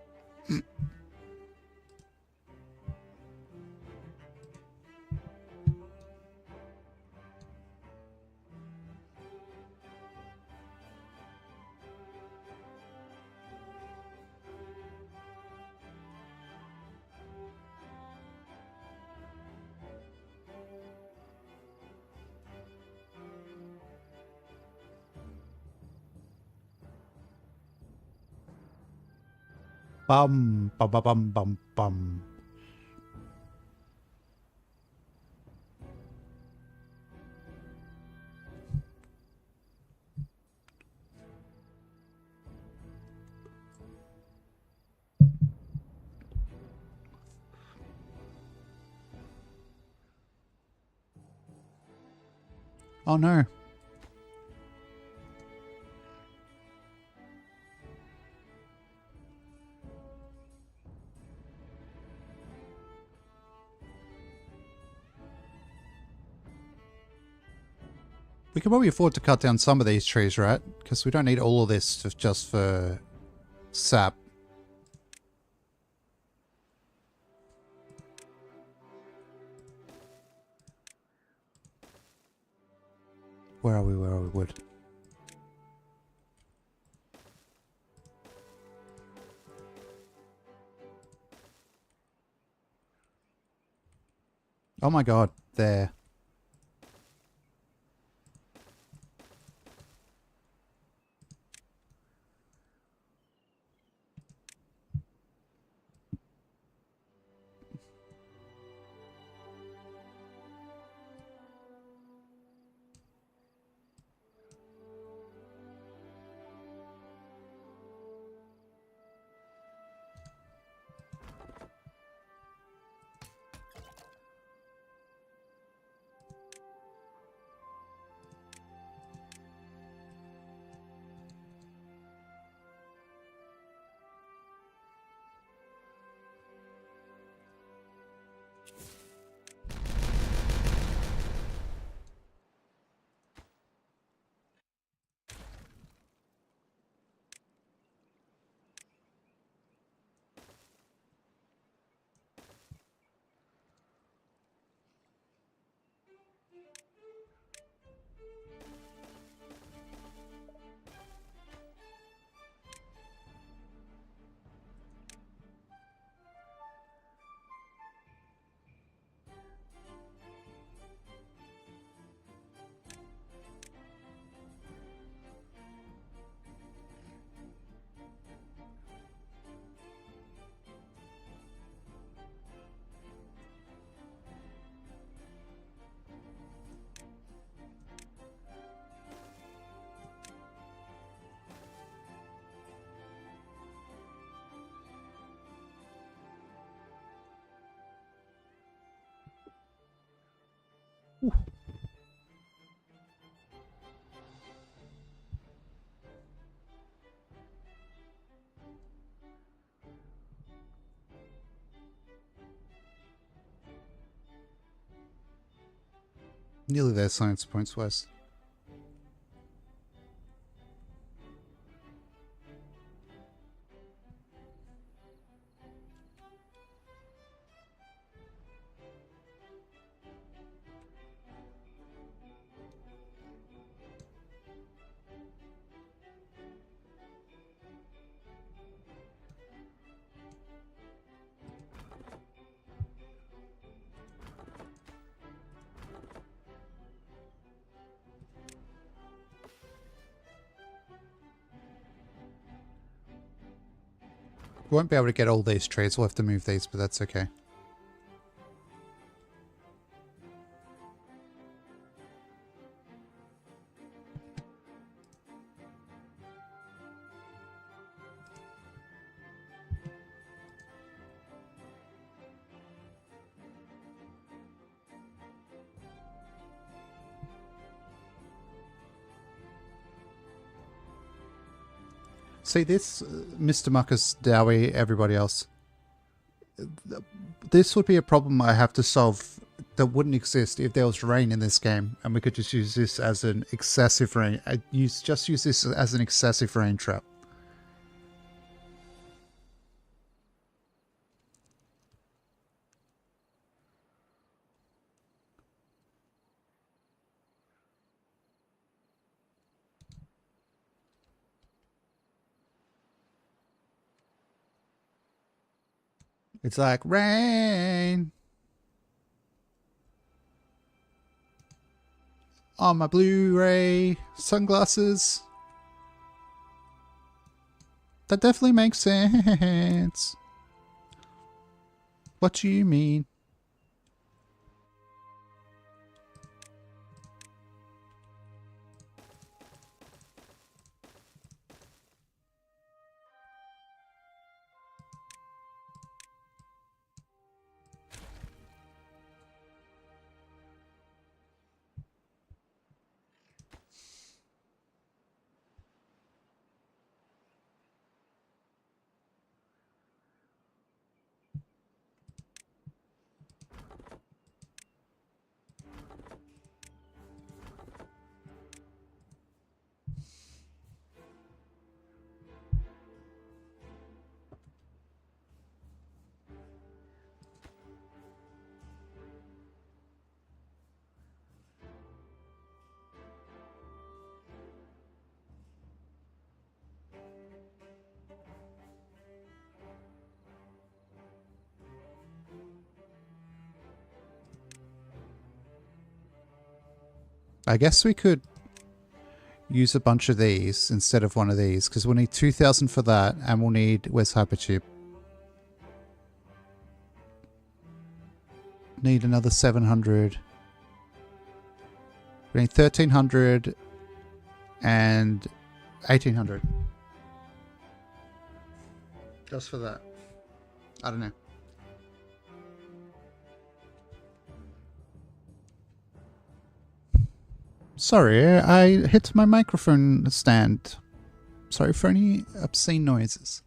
Bum, bum, bum, bum, bum, bum. Oh no. We can probably afford to cut down some of these trees, right? Because we don't need all of this just for sap. Where are we? Where are we? Wood. Oh my god, there. Nearly there, science points wise. We won't be able to get all these trees. We'll have to move these, but that's okay. See this, Mr. Muckus, Dowie, everybody else. This would be a problem I have to solve that wouldn't exist if there was rain in this game, and we could just use this as an excessive rain. Just use this as an excessive rain trap. It's like rain on my Blu-ray sunglasses. That definitely makes sense. What do you mean? I guess we could use a bunch of these instead of one of these, because we'll need 2,000 for that, and we'll need... Where's Hypertube? Need another 700. We need 1,300 and 1,800. Just for that. I don't know. Sorry, I hit my microphone stand. Sorry for any obscene noises.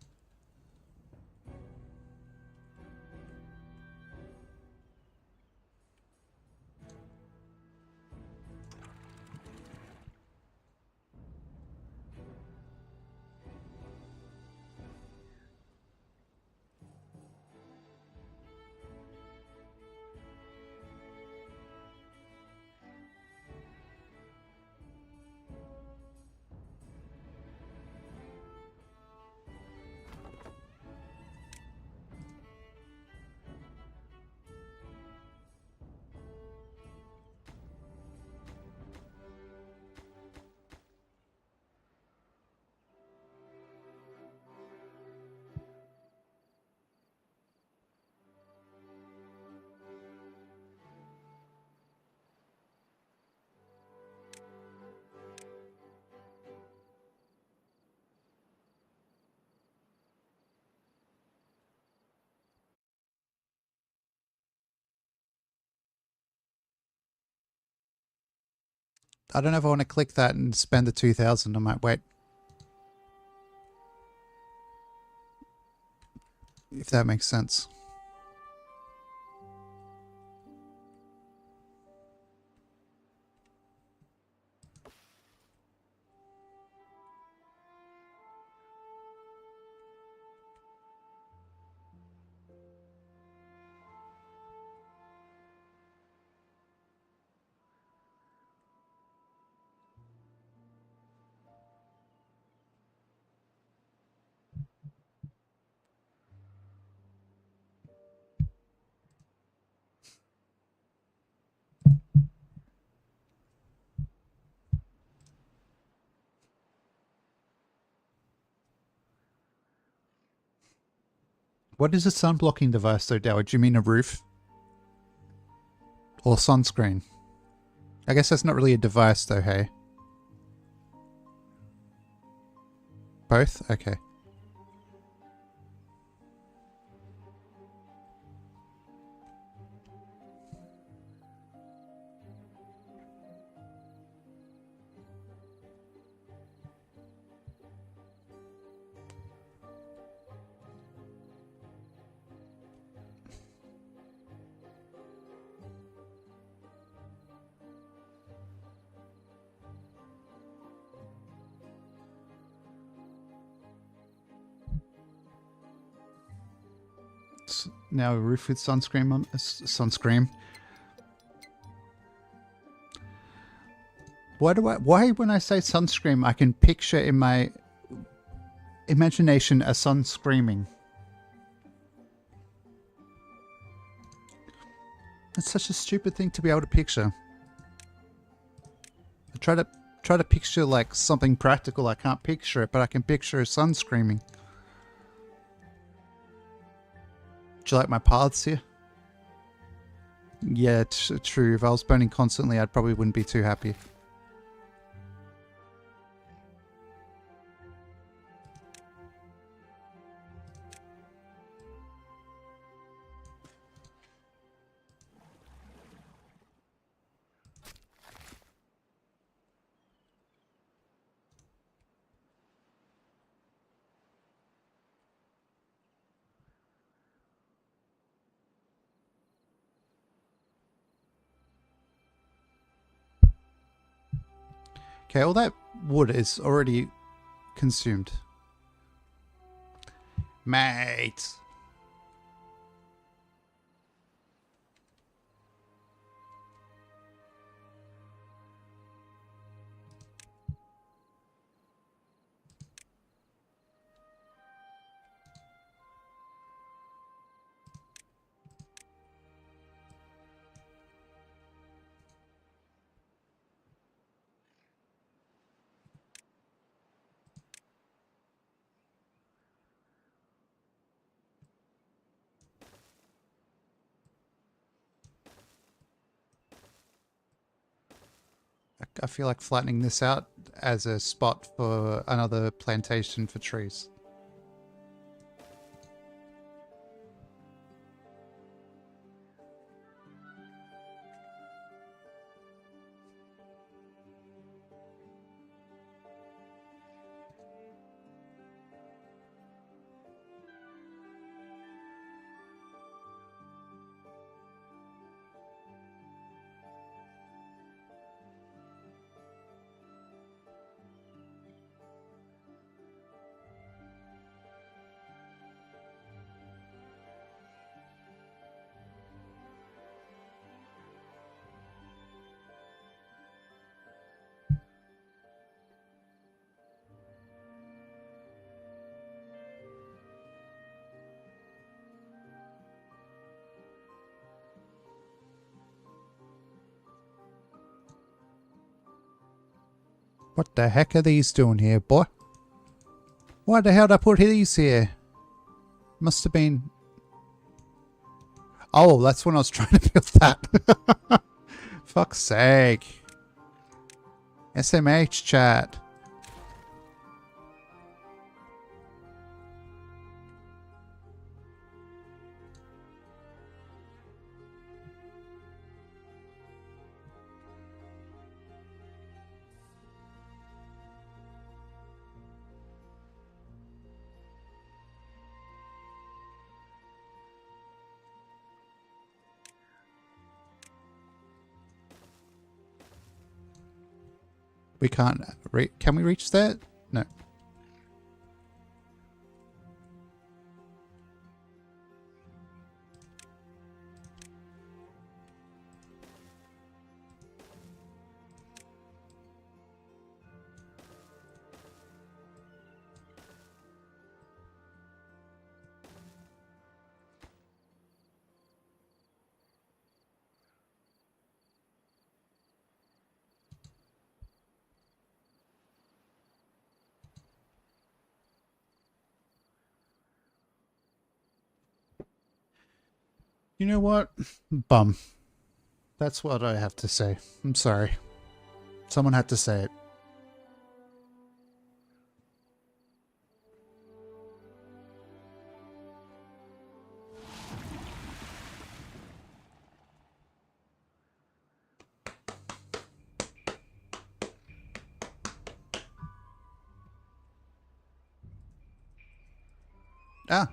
I don't know if I want to click that and spend the 2,000. I might wait. If that makes sense. What is a sun blocking device though, Dowie? Do you mean a roof? Or sunscreen? I guess that's not really a device though, hey? Both? Okay. Now a roof with sunscreen on sunscreen. Why when I say sunscreen I can picture in my imagination a sun screaming? That's such a stupid thing to be able to picture. I try to picture like something practical. I can't picture it, but I can picture a sun screaming. Do you like my paths here? Yeah, true. If I was burning constantly, I probably wouldn't be too happy. Okay, all that wood is already consumed. Mate! I feel like flattening this out as a spot for another plantation for trees. What the heck are these doing here, boy? Why the hell did I put these here? Must have been... Oh, that's when I was trying to build that. Fuck's sake. SMH chat. We can't... Can we reach that? No. You know what? Bum. That's what I have to say. I'm sorry. Someone had to say it. Ah.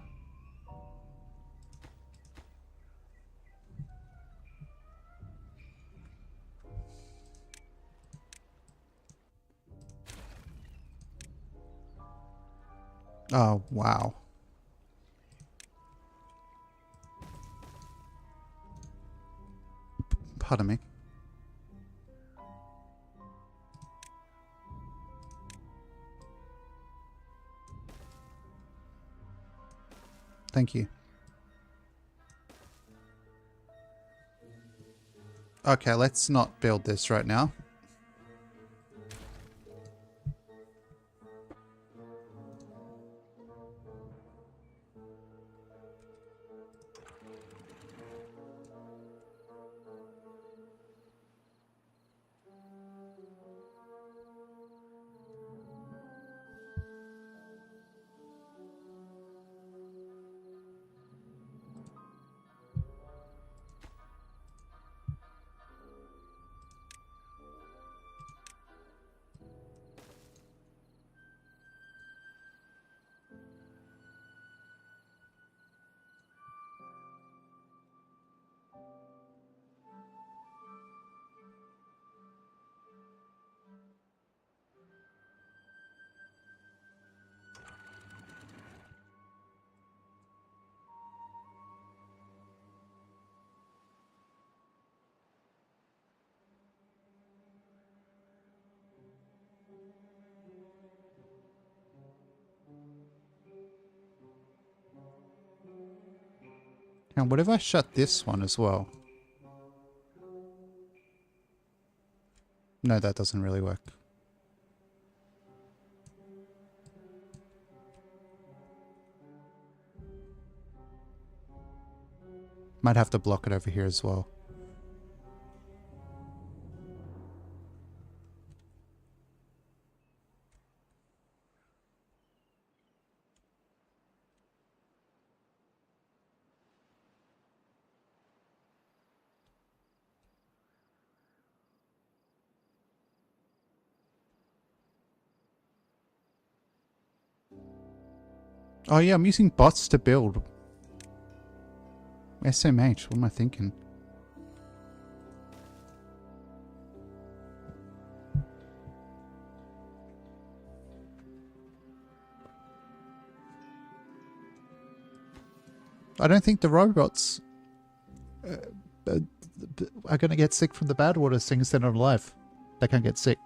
Oh, wow. Pardon me. Thank you. Okay, let's not build this right now. And what if I shut this one as well? No, that doesn't really work. Might have to block it over here as well. Oh yeah, I'm using bots to build. SMH, what am I thinking? I don't think the robots are going to get sick from the bad water since they're not alive. They can't get sick.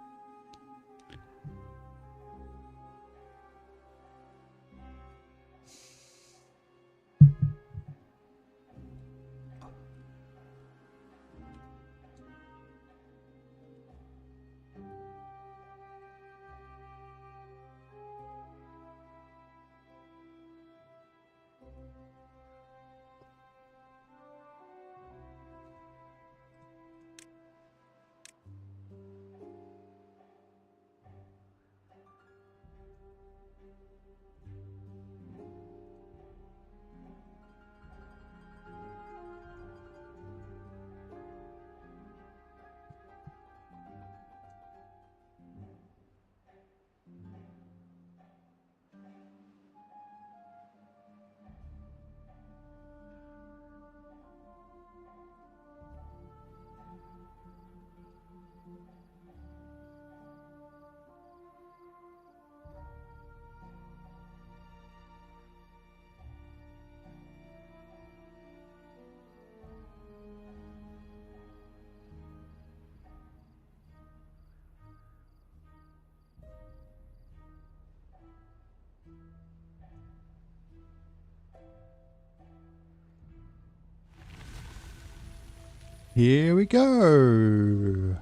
Here we go.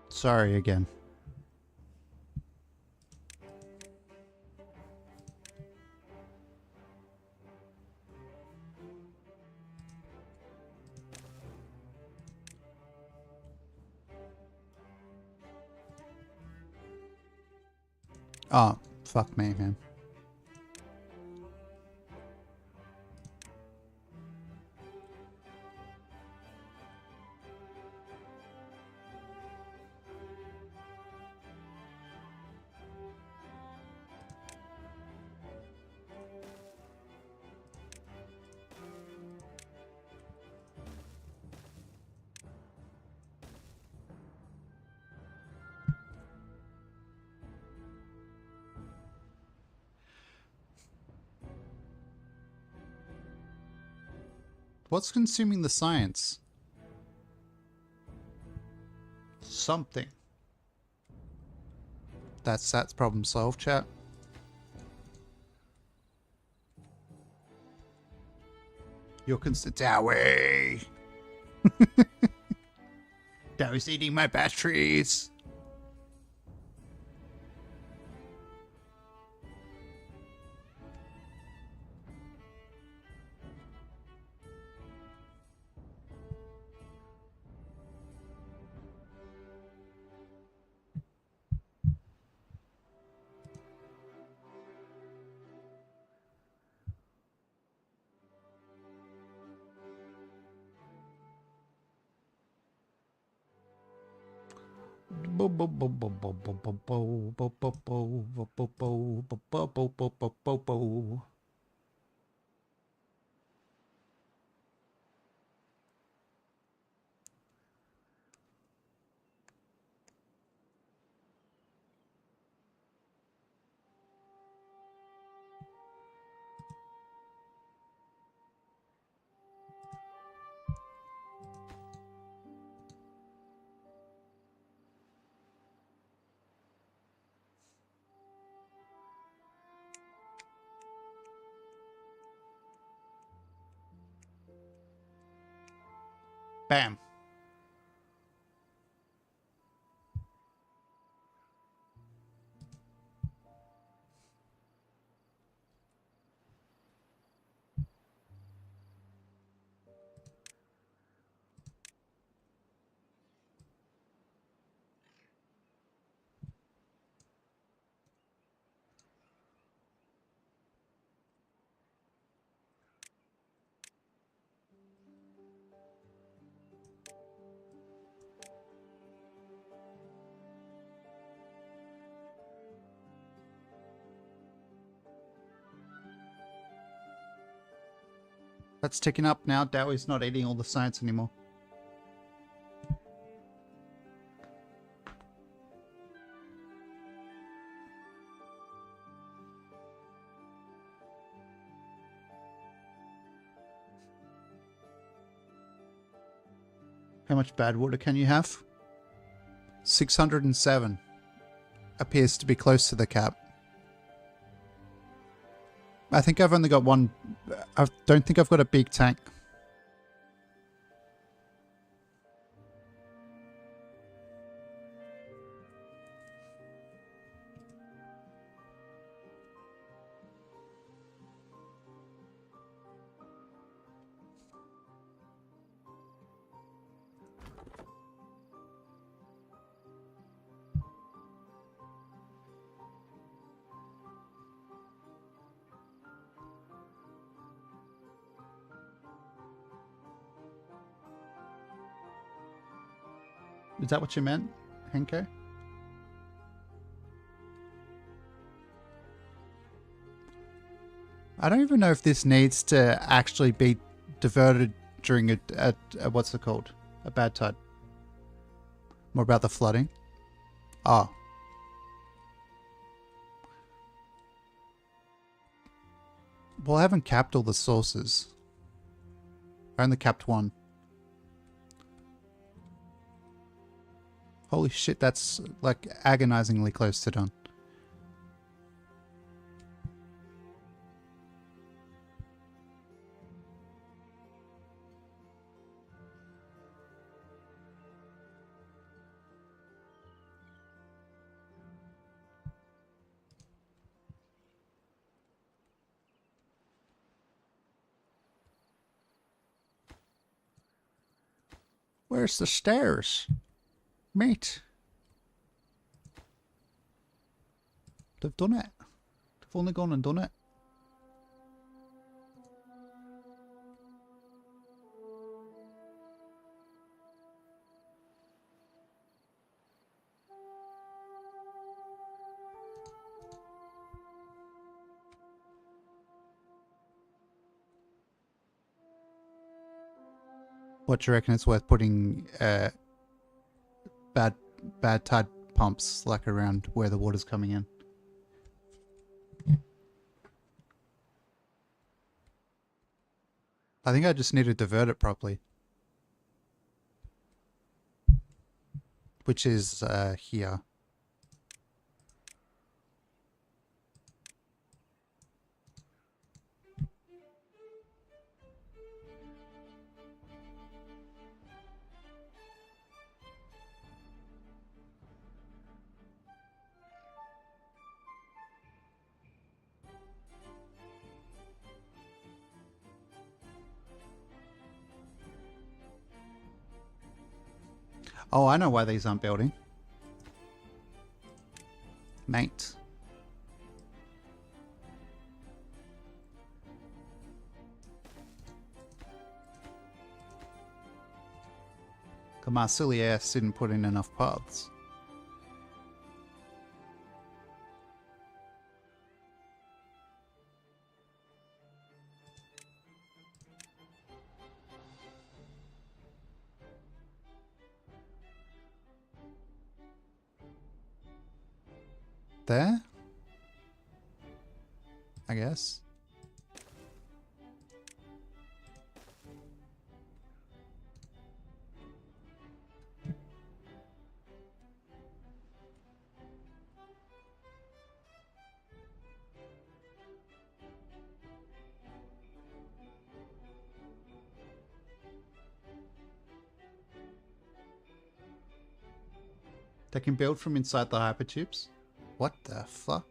Sorry again. Oh, fuck me, man. What's consuming the science? Something. That's problem solved, chat. You're Dowie! Dowie's eating my batteries! Bam. That's ticking up now. Dowie's not eating all the science anymore. How much bad water can you have? 607. Appears to be close to the cap. I think I've only got one. I don't think I've got a big tank. Is that what you meant, Henko? I don't even know if this needs to actually be diverted during a what's it called? A bad tide. More about the flooding. Oh. Well, I haven't capped all the sources. I only capped one. Holy shit, that's like agonizingly close to done. Where's the stairs? Mate. They've done it. They've only gone and done it. What do you reckon it's worth putting bad tide pumps like around where the water's coming in? I think I just need to divert it properly. Which is here. Oh, I know why these aren't building. Mate. Cause my silly ass didn't put in enough paths. There? I guess. They can build from inside the hypertubes? What the fuck?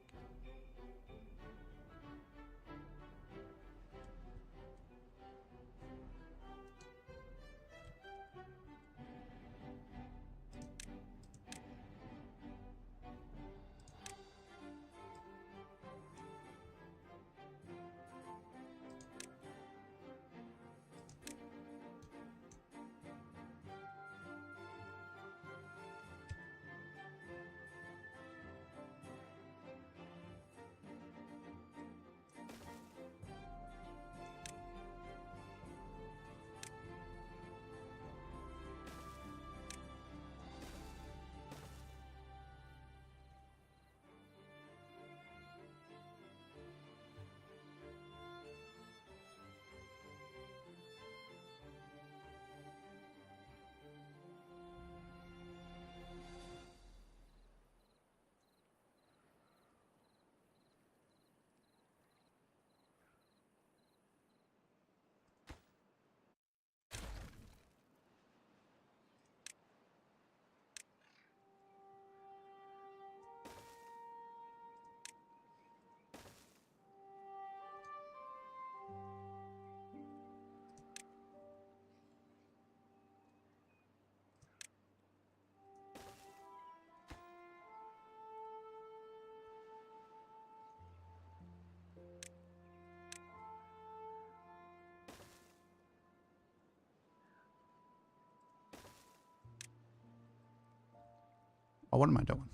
Oh, what am I doing?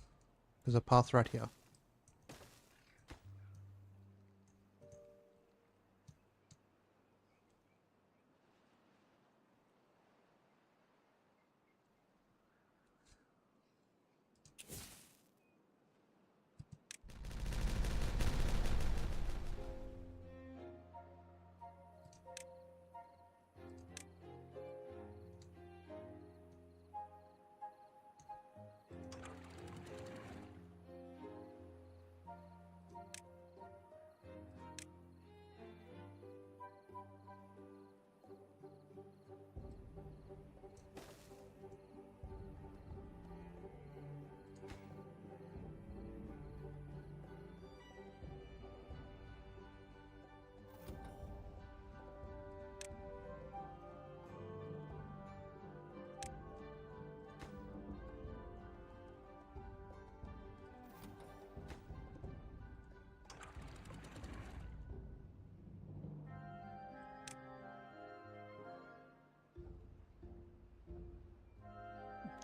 There's a path right here.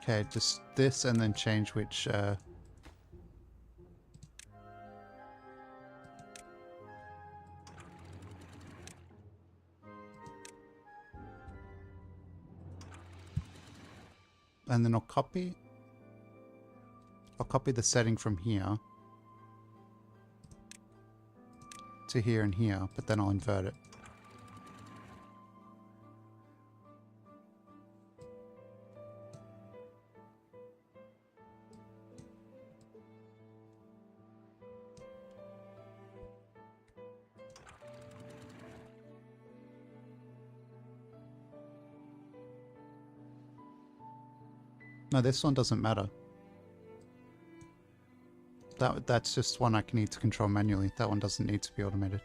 Okay, just this and then change which... and then I'll copy the setting from here to here and here, but then I'll invert it. No, this one doesn't matter. That's just one I can need to control manually. That one doesn't need to be automated.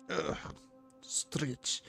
Ugh, stretch.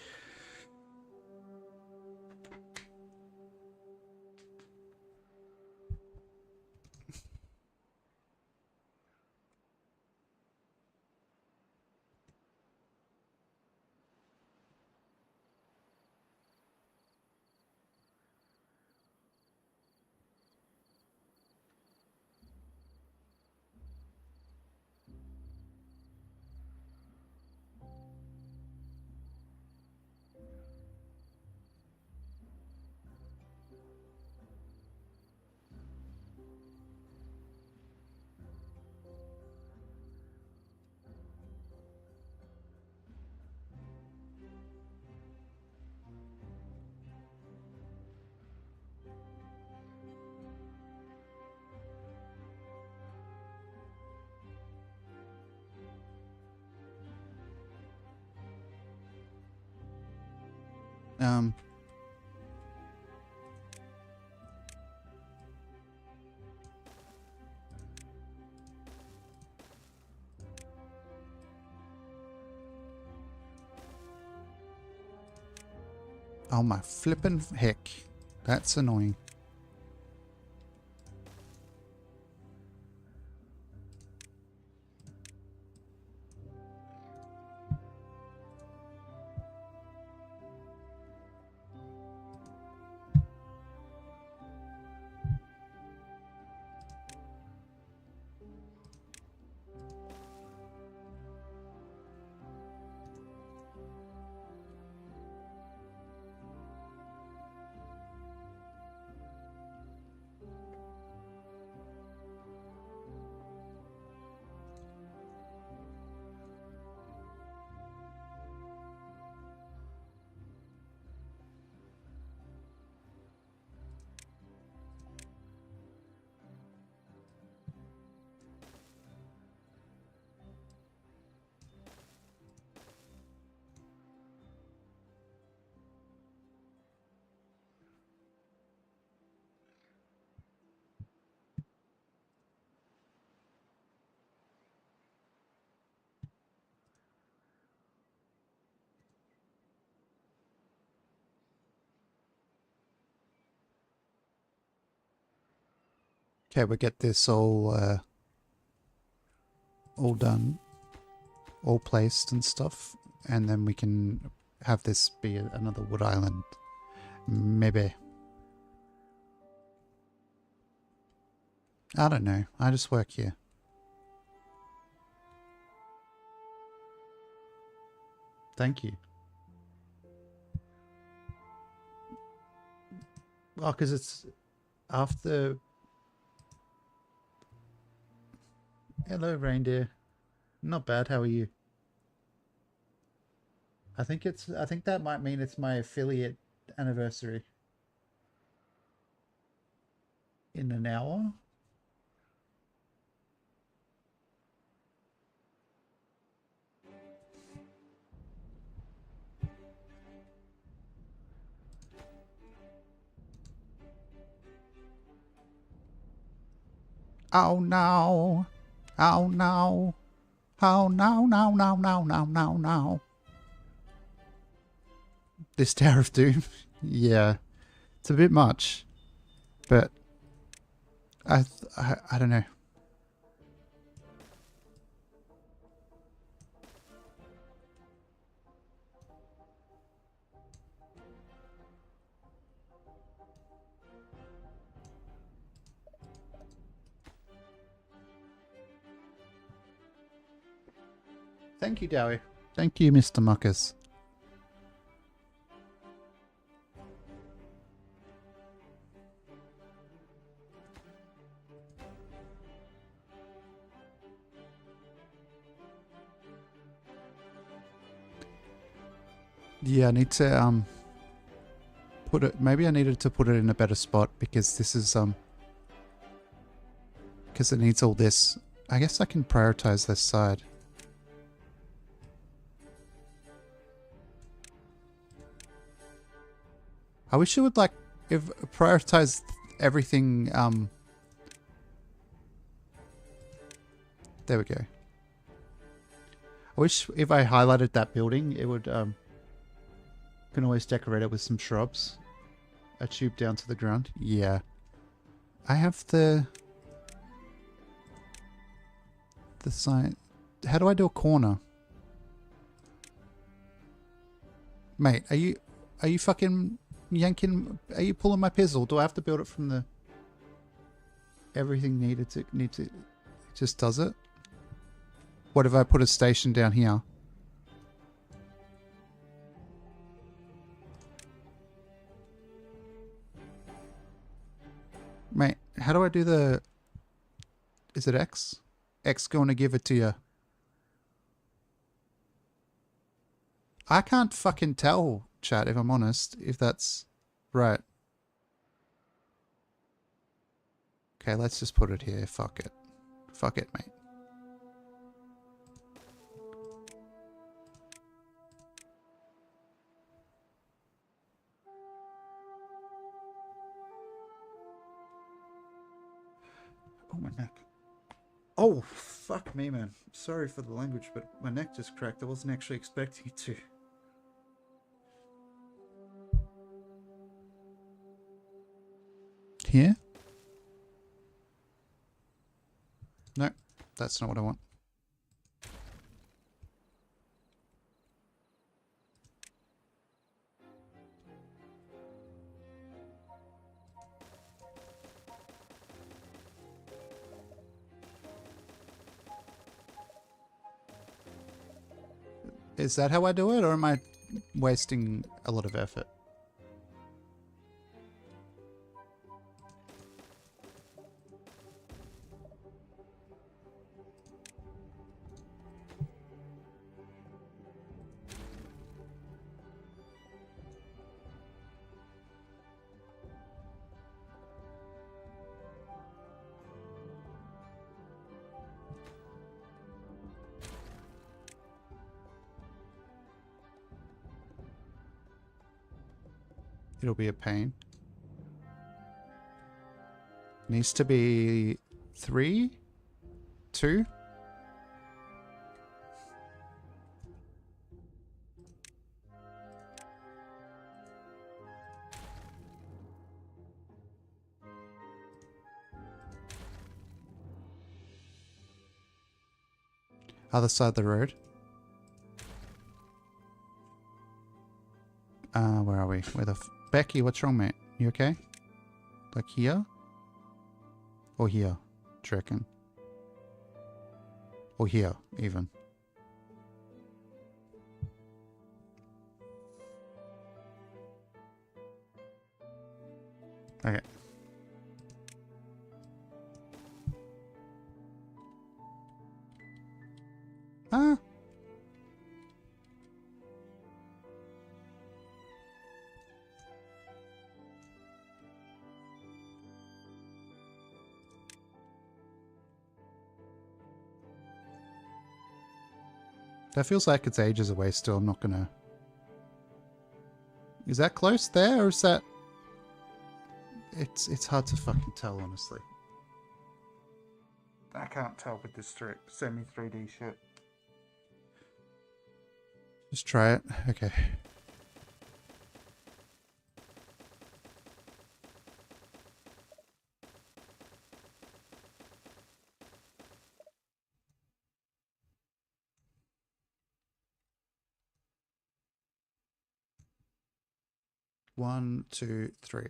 Um, oh my flippin' heck. That's annoying. Okay, we'll get this all done, all placed and stuff, and then we can have this be another wood island. Maybe. I don't know. I just work here. Thank you. Well, because it's after... Hello, reindeer. Not bad, how are you? I think that might mean it's my affiliate anniversary. In an hour? Oh no! Oh no! Oh no, no, no, no, no, no, no. This Tower of Doom? Yeah. It's a bit much. But I don't know. Thank you, Dowie. Thank you, Mr. Muckers. Yeah, I need to put it, maybe I needed to put it in a better spot because this is because it needs all this. I guess I can prioritize this side. I wish it would like if prioritize everything there we go. I wish if I highlighted that building it would can always decorate it with some shrubs. A tube down to the ground. Yeah. I have the sign. How do I do a corner? Mate, are you fucking yanking? Are you pulling my pizzle? Do I have to build it from the everything needs to it just does it? What if I put a station down here? Mate, how do I do the... Is it X? X going to give it to you. I can't fucking tell, chat, if I'm honest, if that's right. Okay, let's just put it here. Fuck it. Fuck it, mate. Oh, my neck. Oh, fuck me, man. Sorry for the language, but my neck just cracked. I wasn't actually expecting it to. Here? No, that's not what I want. Is that how I do it, or am I wasting a lot of effort? It'll be a pain. Needs to be 3? 2? Other side of the road. Where are we? Becky, what's wrong, mate? You okay? Like here? Or here? Do you reckon? Or here, even. Okay. Ah. That feels like it's ages away still. I'm not gonna... Is that close there, or is that... It's hard to fucking tell, honestly. I can't tell with this semi-3D shit. Just try it. Okay. One, two, three.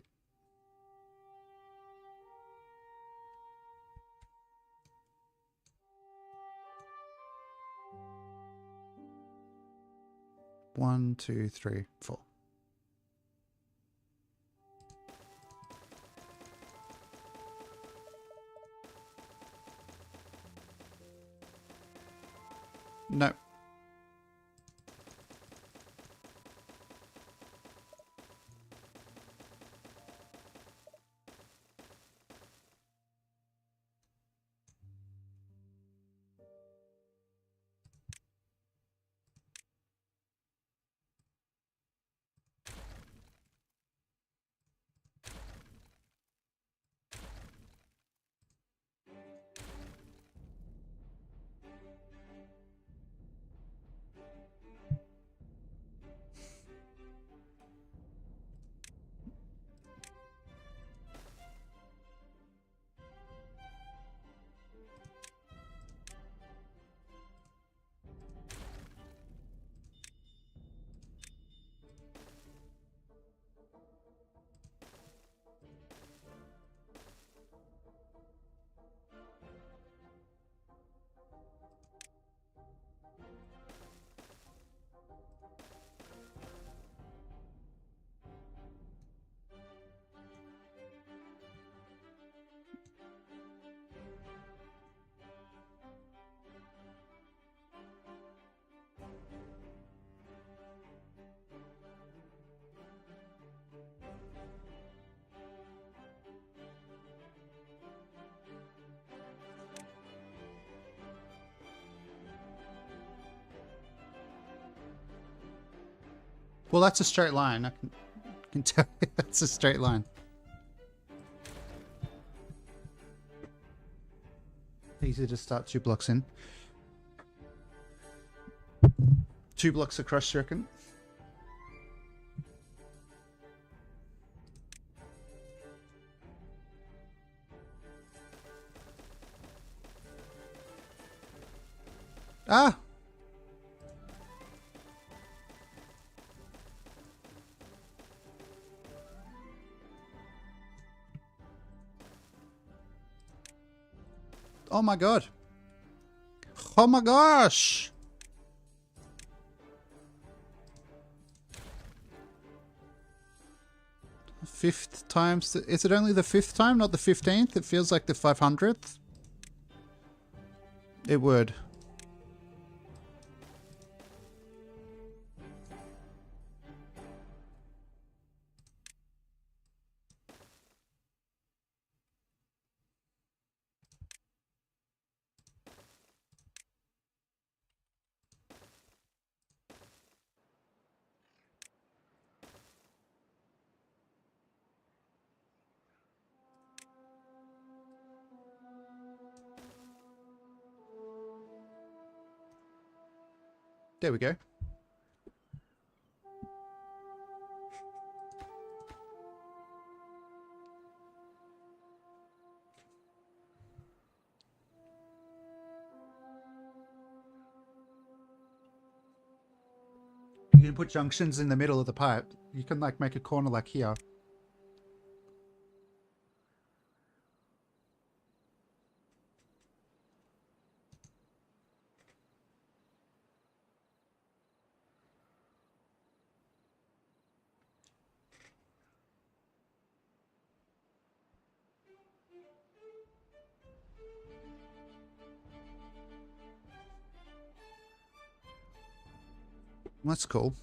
One, two, three, four. No. Well, that's a straight line. I can tell you that's a straight line. Easy to start 2 blocks in. 2 blocks across, you reckon? Ah! Oh my god. Oh my gosh! Fifth times... Is it only the 5th time, not the 15th? It feels like the 500th. It would. There we go. You can put junctions in the middle of the pipe. You can like make a corner like here. That's cool.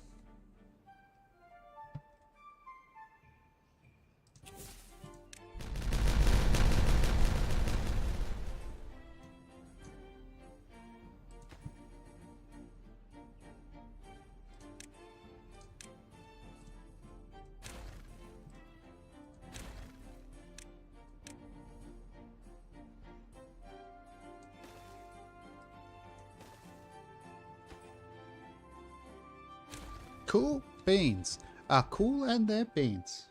Cool beans are cool and they're beans.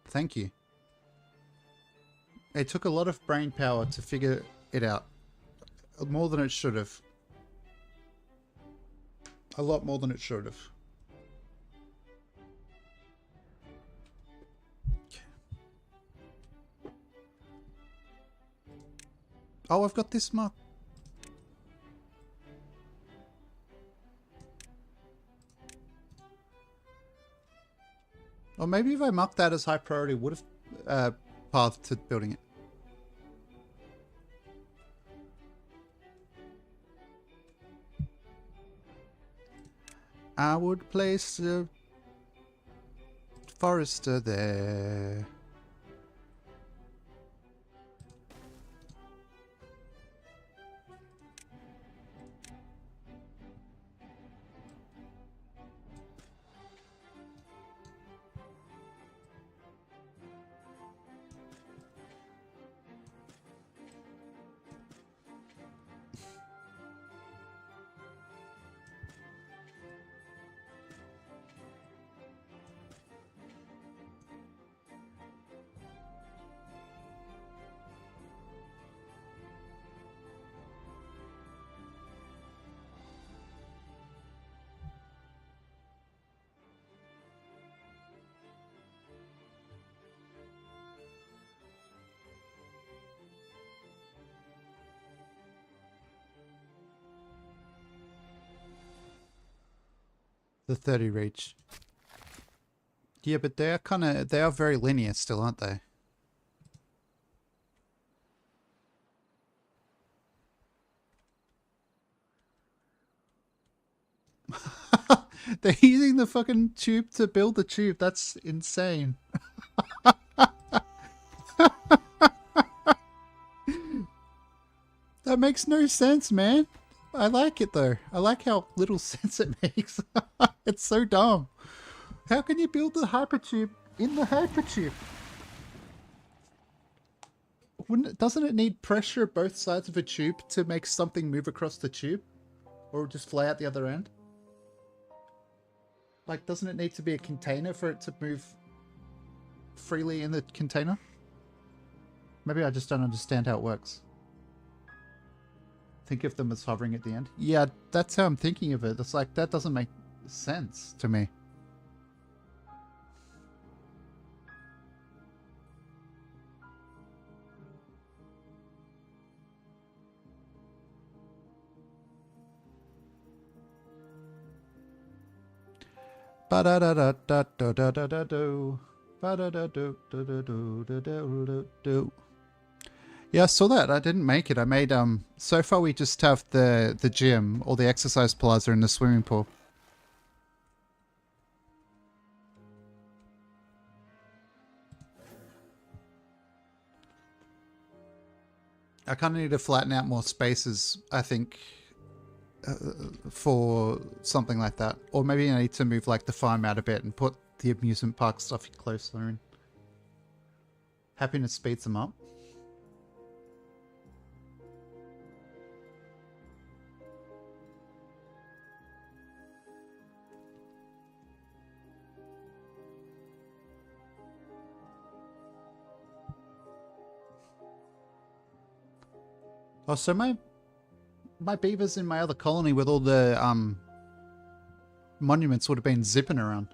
Thank you. It took a lot of brain power to figure it out. More than it should have. A lot more than it should have. Oh, I've got this mark. Or maybe if I marked that as high priority, would have pathed to building it. I would place a forester there. The 30 reach. Yeah, but they are very linear still, aren't they? They're using the fucking tube to build the tube. That's insane. That makes no sense, man. I like it though. I like how little sense it makes. It's so dumb. How can you build the hypertube in the hypertube? Doesn't it need pressure at both sides of a tube to make something move across the tube? Or just fly out the other end? Like, doesn't it need to be a container for it to move freely in the container? Maybe I just don't understand how it works. Think of them as hovering at the end. Yeah, that's how I'm thinking of it. It's like, that doesn't make sense to me. Ba-da-da-da-da-da-da-da-do. Ba-da-da-do-da-da-do-da-da-do-do. Yeah, I saw that. I didn't make it. I made, so far we just have the gym or the exercise plaza and the swimming pool. I kind of need to flatten out more spaces, I think, for something like that. Or maybe I need to move like the farm out a bit and put the amusement park stuff closer in. Happiness speeds them up. Oh, so my beavers in my other colony with all the monuments would have been zipping around.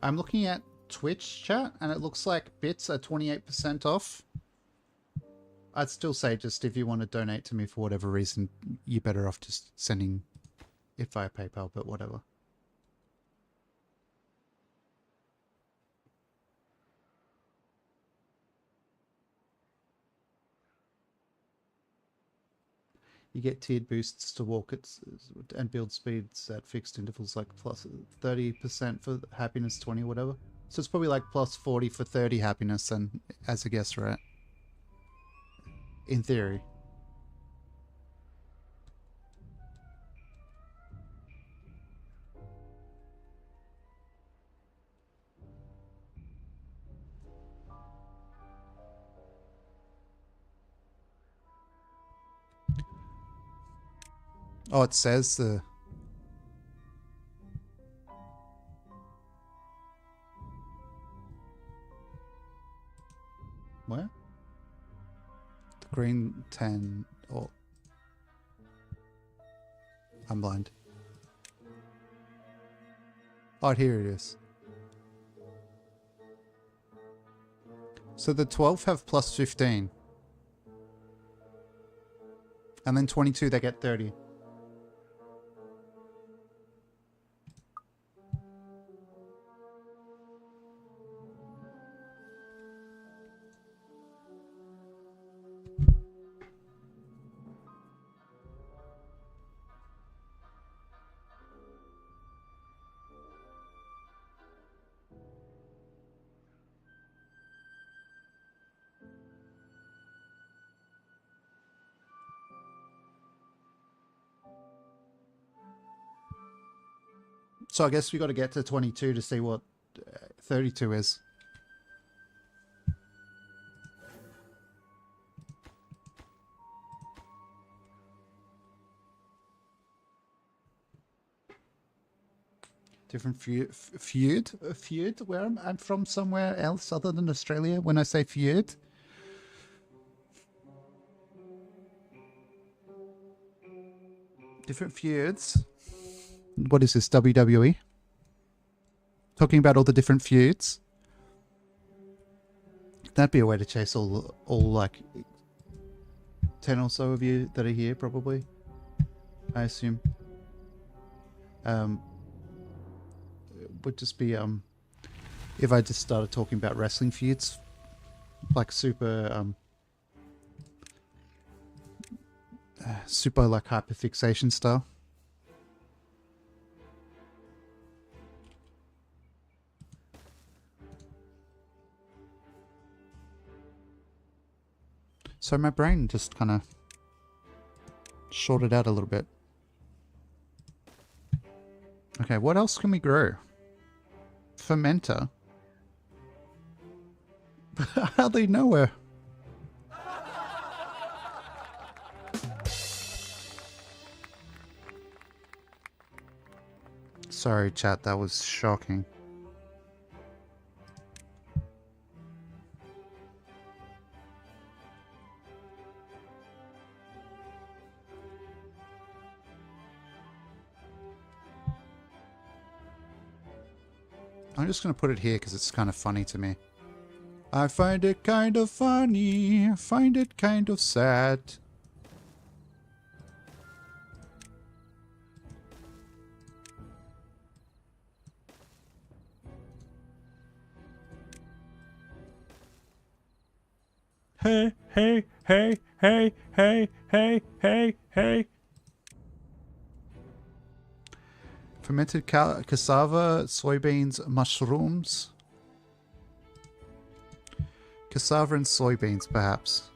I'm looking at Twitch chat and it looks like bits are 28% off. I'd still say just if you want to donate to me for whatever reason, you're better off just sending it via PayPal, but whatever. You get tiered boosts to walk it and build speeds at fixed intervals, like plus 30% for happiness, 20, whatever. So it's probably like plus 40 for 30 happiness, and as a guess, right? In theory. Oh, it says the... Where? The green 10... Oh. I'm blind. Oh, here it is. So the 12 have plus 15. And then 22, they get 30. So I guess we got to get to 22 to see what 32 is. Different feud? Where I'm from somewhere else other than Australia when I say feud. Different feuds. What is this, WWE? Talking about all the different feuds. That'd be a way to chase all like 10 or so of you that are here, probably. I assume. It would just be if I just started talking about wrestling feuds, like super like hyperfixation style. So my brain just kind of shorted out a little bit. Okay, what else can we grow? Fermenter? Hardly nowhere. Sorry, chat, that was shocking. I'm just going to put it here because it's kind of funny to me. I find it kind of funny. I find it kind of sad. Hey, hey, hey, hey, hey, hey, hey, hey. Fermented cassava, soybeans, mushrooms. Cassava and soybeans, perhaps.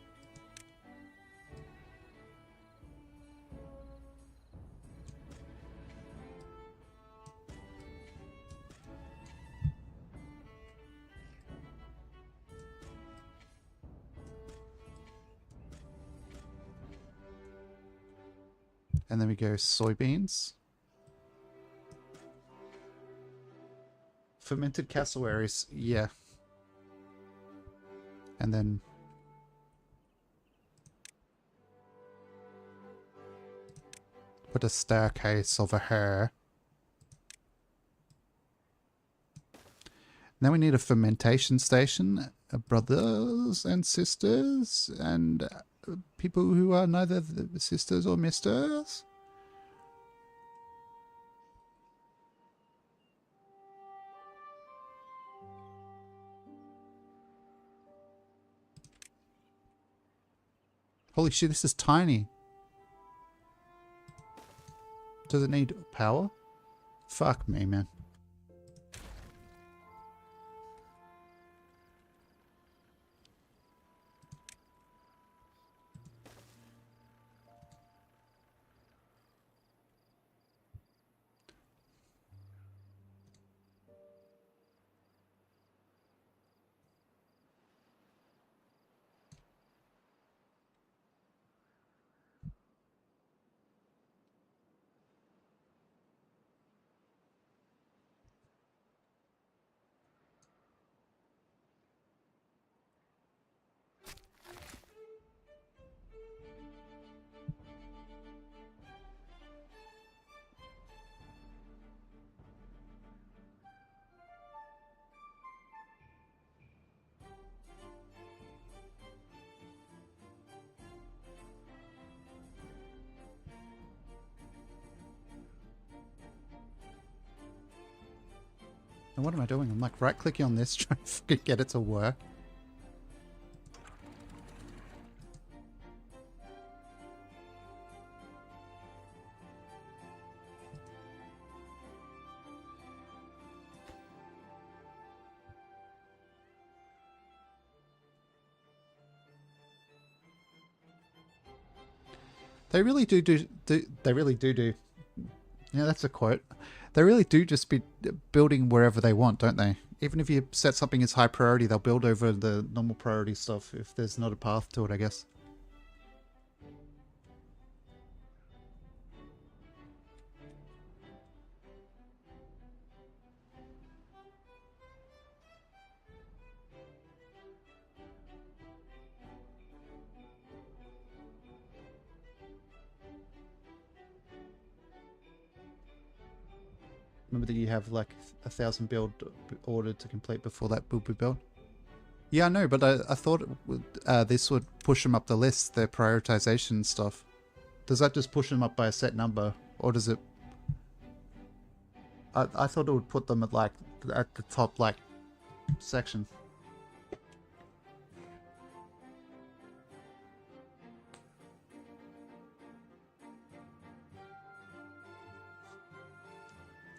And then we go soybeans. Fermented cassowaries, yeah. And then put a staircase over here. Now we need a fermentation station, brothers and sisters, and people who are neither the sisters or misters. Holy shit, this is tiny. Does it need power? Fuck me, man. And what am I doing? I'm like right clicking on this trying to get it to work. They really do. They really do. Yeah, that's a quote. They really do just be building wherever they want, don't they? Even if you set something as high priority, they'll build over the normal priority stuff if there's not a path to it, I guess. Remember that you have like 1,000 build ordered to complete before that will be built? Yeah, I know, but I thought it would, this would push them up the list, their prioritization stuff. Does that just push them up by a set number? Or does it... I thought it would put them at like, at the top like, section.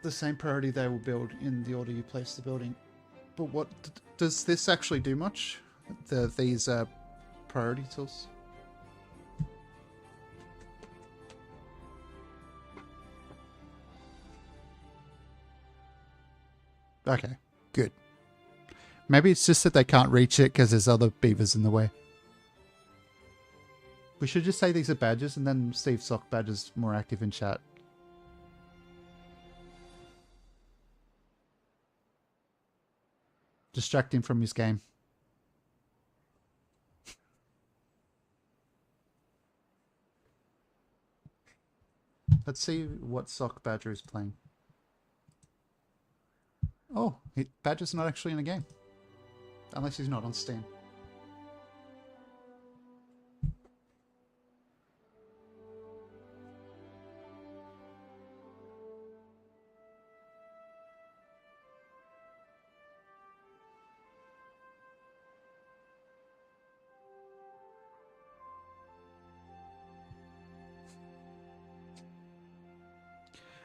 The same priority they will build in the order you place the building. But what does this actually do much? These priority tools? Okay, good. Maybe it's just that they can't reach it because there's other beavers in the way. We should just say these are badges and then Steve Sock badges more active in chat. Distract him from his game. Let's see what Sock Badger is playing. Oh, Badger's not actually in the game. Unless he's not on Steam.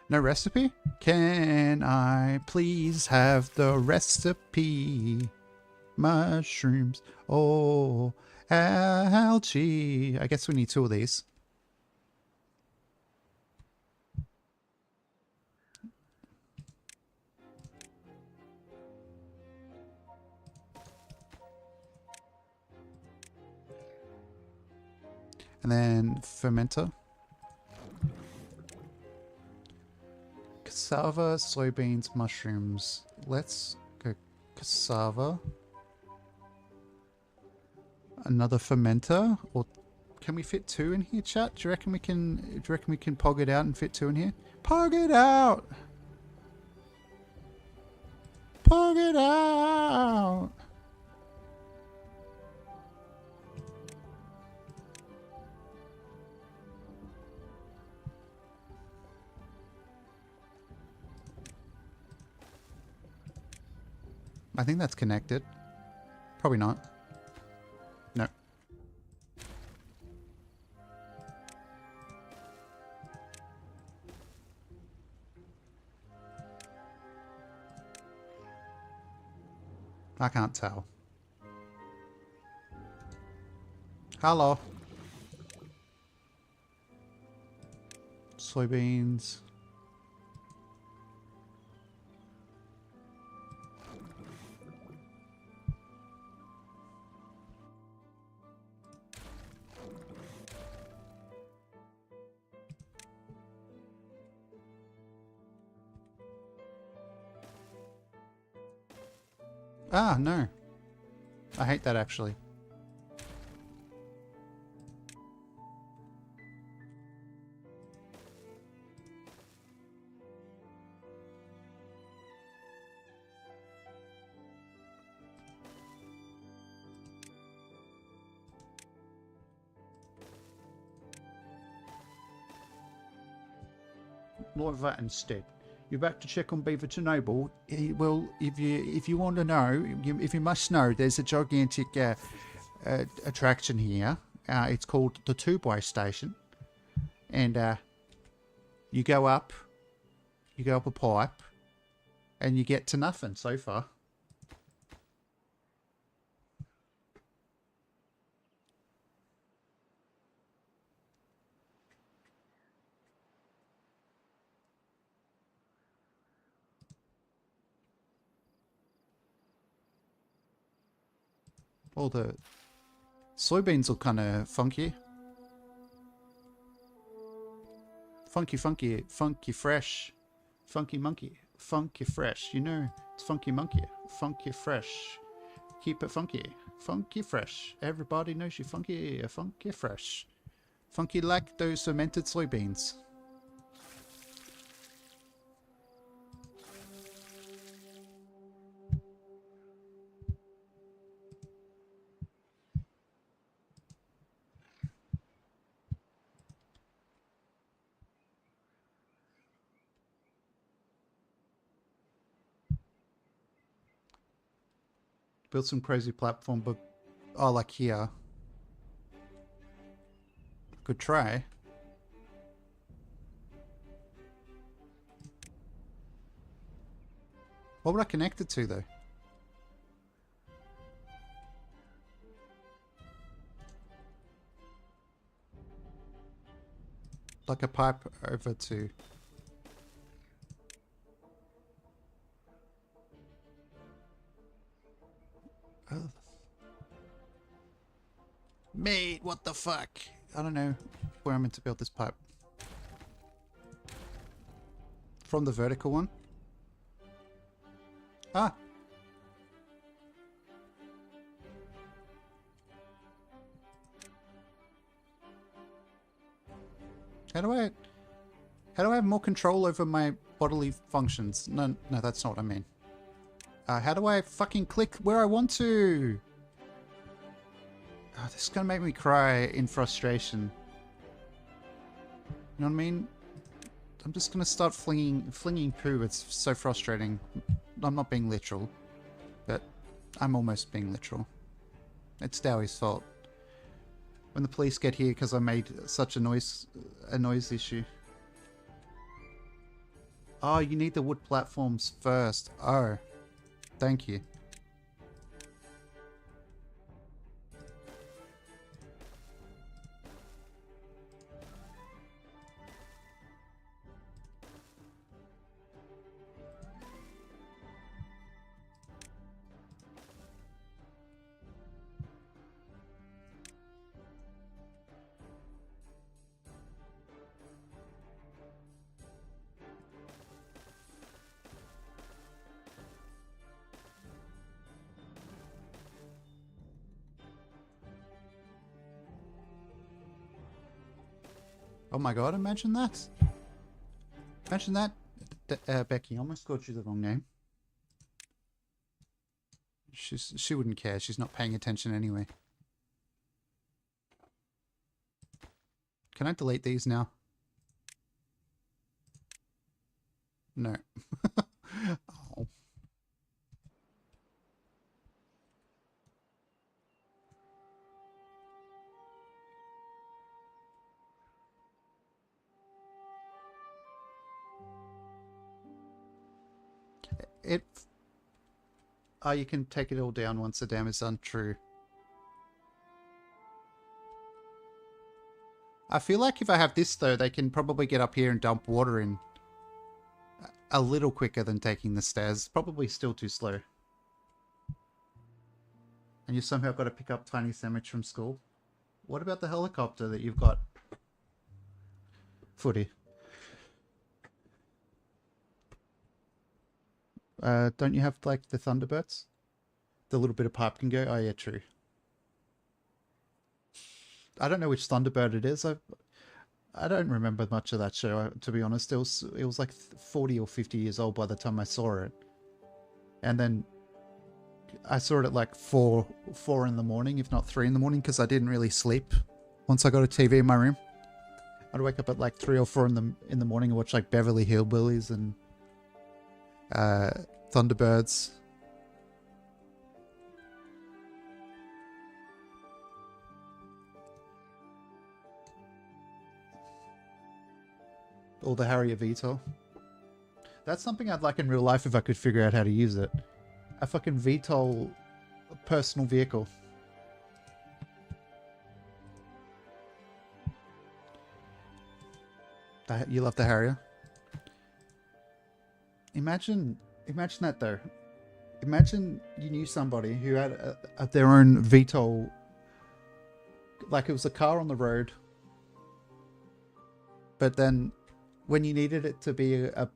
No recipe? Can I please have the recipe? Mushrooms. Oh, algae. I guess we need 2 of these. And then fermenter. Because cassava, soybeans, mushrooms. Let's go cassava. Another fermenter, or can we fit 2 in here, chat? Do you reckon we can? Do you reckon we can pog it out and fit 2 in here? Pog it out! Pog it out! I think that's connected. Probably not. No. I can't tell. Hello. Soybeans. Ah, no. I hate that actually. Like that instead. You're back to check on Beaverton Noble. Well, if you want to know, if you must know, there's a gigantic attraction here. It's called the Two-Way Station, and you go up a pipe, and you get to nothing so far. All the soybeans are kind of funky. Funky, fresh. Funky monkey, funky fresh. You know, it's funky monkey, funky fresh. Keep it funky, funky fresh. Everybody knows you funky, funky fresh. Funky like those fermented soybeans. Built some crazy platform, but oh, like here. Good try. What would I connect it to though? Like a pipe over to... Oh. Mate, what the fuck? I don't know where I'm meant to build this pipe. From the vertical one? Ah! How do I have more control over my bodily functions? No, that's not what I mean. How do I fucking click where I want to? Oh, this is gonna make me cry in frustration. You know what I mean? I'm just gonna start flinging poo. It's so frustrating. I'm not being literal, but I'm almost being literal. It's Dowie's fault. When the police get here because I made such a noise issue. Oh, you need the wood platforms first. Oh, thank you. Oh my god, imagine that. Imagine that. Becky, I almost called you the wrong name. She wouldn't care. She's not paying attention anyway. Can I delete these now? No. Oh. Oh, you can take it all down once the dam is done. True. I feel like if I have this though, they can probably get up here and dump water in a little quicker than taking the stairs. Probably still too slow. And you somehow got to pick up Tiny Sandwich from school. What about the helicopter that you've got? Footy. Don't you have like the Thunderbirds? The little bit of pipe can go? Oh yeah, true. I don't know which Thunderbird it is. I don't remember much of that show, to be honest. It was like 40 or 50 years old by the time I saw it. And then I saw it at like 4 in the morning, if not 3 in the morning, because I didn't really sleep once I got a TV in my room. I'd wake up at like 3 or 4 in the morning and watch like Beverly Hillbillies and Thunderbirds. Or the Harrier VTOL. That's something I'd like in real life if I could figure out how to use it. A fucking VTOL personal vehicle. You love the Harrier? Imagine that though. Imagine you knew somebody who had their own VTOL, like it was a car on the road, but then when you needed it to be a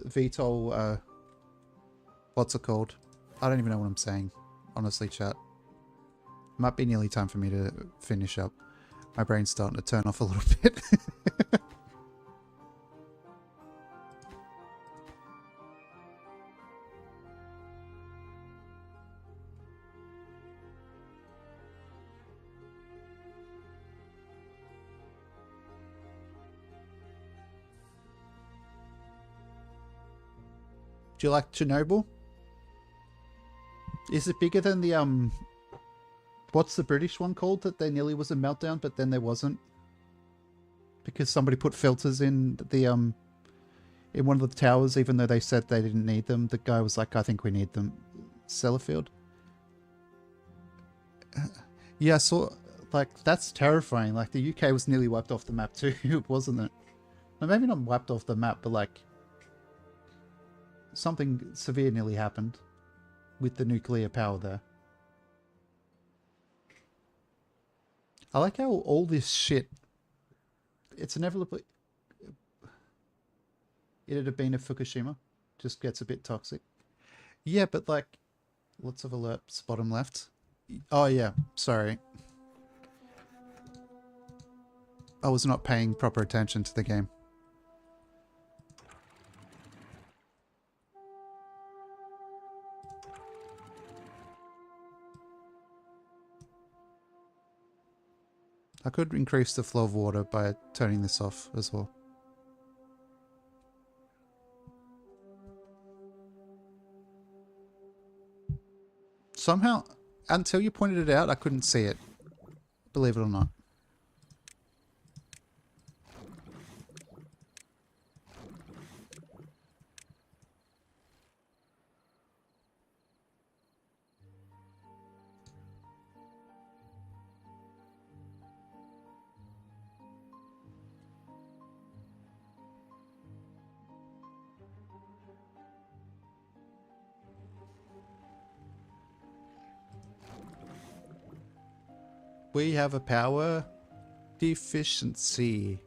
VTOL, what's it called? I don't even know what I'm saying, honestly, chat. Might be nearly time for me to finish up. My brain's starting to turn off a little bit. Do you like Chernobyl? Is it bigger than the what's the British one called that there nearly was a meltdown but then there wasn't? Because somebody put filters in the in one of the towers even though they said they didn't need them. The guy was like, I think we need them. Sellafield? Yeah, so like that's terrifying. Like the UK was nearly wiped off the map too, wasn't it? Well, maybe not wiped off the map, but like something severe nearly happened with the nuclear power there. I like how all this shit, it's inevitably, it'd have been a Fukushima, just gets a bit toxic. Yeah, but like, lots of alerts, bottom left. Oh yeah, sorry. I was not paying proper attention to the game. I could increase the flow of water by turning this off as well. Somehow, until you pointed it out, I couldn't see it. Believe it or not. We have a power deficiency.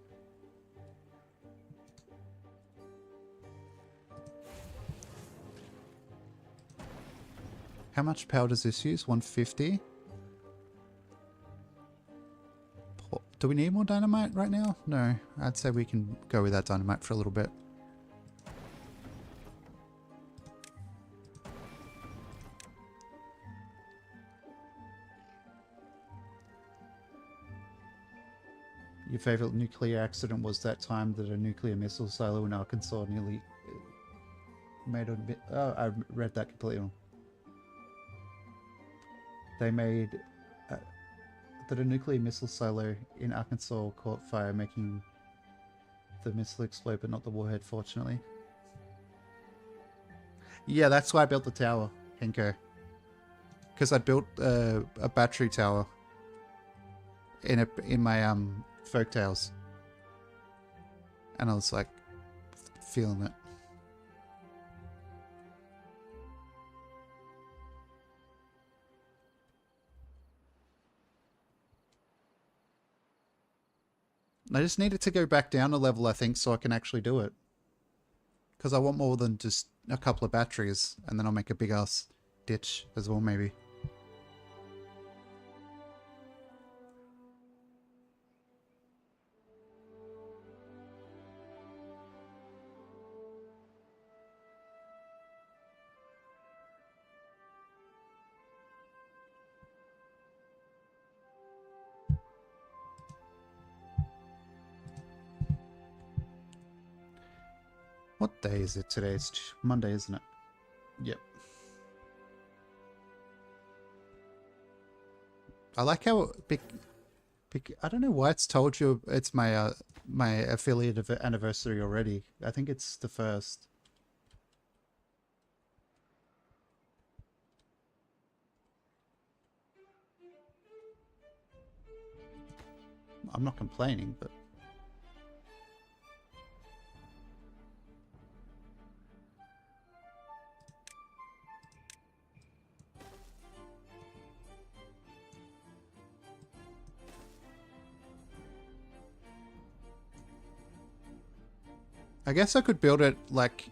How much power does this use? 150? Do we need more dynamite right now? No, I'd say we can go with that dynamite for a little bit. Your favorite nuclear accident was that time that a nuclear missile silo in Arkansas nearly made a bit... Oh, I read that completely wrong. They made... that a nuclear missile silo in Arkansas caught fire, making the missile explode, but not the warhead, fortunately. Yeah, that's why I built the tower, Henko. Because I built a battery tower in my folktales, and I was like feeling it. I just needed to go back down a level, I think, so I can actually do it. Because I want more than just a couple of batteries, and then I'll make a big ass ditch as well, maybe. What day is it today? It's Monday, isn't it? Yep. I like how I don't know why it's told you it's my my affiliate anniversary already. I think it's the 1st. I'm not complaining, but... I guess I could build it like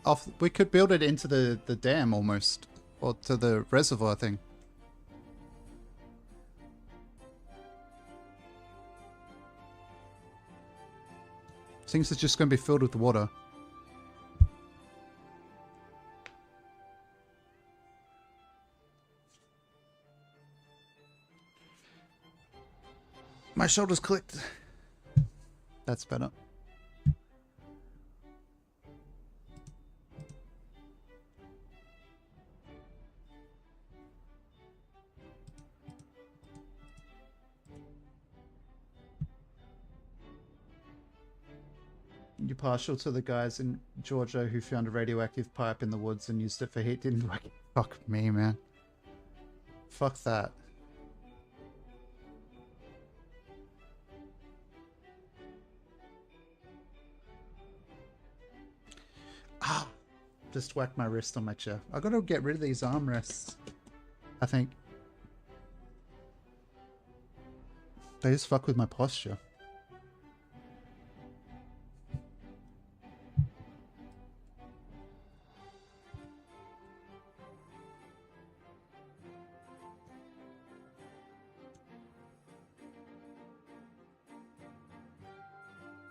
off. We could build it into the dam almost, or to the reservoir thing. Things are just going to be filled with water. My shoulders clicked. That's better. You're partial to the guys in Georgia who found a radioactive pipe in the woods and used it for heat. Didn't like it. Fuck me, man. Fuck that. Ah! Just whacked my wrist on my chair. I gotta get rid of these armrests, I think. They just fuck with my posture.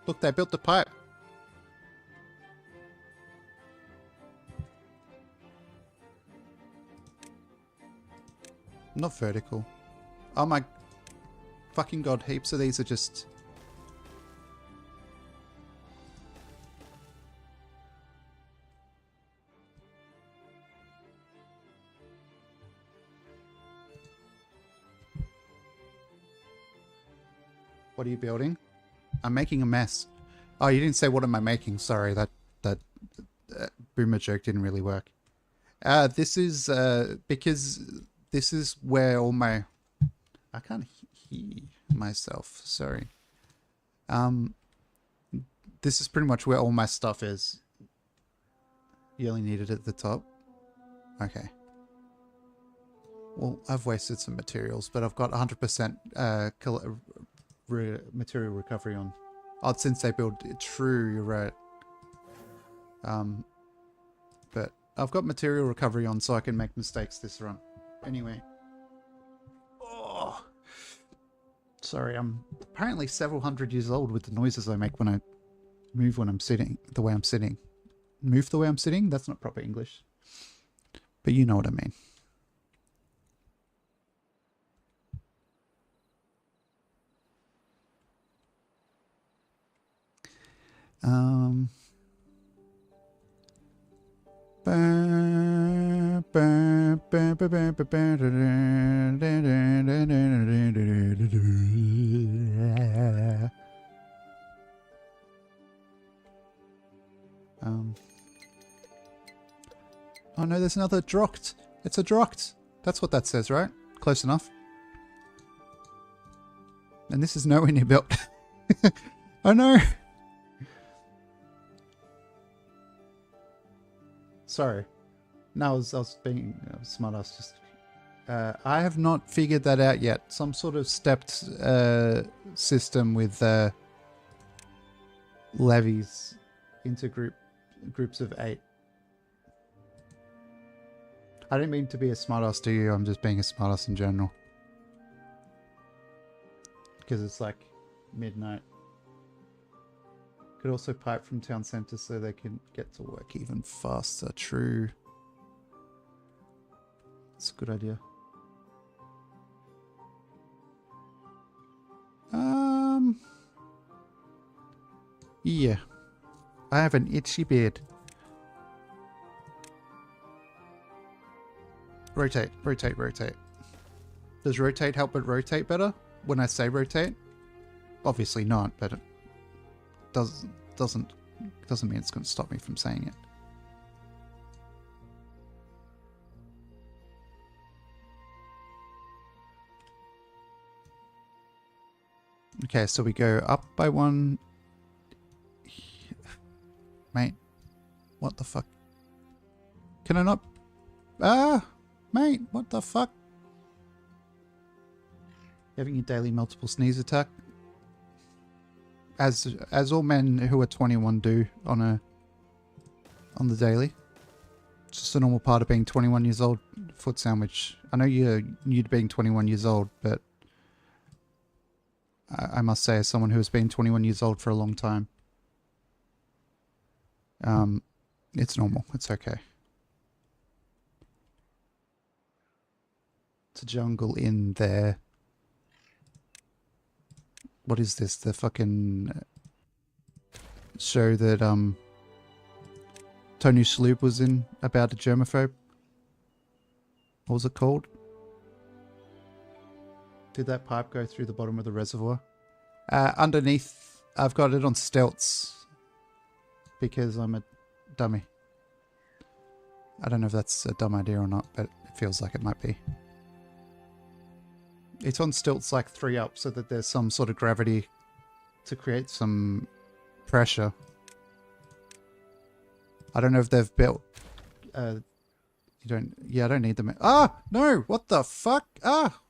Look, they built the pipe. Not vertical. Oh my fucking god, heaps of these are just... What are you building? I'm making a mess. Oh, you didn't say what am I making. Sorry, that boomer joke didn't really work. This is because this is where all my... I can't hear myself. Sorry. This is pretty much where all my stuff is. You only need it at the top. Okay. Well, I've wasted some materials, but I've got 100% material recovery on. Oh, since they build... True, you're right. But I've got material recovery on so I can make mistakes this run. Anyway. Oh. Sorry, I'm apparently several hundred years old with the noises I make when I move when I'm sitting, the way I'm sitting. Move the way I'm sitting? That's not proper English. But you know what I mean. Oh no, there's another drocked. It's a drocked. That's what that says, right? Close enough. And this is nowhere near built. Oh no! Sorry. No, I was being smart ass. Just, I have not figured that out yet. Some sort of stepped system with levies into groups of 8. I didn't mean to be a smartass to you, I'm just being a smartass in general. Because it's like midnight. Could also pipe from town centre so they can get to work even faster. True. It's a good idea. Yeah. I have an itchy beard. Rotate, rotate, rotate. Does rotate help it rotate better when I say rotate? Obviously not, but it doesn't mean it's going to stop me from saying it. Okay, so we go up by 1. Mate, what the fuck? Can I not? Ah, mate, what the fuck? Having your daily multiple sneeze attack, as all men who are 21 do on the daily. It's just a normal part of being 21 years old. Foot sandwich. I know you're new to being 21 years old, but I must say, as someone who has been 21 years old for a long time, it's normal. It's okay. It's a jungle in there. What is this? The fucking show that Tony Shalhoub was in about a germaphobe? What was it called? Did that pipe go through the bottom of the reservoir? Underneath, I've got it on stilts because I'm a dummy. I don't know if that's a dumb idea or not, but it feels like it might be. It's on stilts like 3 up so that there's some sort of gravity to create some pressure. I don't know if they've built... I don't need them. Ah! No! What the fuck? Ah!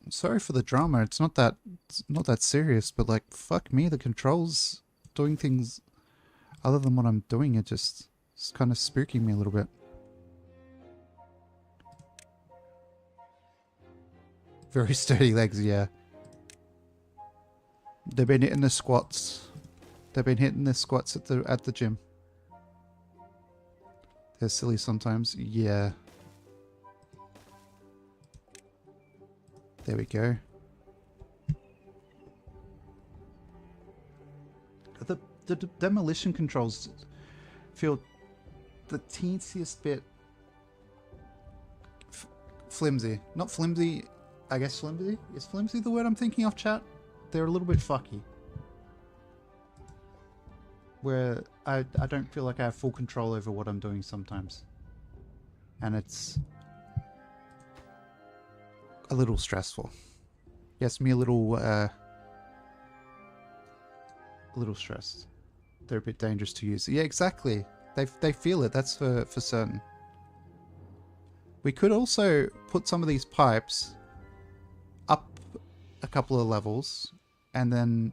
Sorry for the drama. It's not that serious, but like, fuck me, the controls doing things other than what I'm doing, it's kind of spooking me a little bit. Very sturdy legs, yeah. They've been hitting the squats. They've been hitting the squats at the gym. They're silly sometimes, yeah. There we go. The demolition controls feel the teensiest bit flimsy. Not flimsy, I guess flimsy? Is flimsy the word I'm thinking of, chat? They're a little bit fucky. Where I don't feel like I have full control over what I'm doing sometimes. And it's a little stressful. Gets me a little stressed. They're a bit dangerous to use. Yeah, exactly. They feel it, that's for certain. We could also put some of these pipes up a couple of levels and then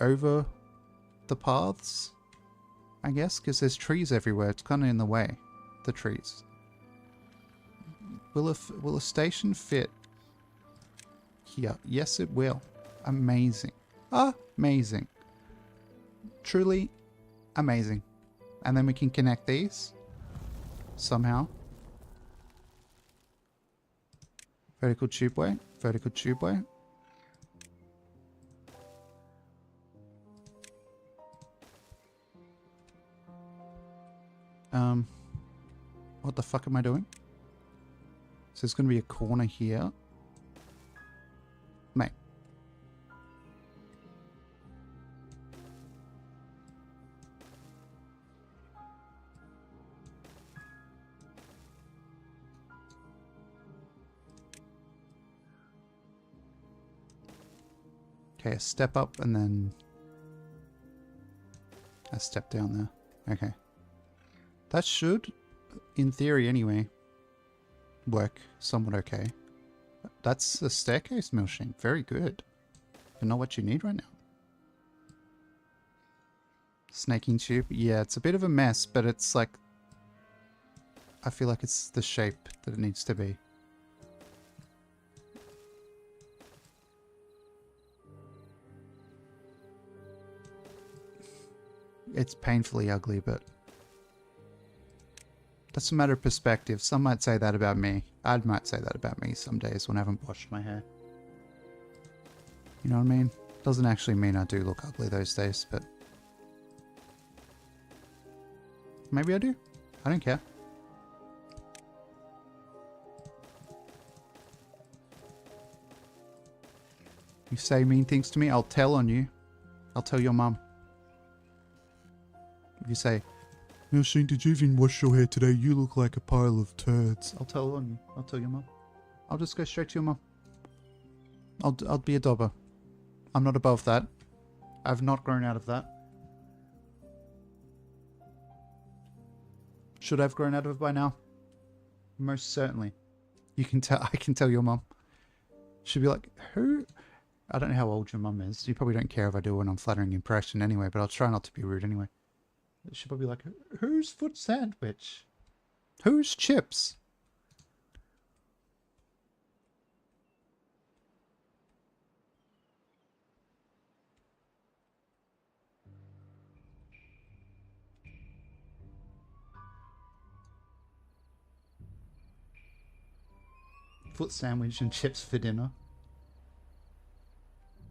over the paths, I guess, because there's trees everywhere. It's kind of in the way, the trees. Will a station fit here? Yes, it will. Amazing. Amazing. Truly amazing. And then we can connect these somehow. Vertical tubeway. Vertical tubeway. What the fuck am I doing? So there's going to be a corner here. Mate. Okay, a step up and then a step down there. Okay. That should, in theory anyway, work somewhat okay. That's a staircase mill machine. Very good. You know what you need right now. Snaking tube. Yeah, it's a bit of a mess, but it's like... I feel like it's the shape that it needs to be. It's painfully ugly, but... that's a matter of perspective. Some might say that about me. I might say that about me some days when I haven't washed my hair. You know what I mean? Doesn't actually mean I do look ugly those days, but... maybe I do. I don't care. You say mean things to me, I'll tell on you. I'll tell your mum. If you say, Milsheen, did you even wash your hair today? You look like a pile of turds. I'll tell on you. I'll tell your mum. I'll just go straight to your mum. I'll be a dobber. I'm not above that. I've not grown out of that. Should I have grown out of it by now? Most certainly. You can tell. I can tell your mum. She'll be like, who? I don't know how old your mum is. You probably don't care if I do an unflattering impression anyway, but I'll try not to be rude anyway. She'll probably be like, who's foot sandwich? Who's chips? Foot sandwich and chips for dinner.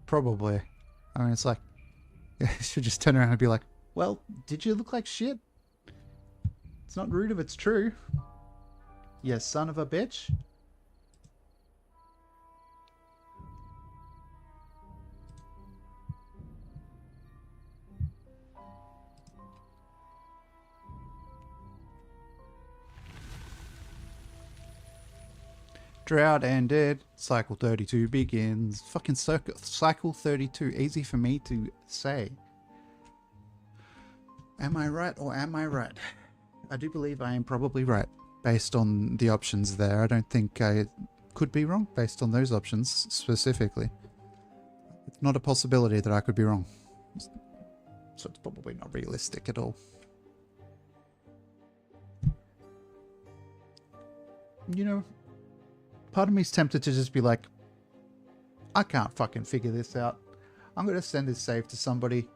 Probably. I mean, it's like, she'll just turn around and be like, well, did you look like shit? It's not rude if it's true. You son of a bitch. Drought ended. Cycle 32 begins. Fucking cycle 32. Easy for me to say. Am I right or am I right? I do believe I am probably right. Based on the options there. I don't think I could be wrong based on those options specifically. It's not a possibility that I could be wrong. So it's probably not realistic at all. You know, part of me is tempted to just be like, I can't fucking figure this out. I'm going to send this save to somebody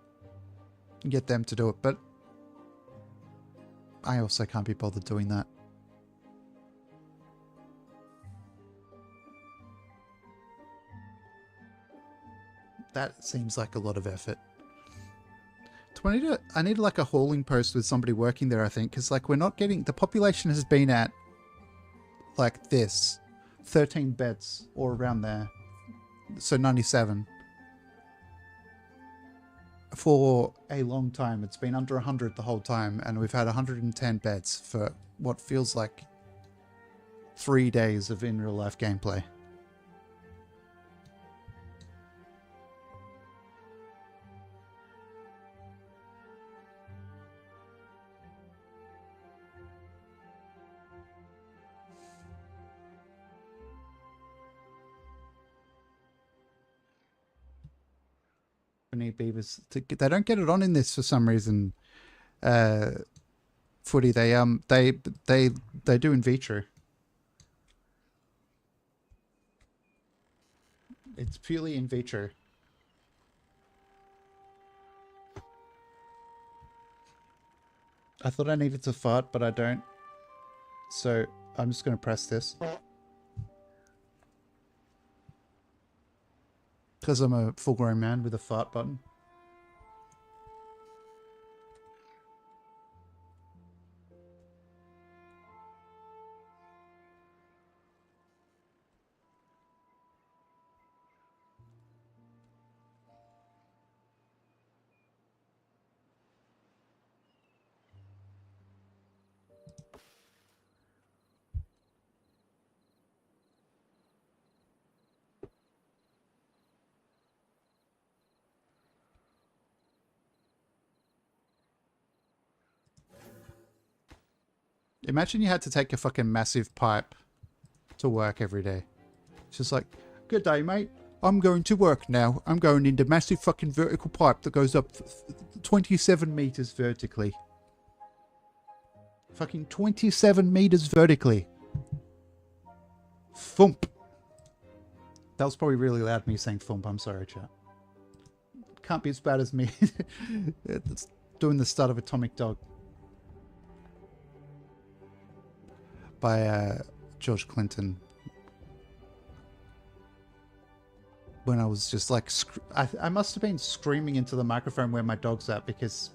and get them to do it. But I also can't be bothered doing that. That seems like a lot of effort. I need like a hauling post with somebody working there, I think. Because like we're not getting... the population has been at like this. 13 beds or around there. So 97. For a long time. It's been under 100 the whole time. And we've had 110 beds for what feels like 3 days of in real life gameplay. Need beavers they don't get it on in this for some reason. Footy, they do in vitro. It's purely in vitro. I thought I needed to fart, but I don't. So I'm just going to press this. Because I'm a full-grown man with a fart button. Imagine you had to take a fucking massive pipe to work every day. It's just like, good day, mate. I'm going to work now. I'm going into massive fucking vertical pipe that goes up 27 meters vertically. Fucking 27 meters vertically. Thump. That was probably really loud, me saying thump. I'm sorry, chat. Can't be as bad as me it's doing the start of Atomic Dog. By George Clinton. When I was just like, I must have been screaming into the microphone where my dog's at, because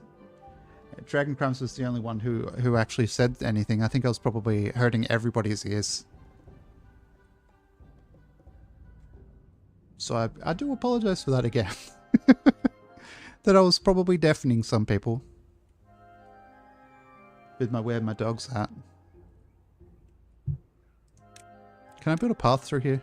Dragon Crumbs was the only one who actually said anything. I think I was probably hurting everybody's ears. So I do apologize for that again. That I was probably deafening some people with my where my dog's at. Can I build a path through here?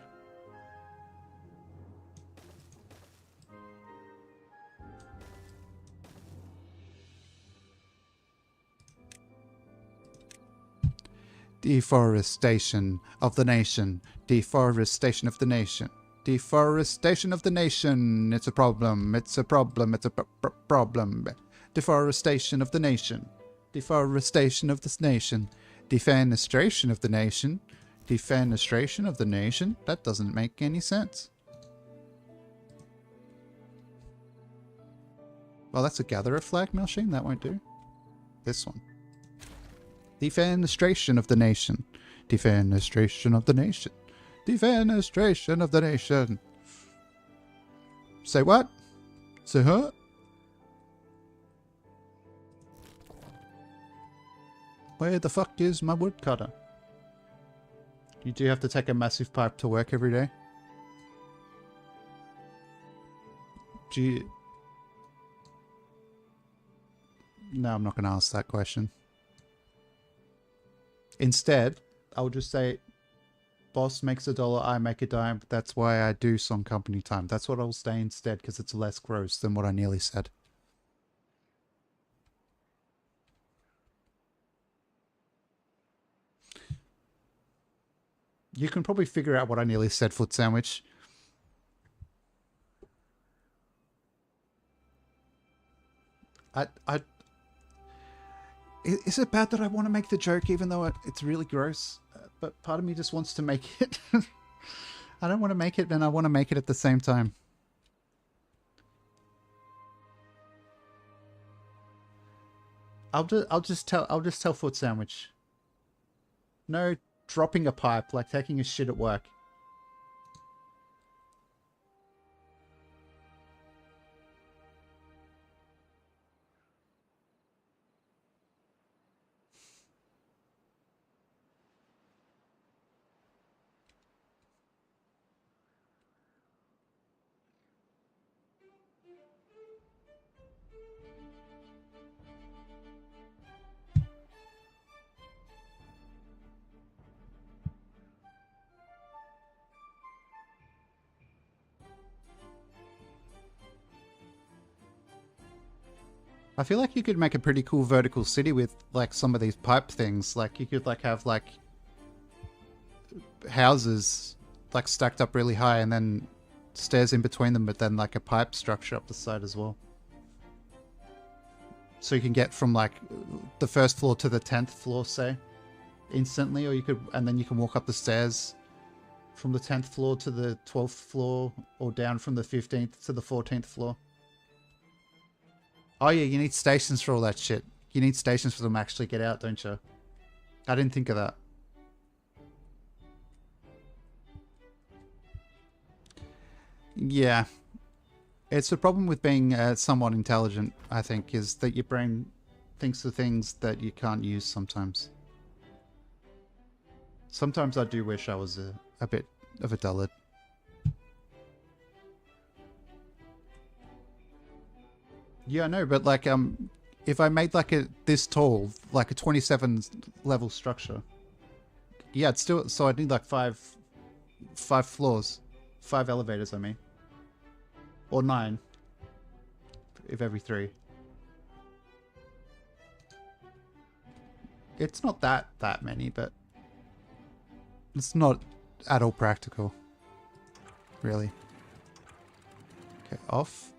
Deforestation of the nation. Deforestation of the nation. Deforestation of the nation. It's a problem. It's a problem. It's a problem. Deforestation of the nation. Deforestation of this nation. Defenestration of the nation. Defenestration of the nation? That doesn't make any sense. Well, that's a gatherer flag, Melsheen. That won't do. This one. Defenestration of the nation. Defenestration of the nation. Defenestration of the nation. Say what? Say huh? Where the fuck is my woodcutter? You do have to take a massive pipe to work every day? Do you... No, I'm not going to ask that question. Instead, I'll just say, boss makes $1, I make a dime. That's why I do some company time. That's what I'll say instead, because it's less gross than what I nearly said. You can probably figure out what I nearly said, Foot Sandwich. Is it bad that I want to make the joke even though it's really gross? But part of me just wants to make it. I don't want to make it, and I want to make it at the same time. I'll just tell Foot Sandwich. No dropping a pipe, like taking a shit at work. I feel like you could make a pretty cool vertical city with like some of these pipe things. Like you could like have like houses like stacked up really high and then stairs in between them, but then like a pipe structure up the side as well. So you can get from like the first floor to the 10th floor, say, instantly, or you could, and then you can walk up the stairs From the 10th floor to the 12th floor, or down from the 15th to the 14th floor. Oh yeah, you need stations for all that shit. You need stations for them to actually get out, don't you? I didn't think of that. Yeah. It's a problem with being somewhat intelligent, I think, is that your brain thinks of things that you can't use sometimes. Sometimes I do wish I was a bit of a dullard. Yeah, I know, but like, if I made like this tall, like a 27 level structure, yeah, it's still, so I'd need like five floors, 5 elevators, I mean, or 9, if every 3. It's not that many, but it's not at all practical, really. Okay, off.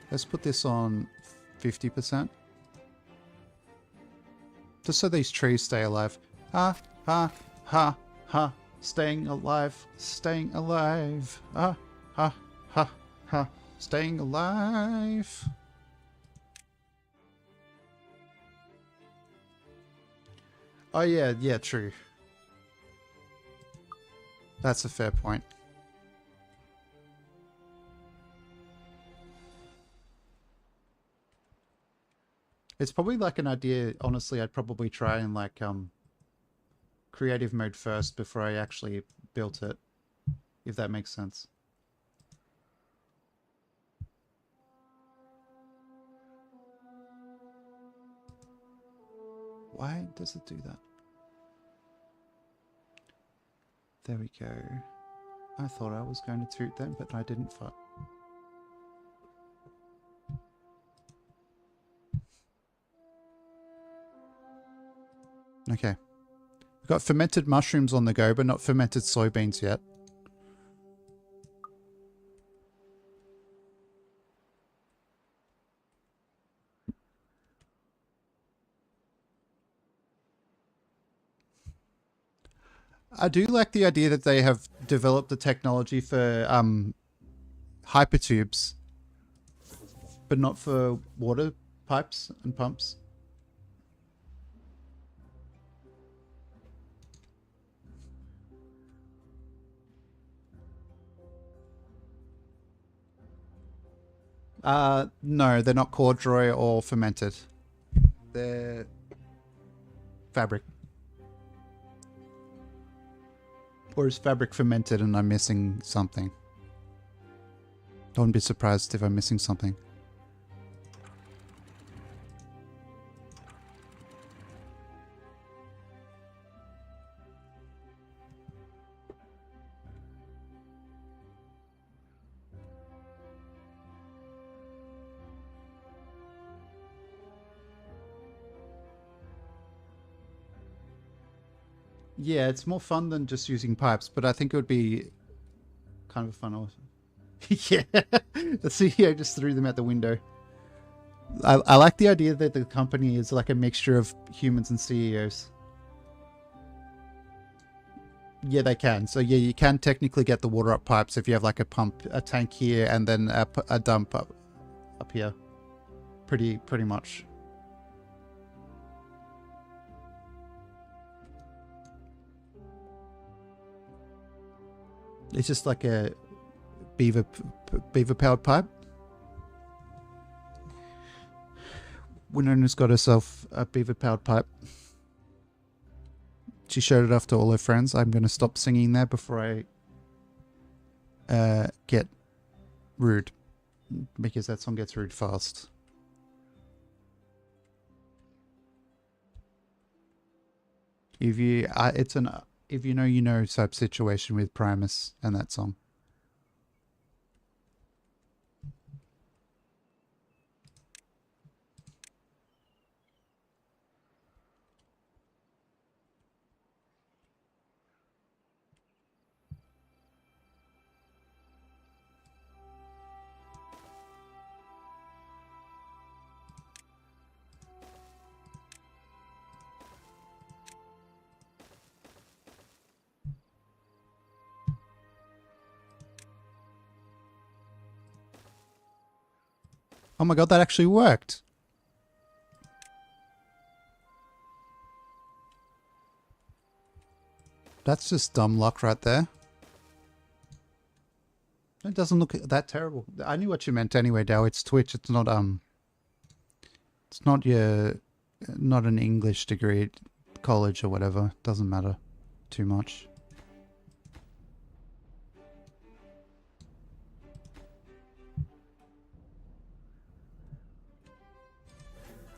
Let's put this on 50%. Just so these trees stay alive. Ha, ha, ha, ha. Staying alive, staying alive. Ha, ha, ha, ha. Staying alive. Oh yeah, yeah, true. That's a fair point. It's probably like an idea, honestly, I'd probably try and like creative mode first before I actually built it, if that makes sense. Why does it do that? There we go. I thought I was going to toot them, but I didn't. Okay. We've got fermented mushrooms on the go, but not fermented soybeans yet. I do like the idea that they have developed the technology for hypertubes, but not for water pipes and pumps. No, they're not corduroy or fermented. They're fabric. Or is fabric fermented and I'm missing something? Don't be surprised if I'm missing something. Yeah, it's more fun than just using pipes, but I think it would be kind of fun also. Yeah, the CEO just threw them out the window. I like the idea that the company is like a mixture of humans and CEOs. Yeah, they can. So yeah, you can technically get the water up pipes if you have like a tank here, and then a dump up here. Pretty much. It's just like a beaver powered pipe. Winona's got herself a beaver powered pipe. She showed it off to all her friends. I'm going to stop singing there before I get rude, because that song gets rude fast. If you if you know type situation with Primus and that song. Oh my god, that actually worked. That's just dumb luck right there. It doesn't look that terrible. I knew what you meant anyway, Dow. It's Twitch. It's not not an English degree at college or whatever. Doesn't matter too much.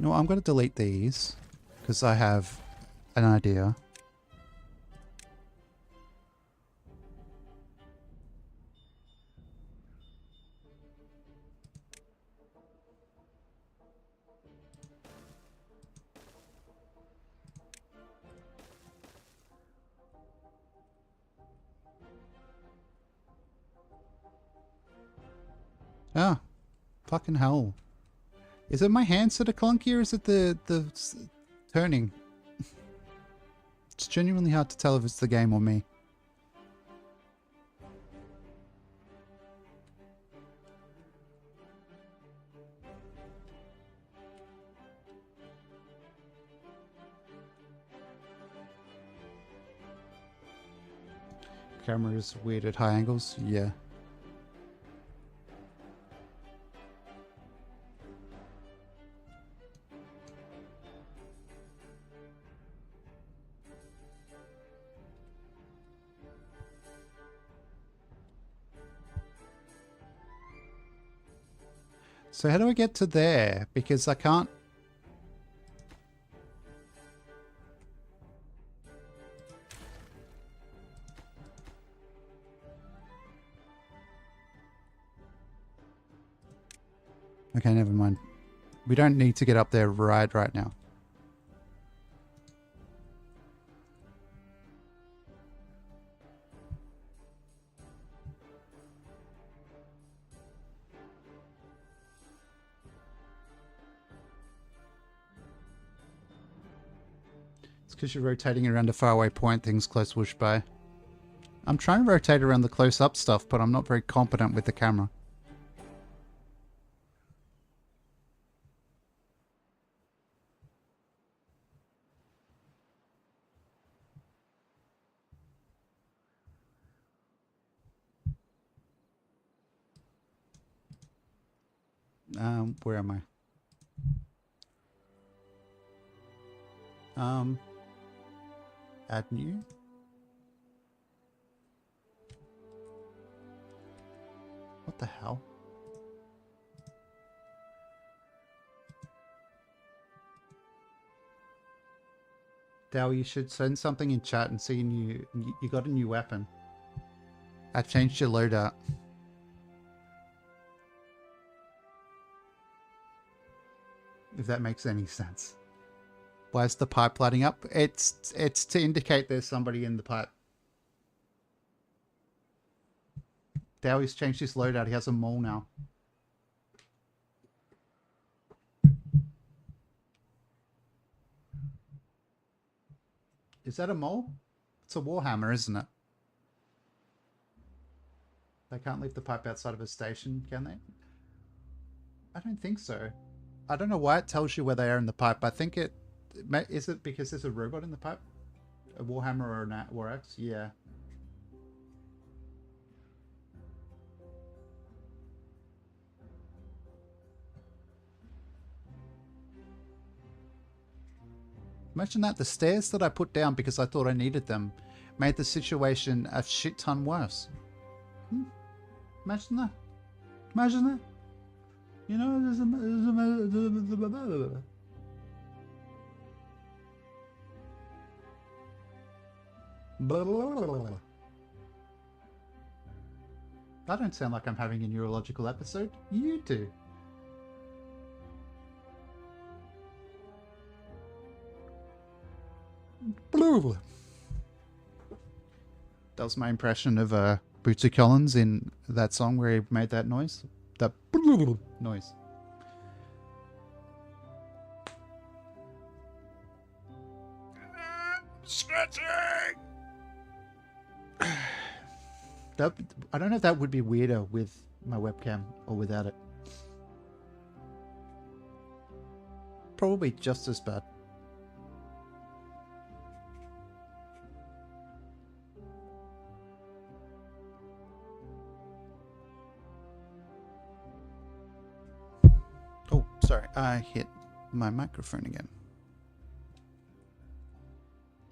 No, I'm going to delete these because I have an idea. Ah, fucking hell. Is it my hands that are clunky or is it the turning? It's genuinely hard to tell if it's the game or me. Camera is weird at high angles. Yeah. So how do I get to there? Because I can't... Okay, never mind. We don't need to get up there right now. It's because you're rotating around a faraway point, things close whoosh by. I'm trying to rotate around the close-up stuff, but I'm not very competent with the camera. Where am I? Add new. What the hell? Dal, you should send something in chat and see you got a new weapon. I changed your loadout. If that makes any sense. Why is the pipe lighting up? It's to indicate there's somebody in the pipe. Dowie's changed his loadout. He has a mole now. Is that a mole? It's a warhammer, isn't it? They can't leave the pipe outside of a station, can they? I don't think so. I don't know why it tells you where they are in the pipe. I think it... Is it because there's a robot in the pipe? A warhammer or a war axe? Yeah. Imagine that. The stairs that I put down because I thought I needed them made the situation a shit ton worse. Imagine that. Imagine that. You know, there's a... I don't sound like I'm having a neurological episode. You do. That was my impression of Bootsy Collins in that song where he made that noise. That noise. Scratching! I don't know if that would be weirder with my webcam or without it. probably just as bad. Oh, sorry, I hit my microphone again.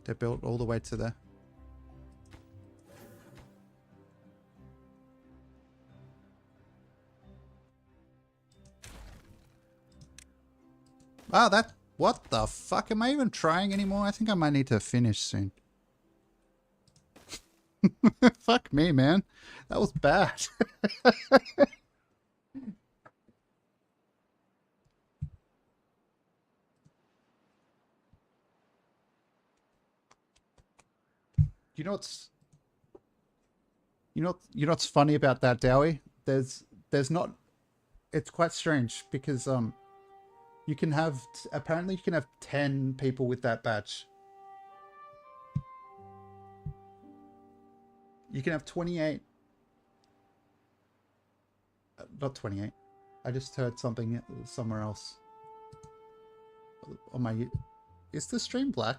They're built all the way to there. Wow, that... What the fuck? Am I even trying anymore? I think I might need to finish soon. Fuck me, man. That was bad. You know what's... You know what's funny about that, Dowie? There's not... It's quite strange because, you can have... Apparently you can have 10 people with that badge. You can have 28. Not 28. I just heard something somewhere else. On my... Is the stream black?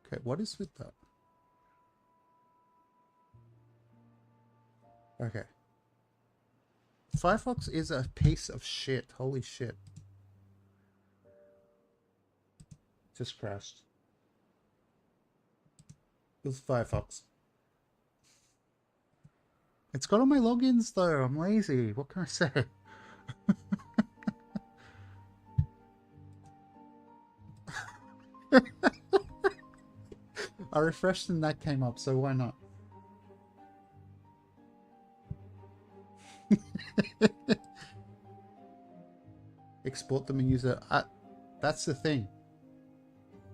Okay, what is with that? Okay. Firefox is a piece of shit. Holy shit. Just crashed. It was Firefox. It's got all my logins though. I'm lazy. What can I say? I refreshed and that came up, so why not? Export them and use it. That's the thing.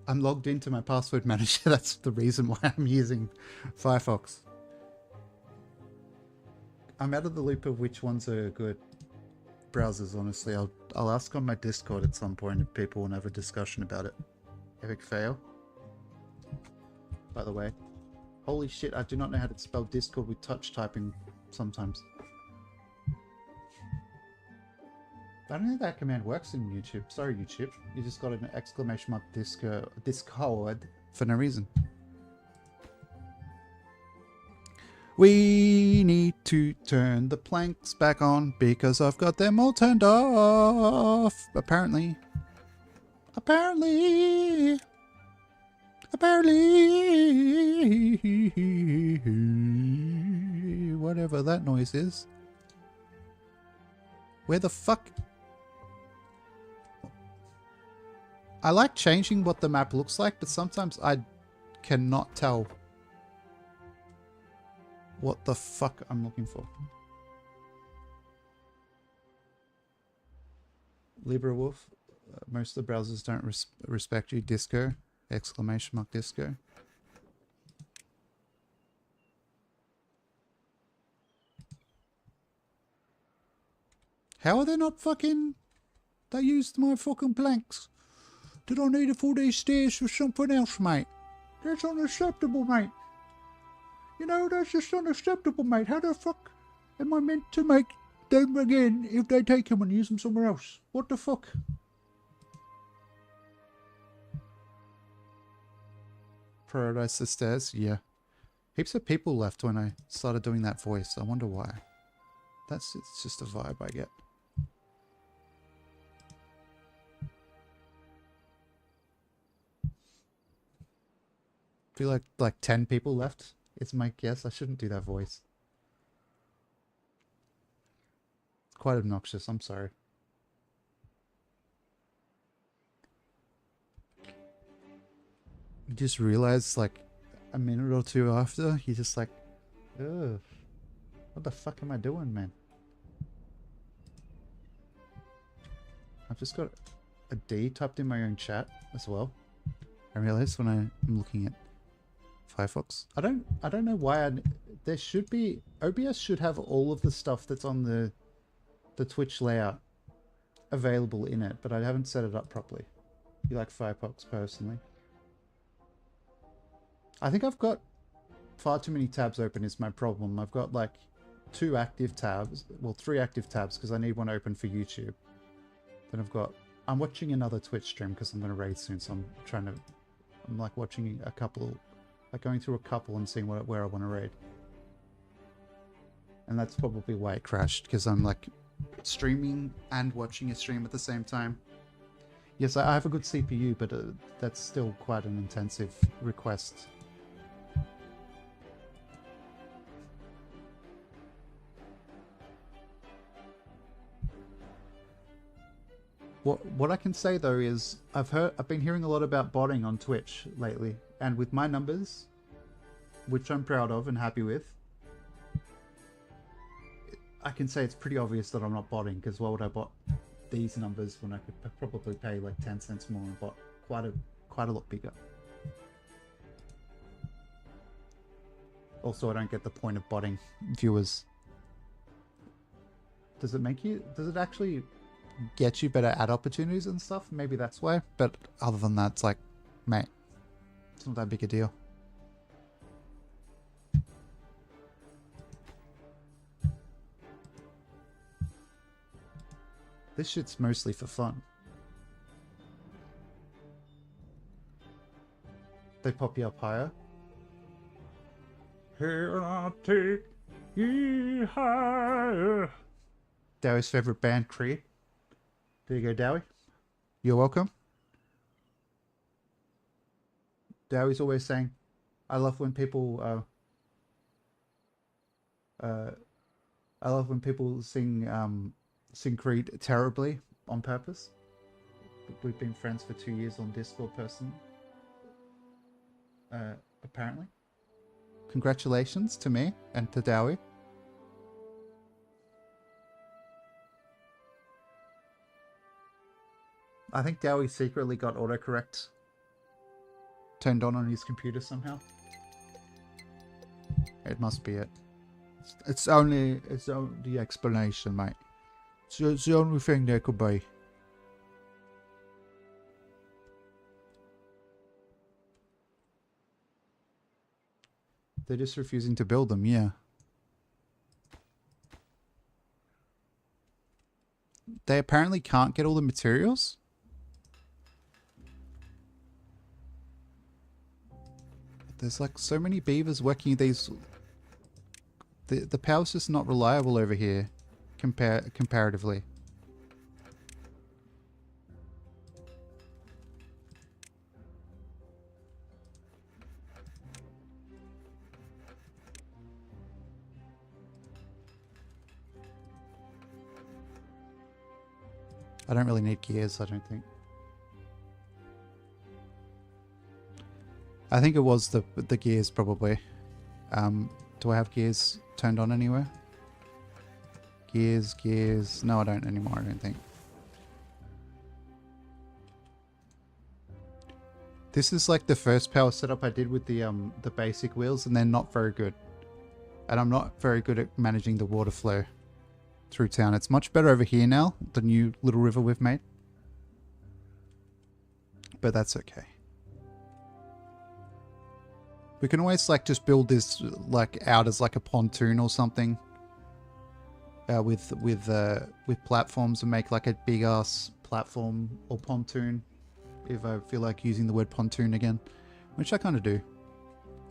I'm logged into my password manager. That's the reason why I'm using Firefox. I'm out of the loop of which ones are good browsers, honestly. I'll ask on my Discord at some point if people want to have a discussion about it. Epic fail. By the way. Holy shit, I do not know how to spell Discord with touch typing sometimes. I don't know if that command works in YouTube. Sorry, YouTube. You just got an exclamation mark Discord for no reason. We need to turn the planks back on because I've got them all turned off. Apparently. Apparently. Whatever that noise is. Where the fuck... I like changing what the map looks like, but sometimes I cannot tell what the fuck I'm looking for. LibreWolf. Most of the browsers don't respect you. Disco. Exclamation mark disco. How are they not fucking... They used my fucking planks. Did I need to fall these stairs for something else, mate? That's unacceptable, mate. You know, that's just unacceptable, mate. How the fuck am I meant to make them again if they take them and use them somewhere else? What the fuck? Prioritize the stairs? Yeah. Heaps of people left when I started doing that voice. I wonder why. It's just a vibe I get. I feel like 10 people left. It's my guess. I shouldn't do that voice. It's quite obnoxious. I'm sorry. You just realize, like, a minute or two after, you're just like, ugh, what the fuck am I doing, man? I've just got a D typed in my own chat as well. I realized when I'm looking at Firefox. I don't know why there should be... OBS should have all of the stuff that's on the Twitch layout available in it, but I haven't set it up properly. You like Firefox personally? I think I've got far too many tabs open is my problem. I've got like 2 active tabs. Well, 3 active tabs because I need one open for YouTube. Then I've got... I'm watching another Twitch stream because I'm going to raid soon, so I'm like watching a couple... Like going through a couple and seeing where I want to raid. And that's probably why it crashed, because I'm like streaming and watching a stream at the same time. Yes, I have a good CPU, but that's still quite an intensive request. What I can say though is I've been hearing a lot about botting on Twitch lately, and with my numbers, which I'm proud of and happy with, I can say it's pretty obvious that I'm not botting, because why would I bot these numbers when I could probably pay like 10 cents more and bot quite a lot bigger. Also, I don't get the point of botting viewers. Does it actually get you better ad opportunities and stuff? Maybe that's why, but other than that, it's like, mate, it's not that big a deal. This shit's mostly for fun. They pop you up higher. Here I take you higher. Dowie's favorite band, Creed. There you go, Dowie. You're welcome. Dowie's always saying, I love when people sing Creed terribly on purpose. We've been friends for 2 years on Discord personally. Apparently. Congratulations to me and to Dowie. I think Dowie secretly got autocorrect turned on his computer somehow. It must be it. It's only the explanation, mate. It's the only thing there could be. They're just refusing to build them, yeah. They apparently can't get all the materials. There's like so many beavers working these... The power's just not reliable over here, comparatively. I don't really need gears, I don't think. I think it was the gears, probably. Do I have gears turned on anywhere? Gears... No, I don't anymore, I don't think. This is like the first power setup I did with the basic wheels, and they're not very good. And I'm not very good at managing the water flow through town. It's much better over here now, the new little river we've made. But that's okay. We can always like just build this like out as like a pontoon or something with platforms, and make like a big ass platform or pontoon if I feel like using the word pontoon again, which I kind of do,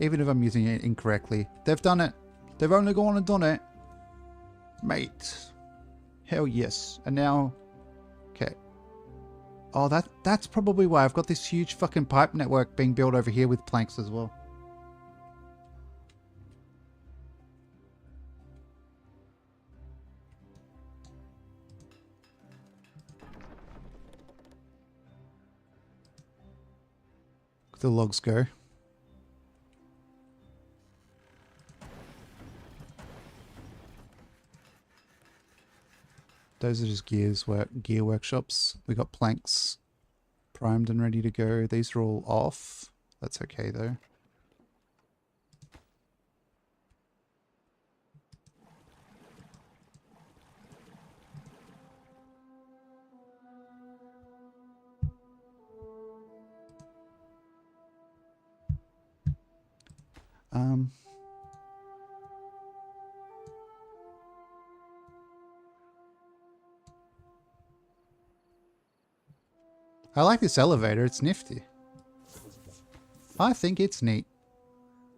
even if I'm using it incorrectly. They've done it. They've only gone and done it, mate. Hell yes. And now, okay. Oh, that's probably why I've got this huge fucking pipe network being built over here with planks as well. The logs go. Those are just gear workshops. We got planks primed and ready to go. These are all off. That's okay though. I like this elevator. It's nifty. I think it's neat.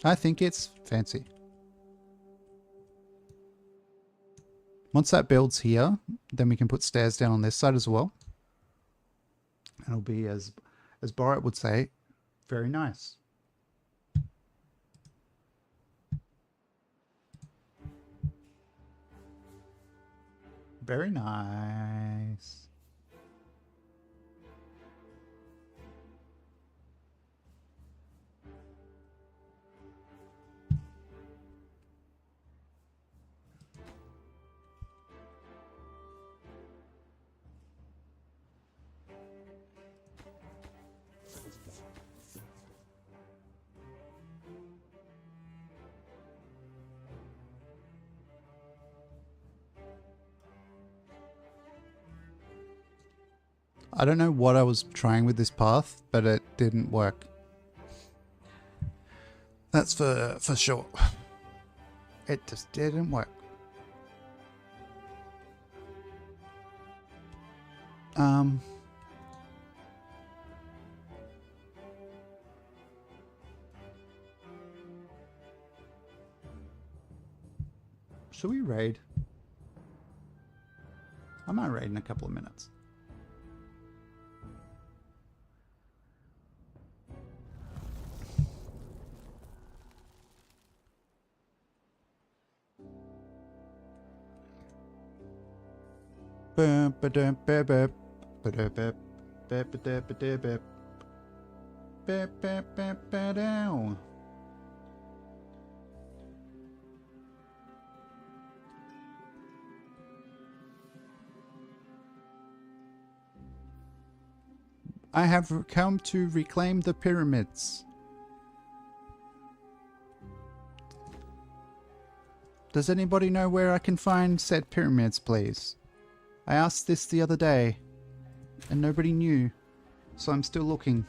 I think it's fancy. Once that builds here, then we can put stairs down on this side as well. And it'll be, as Borat would say, very nice. Very nice. I don't know what I was trying with this path, but it didn't work. That's for sure. It just didn't work. Should we raid? I might raid in a couple of minutes. I have come to reclaim the pyramids. Does anybody know where I can find said pyramids, please? I asked this the other day, and nobody knew, so I'm still looking.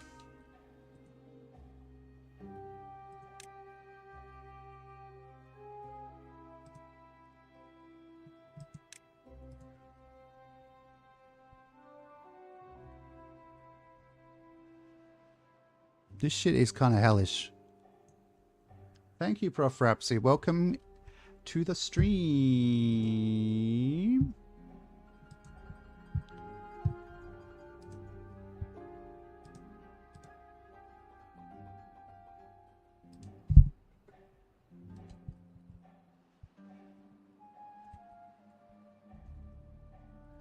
This shit is kind of hellish. Thank you, Prof. Rapsy. Welcome to the stream.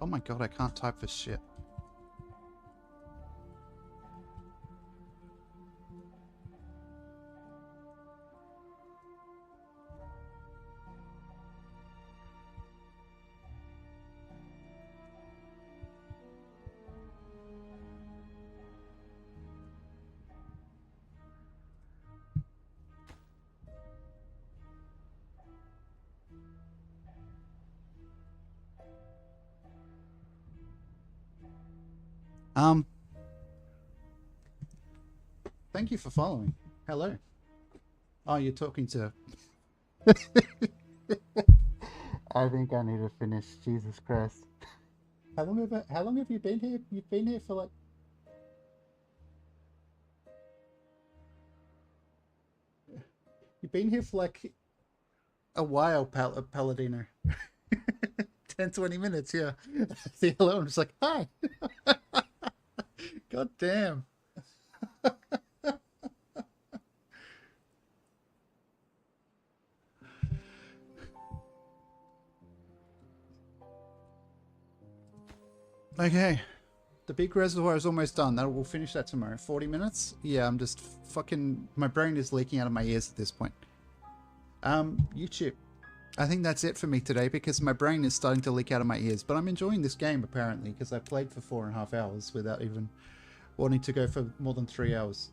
Oh my god, I can't type for shit. Thank you for following. Hello. Oh, you're talking to... I think I need to finish. Jesus Christ. How long have you been here? You've been here for like... You've been here for like a while, Paladino. 10, 20 minutes, yeah. See, hello, I'm just like, hi. God damn. Okay. The big reservoir is almost done. We'll finish that tomorrow. 40 minutes? Yeah, I'm just fucking... My brain is leaking out of my ears at this point. YouTube. I think that's it for me today because my brain is starting to leak out of my ears. But I'm enjoying this game apparently because I played for 4.5 hours without even wanting to go for more than 3 hours.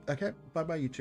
Okay, bye-bye YouTube.